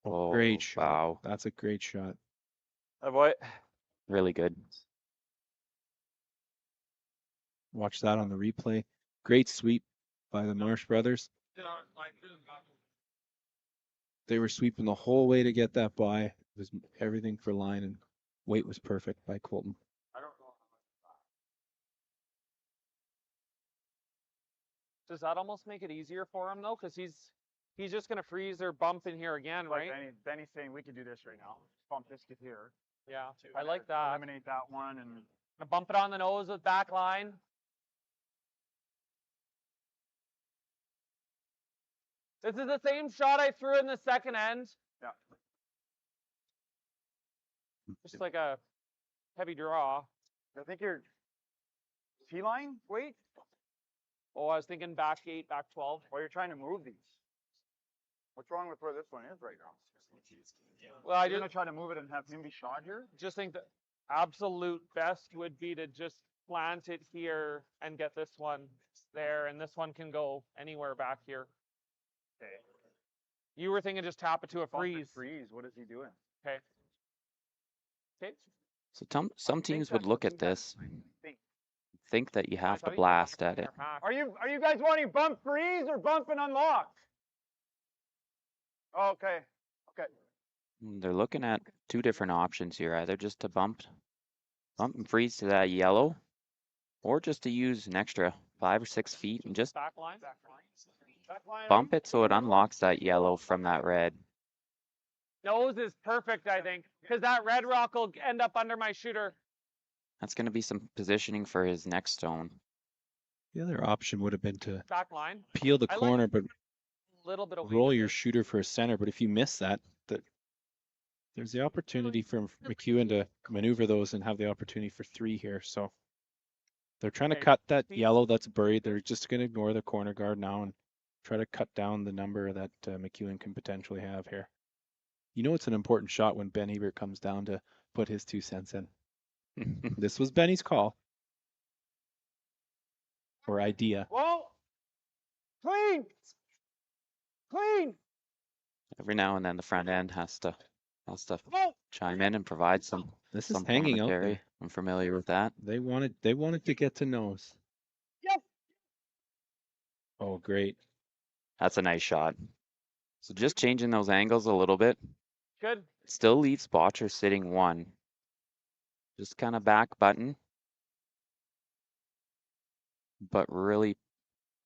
Oh, great shot. Wow. That's a great shot. Oh boy. Really good. Watch that on the replay. Great sweep by the Marsh brothers. They were sweeping the whole way to get that by. It was everything for line, and weight was perfect by Colton. Does that almost make it easier for him though? Because he's just gonna freeze or bump in here again, Like right? Benny's saying we could do this right now. Bump this kid here. Yeah, I like that. Eliminate that one and Gonna bump it on the nose with back line. This is the same shot I threw in the second end. yeah. Just like a heavy draw. I think you're T-line weight. Oh, I was thinking back 8, back 12. Or you're trying to move these. What's wrong with where this one is right now? Well, I You're gonna just try to move it and have him be shot here. think the absolute best would be to just plant it here and get this one there, and this one can go anywhere back here. Okay. You were thinking just tap it to a Bump and freeze. freeze. What is he doing? Okay. Okay. So some teams would that's look what at this, think. think that you I have thought to you were blast back at in it. their pack. Are you guys wanting bump freeze or bump and unlock? Oh, okay. Okay. They're looking at two different options here, either just to bump and freeze to that yellow, or just to use an extra 5 or 6 feet and just Back line. bump it so it unlocks that yellow from that red. Nose is perfect, I think, because that red rock will end up under my shooter. That's going to be some positioning for his next stone. The other option would have been to Back line. peel the I like corner, but A little bit of roll weight. your shooter for a center. But if you miss that, there's the opportunity for McEwen to maneuver those and have the opportunity for 3 here. So they're trying to Okay, cut that speed. yellow that's buried. They're just going to ignore the corner guard now and try to cut down the number that McEwen can potentially have here. You know it's an important shot when Ben Ebert comes down to put his 2 cents in. This was Benny's call. Or idea. Well, clean. Clean. Every now and then the front end has to Oh. chime in and provide some This is some hanging out commentary. there. I'm familiar with that. They wanted to get to nose. Yep. Oh, great. That's a nice shot. So just changing those angles a little bit. Good. Still leaves Bottcher sitting 1. Just kind of back button. But really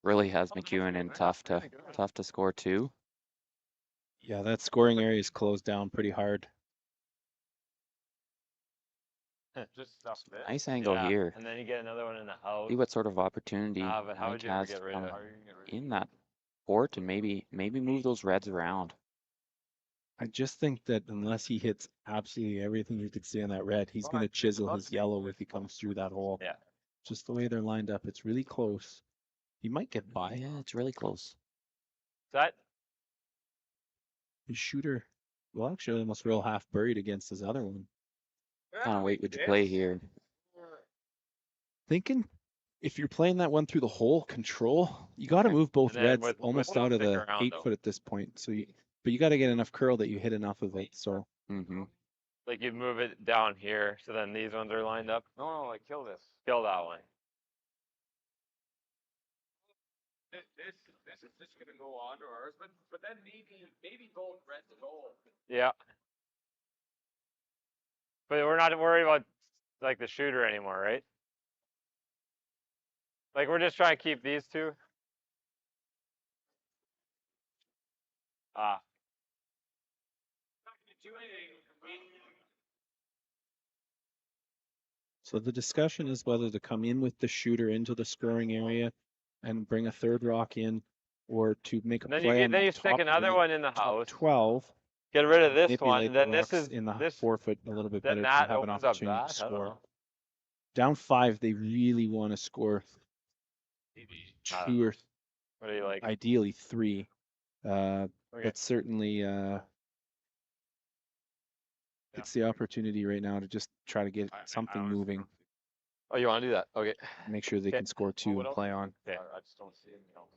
has McEwen in tough to score 2. Yeah, that scoring area is closed down pretty hard. Just stuff it. Nice angle here. And then you get another one in the house. See what sort of opportunity But how Mike would you ever has get to rid come of it? in that port and maybe move those reds around. I just think that unless he hits absolutely everything you could see on that red, he's going to chisel his yellow if he comes through that hole. Yeah. Just the way they're lined up, it's really close. He might get by. Yeah, it's really close. Set. His shooter will actually almost roll half buried against his other one. What kind of weight would you play here? Thinking if you're playing that one through the hole, control, you got to move both And then reds with almost no out of stick the around, 8 though. foot at this point. So but you got to get enough curl that you hit enough of it. So Like you move it down here, so then these ones are lined up. No, like kill this. Kill that one. This is just gonna go on to ours, but then maybe both red to gold. Yeah. But we're not worried about like the shooter anymore, right? Like we're just trying to keep these two. Ah. So the discussion is whether to come in with the shooter into the scoring area and bring a third rock in, or to make a Then play. then you stick another one in the house. 12. Get rid of this manipulate one. Then the this rocks is in the this. 4 foot a little bit Then better to that have an opens up opportunity that. to I don't score. know. Down 5, they really want to score 2 or What do you like? ideally 3. Okay. But certainly it's the opportunity right now to just try to get something moving. Oh, you want to do that? Okay. Make sure they Okay. can score 2 and play on. Okay. I just don't see anything else.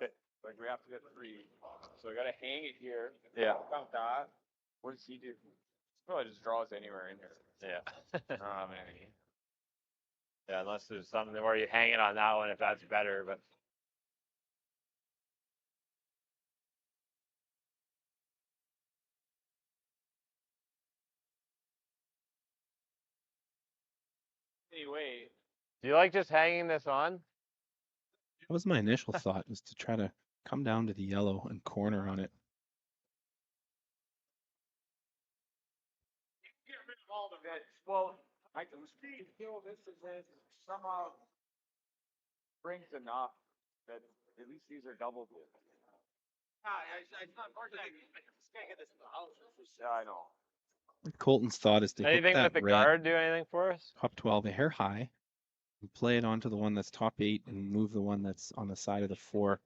Okay. Like we have to get 3. So we gotta hang it here. Yeah. About that. What does he do? Probably just draws anywhere in here. Yeah. Ah, man. Yeah, unless there's something where you hang it on that one, if that's better, but. Anyway. Do you like just hanging this on? That was my initial thought, was to try to come down to the yellow and corner on it. Get rid of all of it. Well, I can kill this and then somehow brings enough that at least these are double good. Yeah, I know. Colton's thought is to hit Anything that with the red, guard do anything for us? top 12 a hair high, and play it onto the one that's top 8 and move the one that's on the side of the 4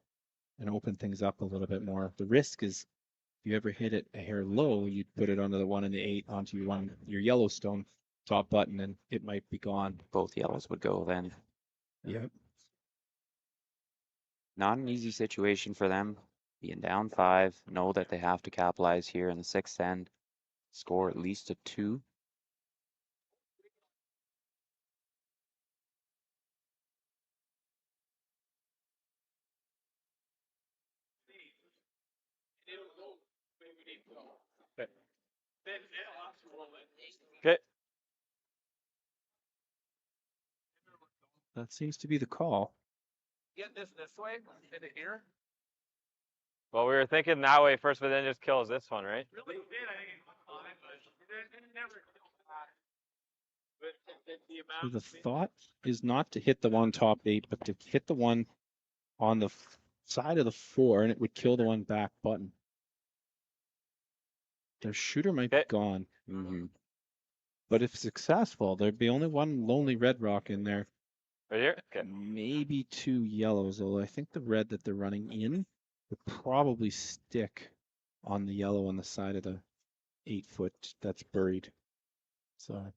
and open things up a little bit more. The risk is if you ever hit it a hair low, you'd put it onto the 1 and the 8 onto your Yellowstone top button and it might be gone. Both yellows would go then. Yep. Not an easy situation for them. Being down 5, know that they have to capitalize here in the 6th end, score at least a 2. Okay. That seems to be the call. Get this way into here. Well, we were thinking that way first, but then it just kills this one, right? Really did, I think it's fine, but it never killed that. But the So amount the thought is not to hit the one top 8, but to hit the one on the side of the 4, and it would kill the one back button. Their shooter might be gone. But if successful, there'd be only one lonely red rock in there. Right here? Okay. Maybe 2 yellows, although I think the red that they're running in would probably stick on the yellow on the side of the 8 foot that's buried. So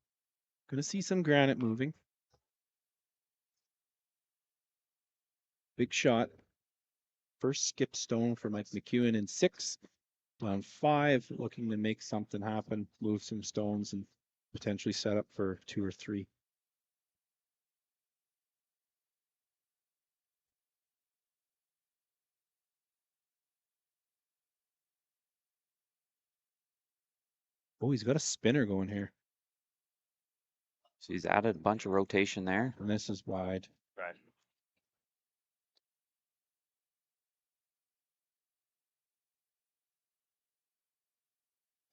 gonna see some granite moving. Big shot. First skip stone for Mike McEwen in 6. Down 5, looking to make something happen, move some stones and potentially set up for 2 or 3. Oh, he's got a spinner going here. So he's added a bunch of rotation there. And this is wide. Right.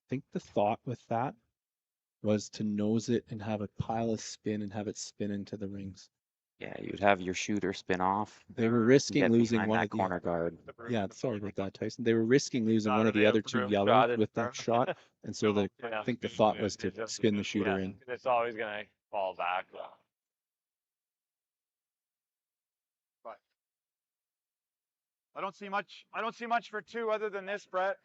I think the thought with that was to nose it and have a pile of spin and have it spin into the rings. Yeah, you'd have your shooter spin off. They were risking get losing behind one that of the corner guard. Yeah, sorry about that, Tyson. They were risking losing one of the other 2 yellows with that shot, and so I think the thought was to spin the shooter in. It's always gonna fall back. I don't see much. I don't see much for 2 other than this, Brett.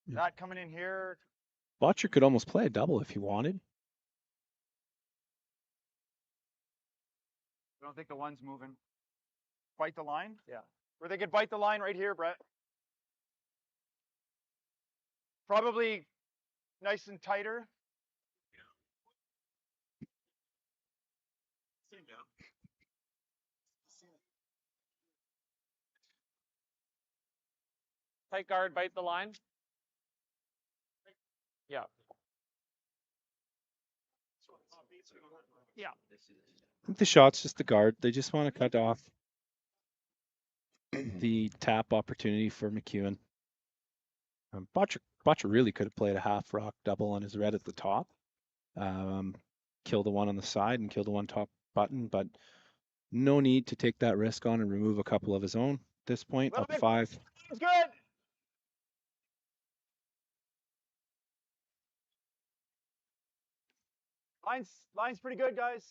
That coming in here. Bottcher could almost play a double if he wanted. I don't think the one's moving. Bite the line? Yeah. Or they could bite the line right here, Brett. Probably nice and tighter. Tight guard, bite the line. Yeah. Yeah. I think the shot's just the guard. They just want to cut off the tap opportunity for McEwen. Bottcher really could have played a half rock double on his red at the top. Kill the one on the side and kill the one top button, but no need to take that risk on and remove a couple of his own. At this point, up 5. It's good. Line's pretty good, guys.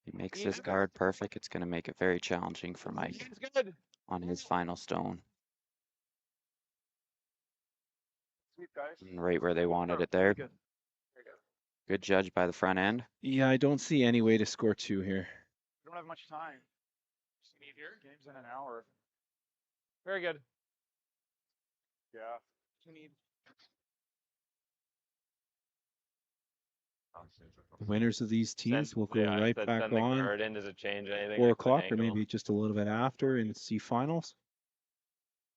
He makes this guard perfect. It's going to make it very challenging for Mike It's good. on his final stone. Sweet, guys. And right where they wanted it there. Good judge by the front end. Yeah, I don't see any way to score 2 here. We don't have much time. Game's in an hour. Very good. Yeah. The winners of these teams will go Yeah, right send back the on guard in. Does it change anything? 4 like the o'clock or angle? maybe just a little bit after in the C finals.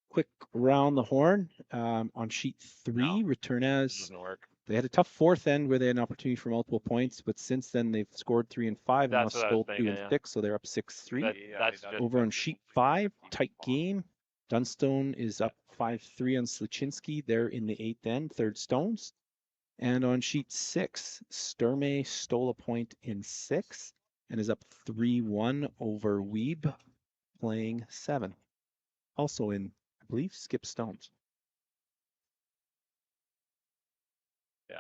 Quick round the horn on sheet 3. Return as Doesn't work. they had a tough 4th end where they had an opportunity for multiple points, but since then they've scored 3 and 5 and now That's what I was stole 2 thinking, and yeah. 6, so they're up 6-3. That's just Over on sheet 5, tight game. Dunstone is up 5-3 on Sluchinski. They're in the 8th end, 3rd stones. And on sheet 6, Sturmey stole a point in 6 and is up 3-1 over Weeb, playing 7. Also in, I believe, skip stones. Yeah.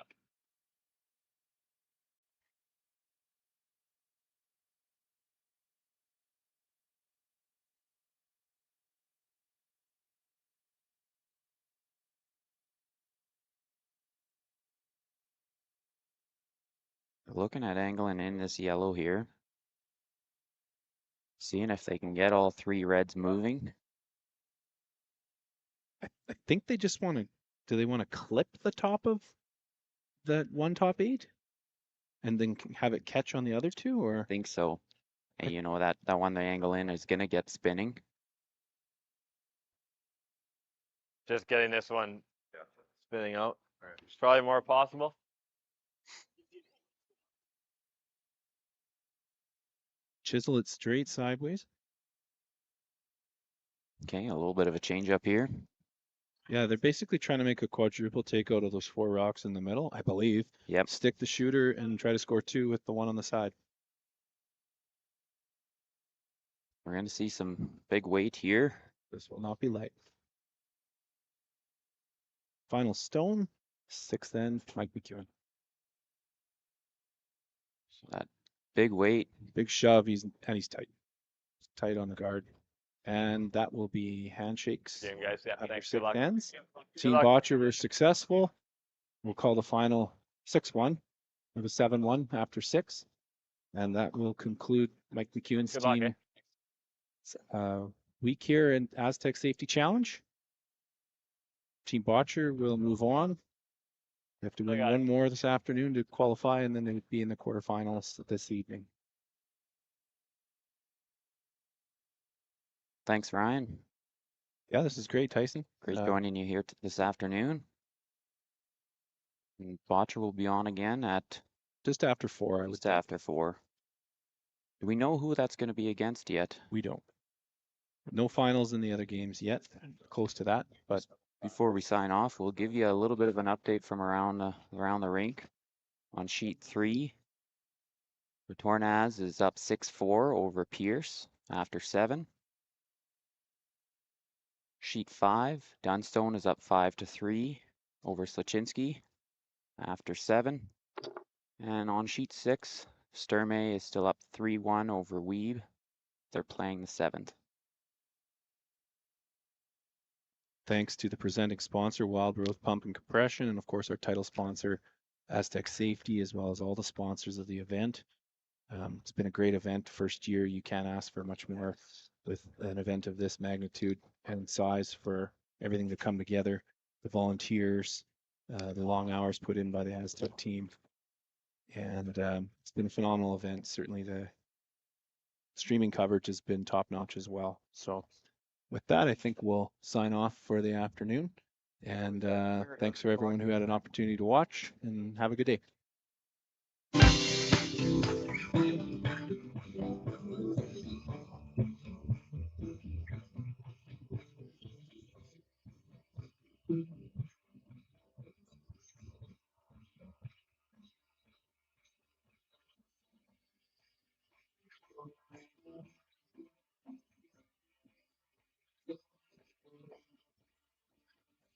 Looking at angling in this yellow here. Seeing if they can get all 3 reds moving. I think they just want to, do they want to clip the top of that one top 8? And then have it catch on the other 2, or? I think so. And you know that one they angle in is gonna get spinning. just getting this one spinning out. It's probably more possible. Chisel it straight sideways. Okay, a little bit of a change up here. Yeah, they're basically trying to make a quadruple take out of those 4 rocks in the middle, I believe. Yep. Stick the shooter and try to score 2 with the one on the side. We're going to see some big weight here. This will not be light. Final stone, 6th end, Mike McEwen. So that big weight. Big shove, he's tight. Tight on the guard. And that will be handshakes. Game, guys. Yeah, after thanks. Good 6 luck. ends. Good Team luck. Bottcher were successful. We'll call the final 6-1. It was 7-1 after 6. And that will conclude Mike McEwen's Good luck, team week here in Aztec Safety Challenge. Team Bottcher will move on. They have to win one more this afternoon to qualify, and then they would be in the quarterfinals this evening. Thanks, Ryan. Yeah, this is great, Tyson. Great joining you here this afternoon. And Bottcher will be on again at just after 4. Just after 4. Do we know who that's going to be against yet? We don't. No finals in the other games yet. Close to that, but before we sign off, we'll give you a little bit of an update from around the rink. On sheet 3, Retornaz is up 6-4 over Pierce after 7. Sheet 5, Dunstone is up 5-3 over Sluchinski after 7. And on sheet 6, Sturmey is still up 3-1 over Weeb. They're playing the 7th. Thanks to the presenting sponsor, Wild Growth Pump and Compression, and of course our title sponsor, Aztec Safety, as well as all the sponsors of the event. It's been a great event. First year, you can't ask for much more with an event of this magnitude and size for everything to come together. The volunteers, the long hours put in by the Aztec team. And it's been a phenomenal event. Certainly the streaming coverage has been top notch as well. So with that, I think we'll sign off for the afternoon. And thanks for everyone who had an opportunity to watch, and have a good day.